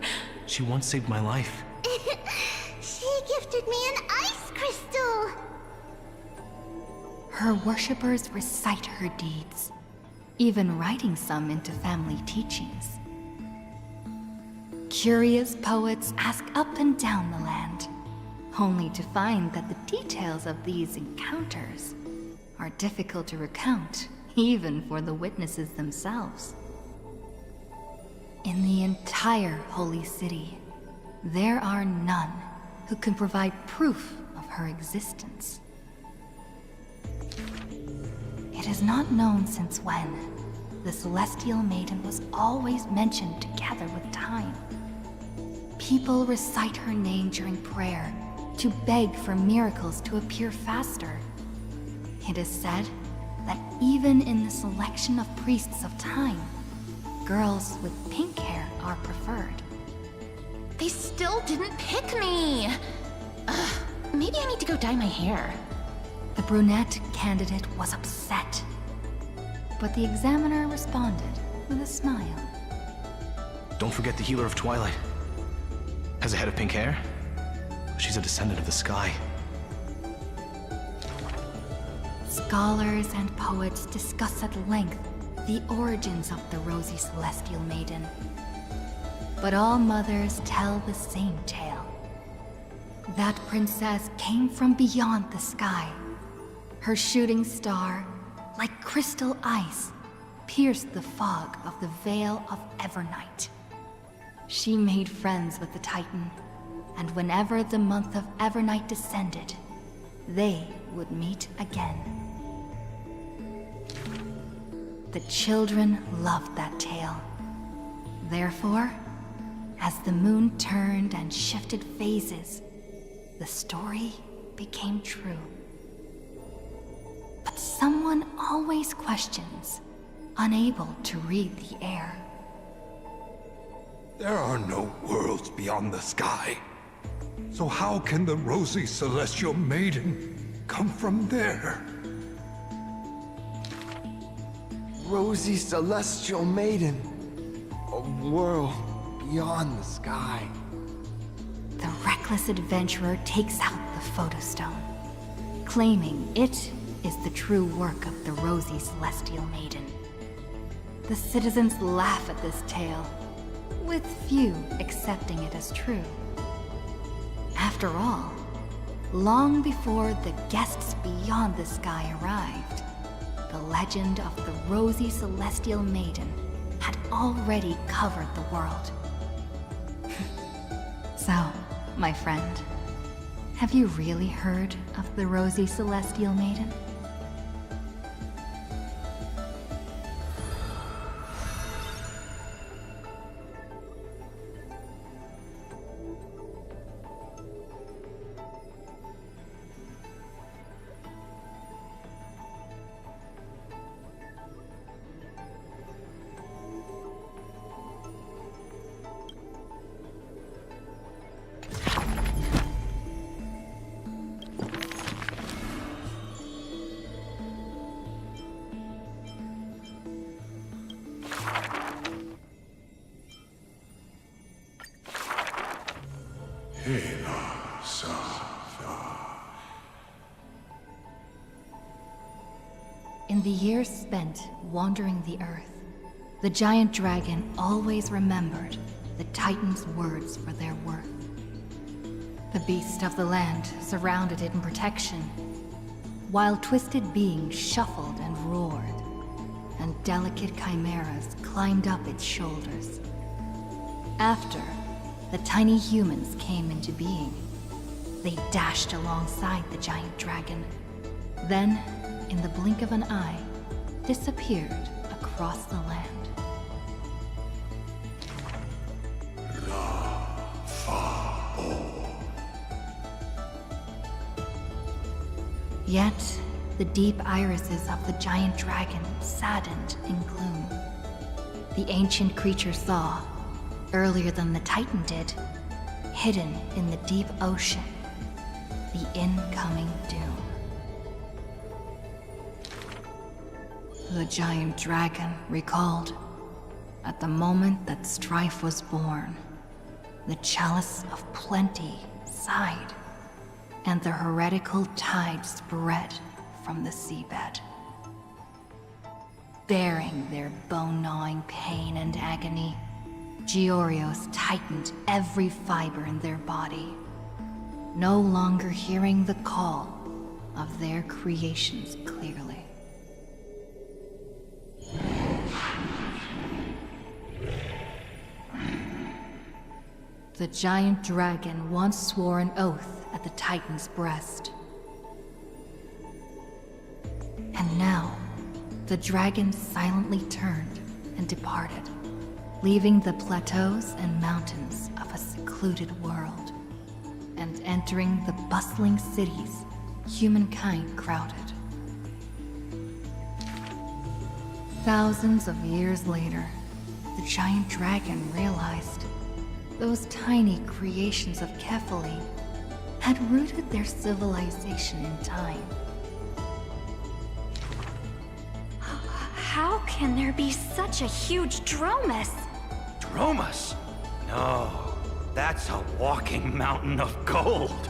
Speaker 10: She once saved my life.
Speaker 3: She gifted me an ice crystal!
Speaker 22: Her worshippers recite her deeds, even writing some into family teachings. Curious poets ask up and down the land, only to find that the details of these encounters are difficult to recount, even for the witnesses themselves. In the entire Holy City, there are none who can provide proof of her existence. It is not known since when, the Celestial Maiden was always mentioned together with time. People recite her name during prayer to beg for miracles to appear faster. It is said that even in the selection of priests of time, girls with pink hair are preferred.
Speaker 2: They still didn't pick me! Ugh, maybe I need to go dye my hair.
Speaker 22: The brunette candidate was upset, but the examiner responded with a smile.
Speaker 10: Don't forget the Healer of Twilight. Has a head of pink hair? She's a descendant of the sky.
Speaker 22: Scholars and poets discuss at length the origins of the Rosy Celestial Maiden. But all mothers tell the same tale. That princess came from beyond the sky. Her shooting star, like crystal ice, pierced the fog of the Veil of Evernight. She made friends with the Titan, and whenever the month of Evernight descended, they would meet again. The children loved that tale. Therefore, as the moon turned and shifted phases, the story became true. But someone always questions, unable to read the air.
Speaker 4: There are no worlds beyond the sky. So how can the Rosy Celestial Maiden come from there?
Speaker 12: Rosy Celestial Maiden. A world beyond the sky.
Speaker 22: The reckless adventurer takes out the photostone, claiming it is the true work of the Rosy Celestial Maiden. The citizens laugh at this tale, with few accepting it as true. After all, long before the guests beyond the sky arrived, the legend of the Rosy Celestial Maiden had already covered the world. So, my friend, have you really heard of the Rosy Celestial Maiden? In the years spent wandering the earth, the giant dragon always remembered the Titan's words for their worth. The beast of the land surrounded it in protection, while twisted beings shuffled and roared, and delicate chimeras climbed up its shoulders. After the tiny humans came into being, they dashed alongside the giant dragon, then, in the blink of an eye, disappeared across the land. Yet, the deep irises of the giant dragon saddened in gloom. The ancient creature saw, earlier than the Titan did, hidden in the deep ocean, the incoming doom. The giant dragon recalled, at the moment that strife was born, the chalice of plenty sighed, and the heretical tide spread from the seabed. Bearing their bone-gnawing pain and agony, Georios tightened every fiber in their body, no longer hearing the call of their creations clearly. The giant dragon once swore an oath at the Titan's breast. And now, the dragon silently turned and departed, leaving the plateaus and mountains of a secluded world, and entering the bustling cities humankind crowded. Thousands of years later, the giant dragon realized those tiny creations of Kephaline had rooted their civilization in time.
Speaker 7: How can there be such a huge Dromus?
Speaker 1: Dromus? No, that's a walking mountain of gold.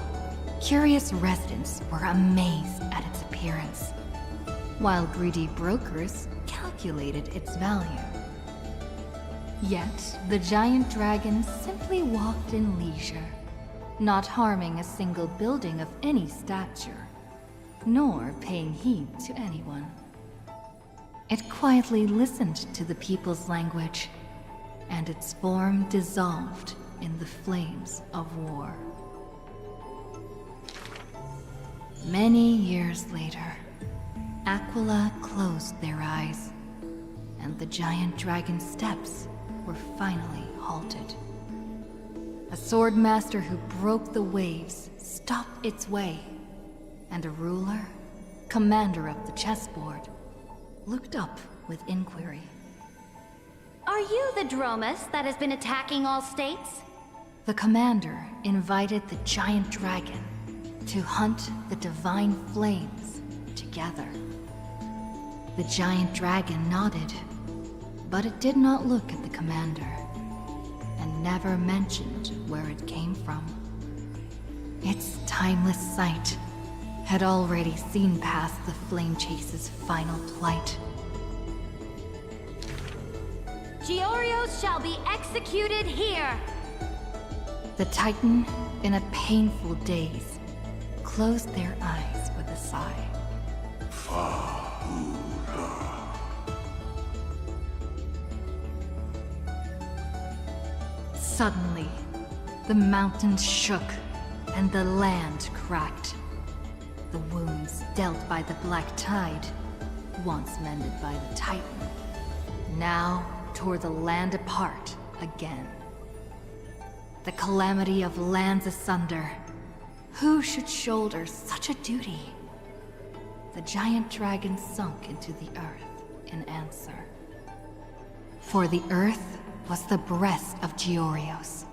Speaker 22: Curious residents were amazed at its appearance, while greedy brokers calculated its value. Yet, the giant dragon simply walked in leisure, not harming a single building of any stature, nor paying heed to anyone. It quietly listened to the people's language, and its form dissolved in the flames of war. Many years later, Aquila closed their eyes, and the giant dragon's steps were finally halted. A swordmaster who broke the waves stopped its way, and a ruler, commander of the chessboard, looked up with inquiry.
Speaker 6: Are you the Dromus that has been attacking all states?
Speaker 22: The commander invited the giant dragon to hunt the divine flames together. The giant dragon nodded, but it did not look at the commander, and never mentioned where it came from. Its timeless sight had already seen past the Flame Chase's final plight.
Speaker 6: Georios shall be executed here!
Speaker 22: The Titan, in a painful daze, closed their eyes with a sigh. Suddenly, the mountains shook and the land cracked. The wounds dealt by the Black Tide, once mended by the Titan, now tore the land apart again. The calamity of lands asunder. Who should shoulder such a duty? The giant dragon sunk into the earth in answer. For the earth was the breast of Georios,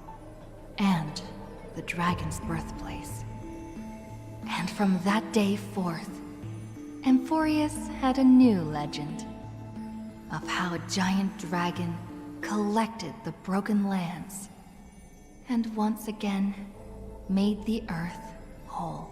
Speaker 22: and the dragon's birthplace. And from that day forth, Amphoreus had a new legend of how a giant dragon collected the broken lands and once again made the earth whole.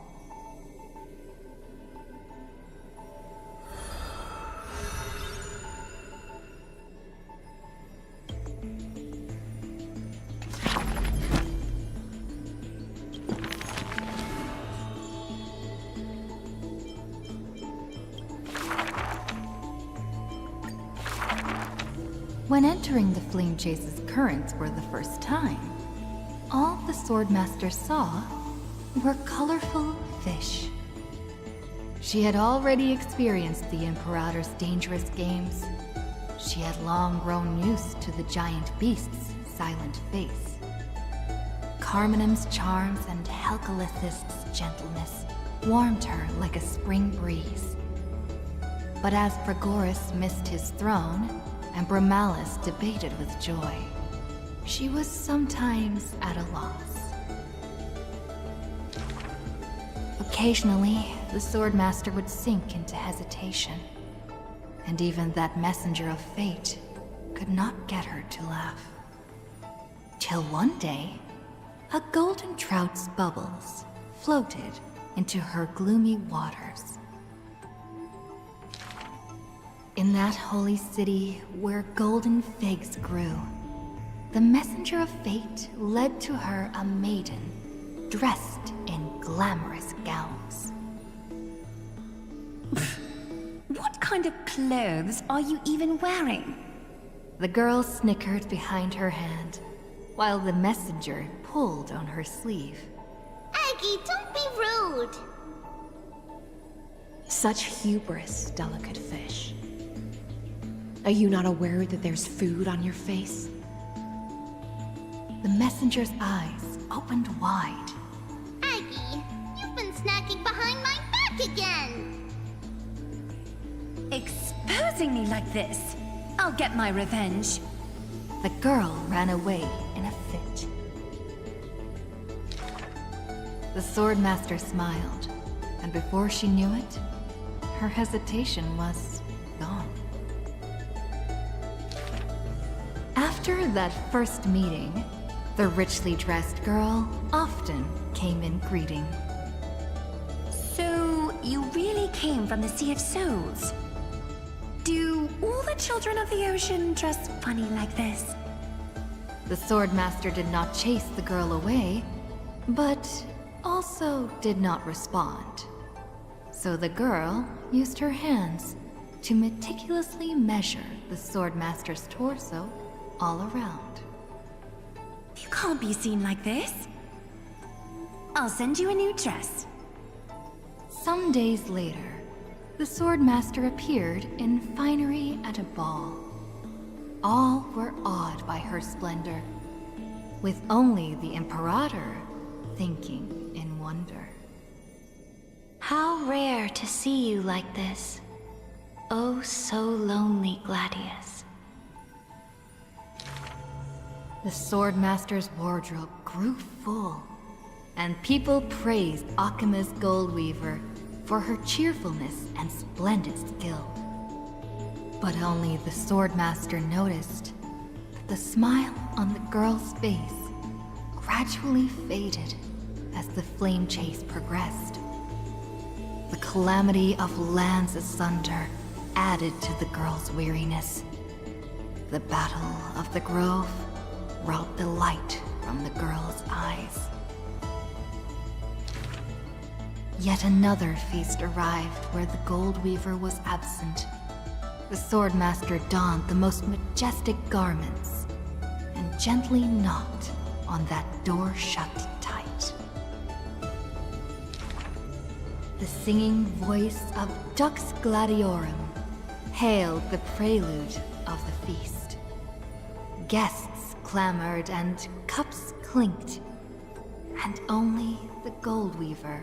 Speaker 22: When entering the Flame Chase's currents for the first time, all the Swordmaster saw were colorful fish. She had already experienced the Imperator's dangerous games. She had long grown used to the giant beast's silent face. Carminum's charms and Helcalithist's gentleness warmed her like a spring breeze. But as Pregoris missed his throne, and Bromalis debated with joy, she was sometimes at a loss. Occasionally, the Swordmaster would sink into hesitation, and even that messenger of fate could not get her to laugh. Till one day, a golden trout's bubbles floated into her gloomy waters. In that holy city where golden figs grew, the messenger of fate led to her a maiden dressed in glamorous gowns.
Speaker 8: What kind of clothes are you even wearing?
Speaker 22: The girl snickered behind her hand, while the messenger pulled on her sleeve.
Speaker 3: Aggie, don't be rude!
Speaker 22: Such hubris, delicate fish.
Speaker 2: Are you not aware that there's food on your face?
Speaker 22: The messenger's eyes opened wide.
Speaker 3: Aggie, you've been snacking behind my back again!
Speaker 8: Exposing me like this! I'll get my revenge.
Speaker 22: The girl ran away in a fit. The Swordmaster smiled, and before she knew it, her hesitation was gone. After that first meeting, the richly dressed girl often came in greeting.
Speaker 8: So, you really came from the Sea of Souls? Do all the children of the ocean dress funny like this?
Speaker 22: The Swordmaster did not chase the girl away, but also did not respond. So the girl used her hands to meticulously measure the Swordmaster's torso all around.
Speaker 8: You can't be seen like this. I'll send you a new dress.
Speaker 22: Some days later, the Swordmaster appeared in finery at a ball. All were awed by her splendor, with only the Imperator thinking in wonder.
Speaker 6: How rare to see you like this. Oh, so lonely, Gladius.
Speaker 22: The Swordmaster's wardrobe grew full, and people praised Akima's Goldweaver for her cheerfulness and splendid skill. But only the Swordmaster noticed that the smile on the girl's face gradually faded as the flame chase progressed. The calamity of lands asunder added to the girl's weariness. The Battle of the Grove robbed the light from the girl's eyes. Yet another feast arrived where the Goldweaver was absent. The Swordmaster donned the most majestic garments and gently knocked on that door shut tight. The singing voice of Dux Gladiorum hailed the prelude of the feast. Guests clamored and cups clinked, and only the Goldweaver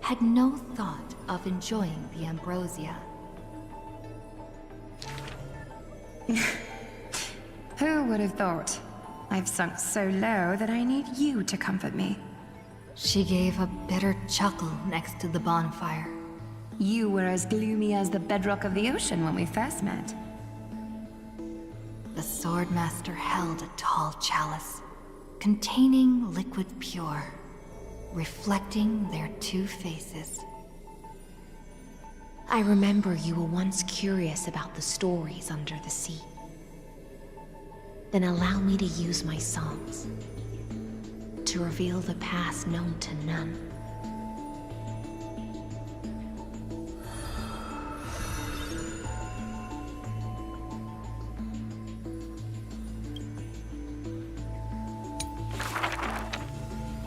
Speaker 22: had no thought of enjoying the ambrosia.
Speaker 8: Who would have thought? I've sunk so low that I need you to comfort me.
Speaker 22: She gave a bitter chuckle next to the bonfire.
Speaker 8: You were as gloomy as the bedrock of the ocean when we first met.
Speaker 22: The Swordmaster held a tall chalice containing liquid pure, reflecting their two faces.
Speaker 2: I remember you were once curious about the stories under the sea. Then allow me to use my songs to reveal the past known to none.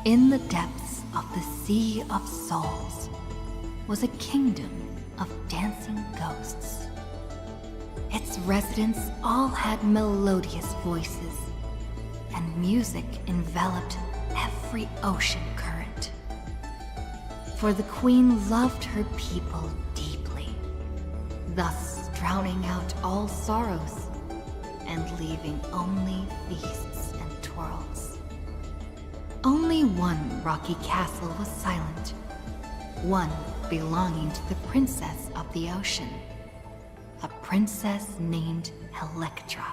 Speaker 22: In the depths of the Sea of Souls was a kingdom of dancing ghosts. Its residents all had melodious voices, and music enveloped every ocean current. For the queen loved her people deeply, thus drowning out all sorrows and leaving only feasts and twirls. Only one rocky castle was silent, one belonging to the princess of the ocean, a princess named Electra.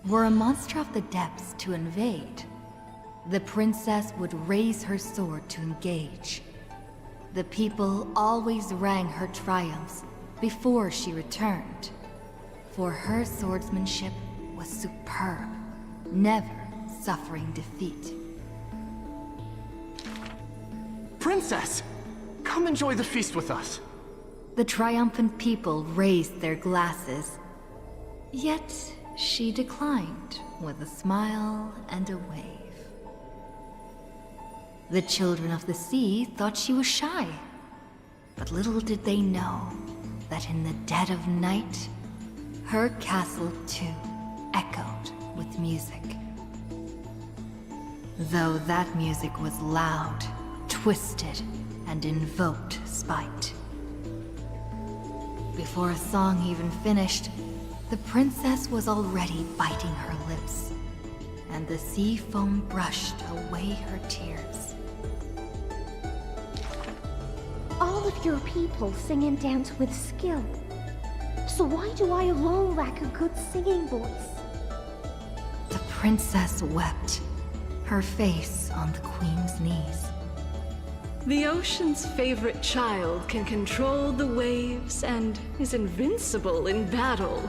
Speaker 22: Were a monster of the depths to invade, the princess would raise her sword to engage. The people always rang her triumphs before she returned, for her swordsmanship was superb, never suffering defeat.
Speaker 10: Princess! Come enjoy the feast with us.
Speaker 22: The triumphant people raised their glasses, yet she declined with a smile and a wave. The children of the sea thought she was shy, but little did they know that in the dead of night, her castle too echoed with music. Though that music was loud, twisted, and invoked spite. Before a song even finished, the princess was already biting her lips, and the sea foam brushed away her tears.
Speaker 2: All of your people sing and dance with skill. So why do I alone lack a good singing voice?
Speaker 22: The princess wept, her face on the queen's knees.
Speaker 13: The ocean's favorite child can control the waves and is invincible in battle.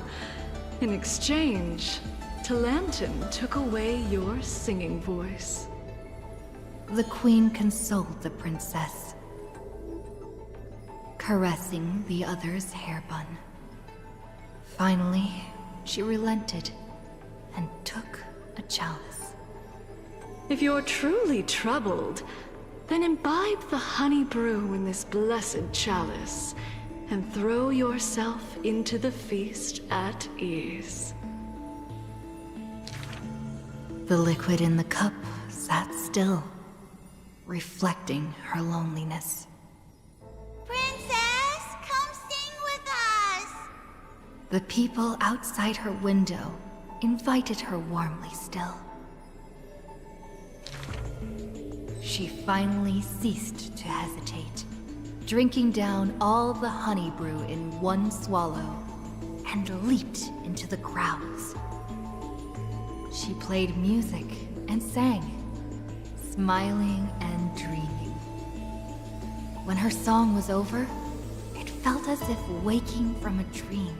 Speaker 13: In exchange, Talantin took away your singing voice.
Speaker 22: The queen consoled the princess, caressing the other's hair bun. Finally, she relented and took a chalice.
Speaker 13: If you're truly troubled, then imbibe the honey brew in this blessed chalice and throw yourself into the feast at ease.
Speaker 22: The liquid in the cup sat still, reflecting her loneliness.
Speaker 3: Princess, come sing with us!
Speaker 22: The people outside her window invited her warmly still. She finally ceased to hesitate, drinking down all the honey brew in one swallow, and leaped into the crowds. She played music and sang, smiling and dreaming. When her song was over, it felt as if waking from a dream,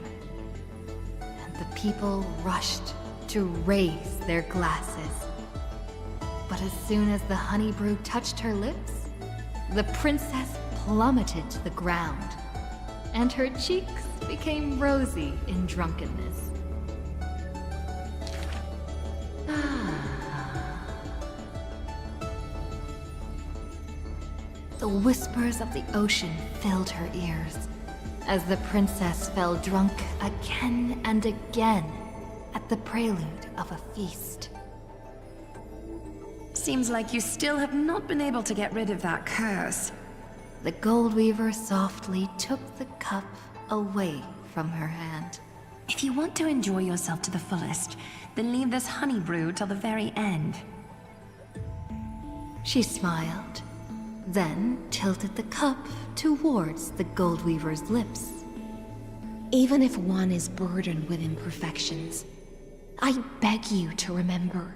Speaker 22: and the people rushed to raise their glasses. But as soon as the honey brew touched her lips, the princess plummeted to the ground, and her cheeks became rosy in drunkenness. The whispers of the ocean filled her ears as the princess fell drunk again and again at the prelude of a feast.
Speaker 8: Seems like you still have not been able to get rid of that curse.
Speaker 22: The gold weaver softly took the cup away from her hand.
Speaker 8: If you want to enjoy yourself to the fullest, then leave this honey brew till the very end.
Speaker 22: She smiled, then tilted the cup towards the gold weaver's lips.
Speaker 2: Even if one is burdened with imperfections, I beg you to remember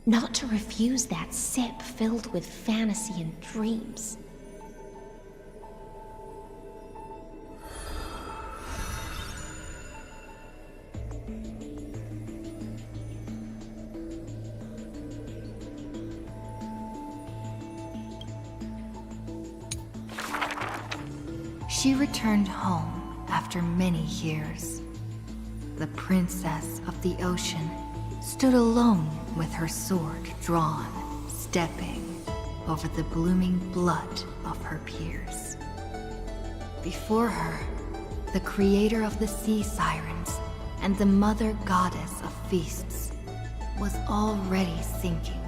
Speaker 2: not to refuse that sip filled with fantasy and dreams.
Speaker 22: She returned home after many years. The princess of the ocean stood alone with her sword drawn, stepping over the blooming blood of her peers. Before her, the creator of the sea sirens and the mother goddess of feasts was already sinking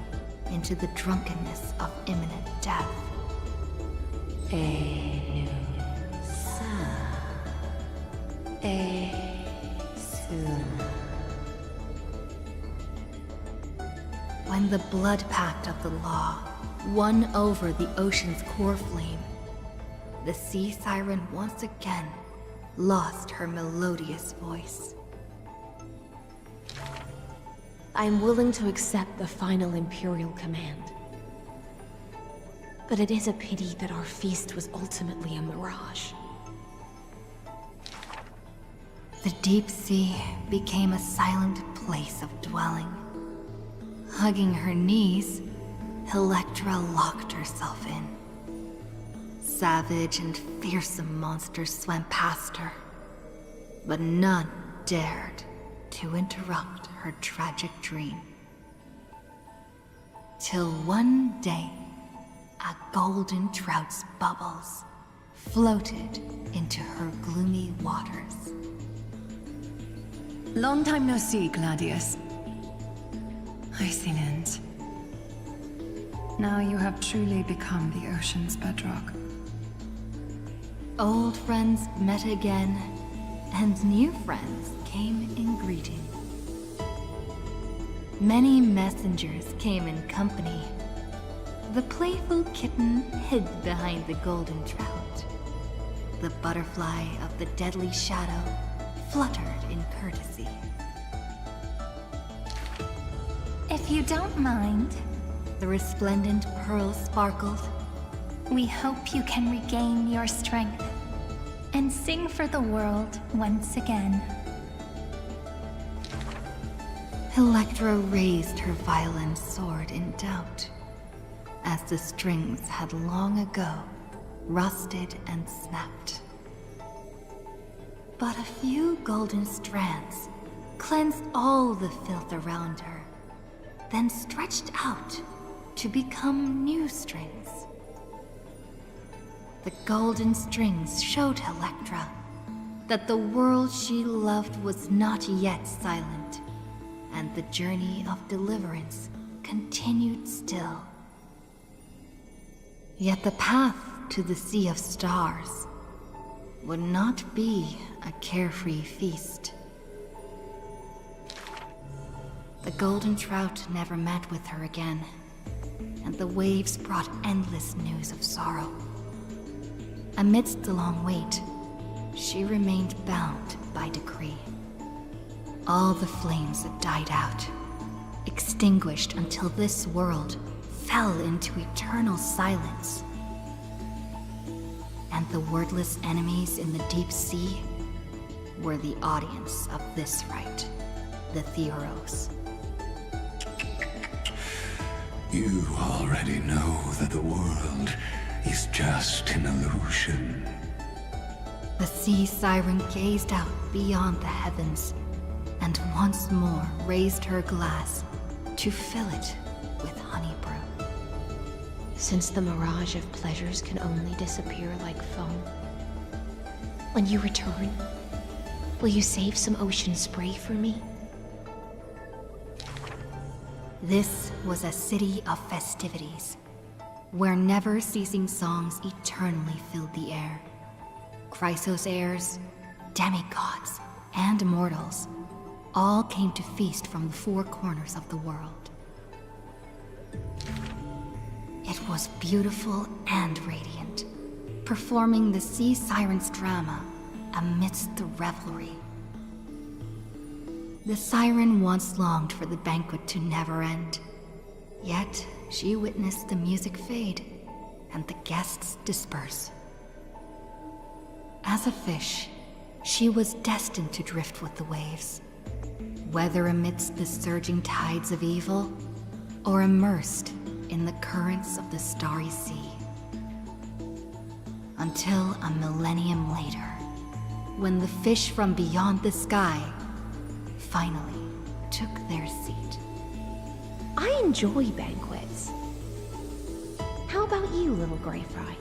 Speaker 22: into the drunkenness of imminent death. When the blood pact of the law won over the ocean's core flame, the sea siren once again lost her melodious voice.
Speaker 2: I'm willing to accept the final Imperial command. But it is a pity that our feast was ultimately a mirage.
Speaker 22: The deep sea became a silent place of dwelling. Hugging her knees, Electra locked herself in. Savage and fearsome monsters swam past her, but none dared to interrupt her tragic dream. Till one day, a golden trout's bubbles floated into her gloomy waters.
Speaker 8: Long time no see, Gladius. I see end. Now you have truly become the ocean's bedrock.
Speaker 22: Old friends met again, and new friends came in greeting. Many messengers came in company. The playful kitten hid behind the golden trout. The butterfly of the deadly shadow fluttered in courtesy.
Speaker 11: If you don't mind,
Speaker 22: the resplendent pearl sparkled.
Speaker 11: We hope you can regain your strength and sing for the world once again.
Speaker 22: Electra raised her violin sword in doubt, as the strings had long ago rusted and snapped. But a few golden strands cleansed all the filth around her, then stretched out to become new strings. The golden strings showed Electra that the world she loved was not yet silent, and the journey of deliverance continued still. Yet the path to the Sea of Stars would not be a carefree feast. The golden trout never met with her again, and the waves brought endless news of sorrow. Amidst the long wait, she remained bound by decree. All the flames had died out, extinguished until this world fell into eternal silence. And the wordless enemies in the deep sea were the audience of this rite, the Theros.
Speaker 4: You already know that the world is just an illusion.
Speaker 22: The sea siren gazed out beyond the heavens, and once more raised her glass to fill it with honey brew.
Speaker 2: Since the mirage of pleasures can only disappear like foam, when you return, will you save some ocean spray for me?
Speaker 22: This was a city of festivities, where never-ceasing songs eternally filled the air. Chrysos heirs, demigods, and mortals all came to feast from the four corners of the world. It was beautiful and radiant, performing the sea siren's drama amidst the revelry. The siren once longed for the banquet to never end, yet she witnessed the music fade and the guests disperse. As a fish, she was destined to drift with the waves, whether amidst the surging tides of evil or immersed in the currents of the starry sea. Until a millennium later, when the fish from beyond the sky finally took their seat.
Speaker 2: I enjoy banquets. How about you, little gray fry?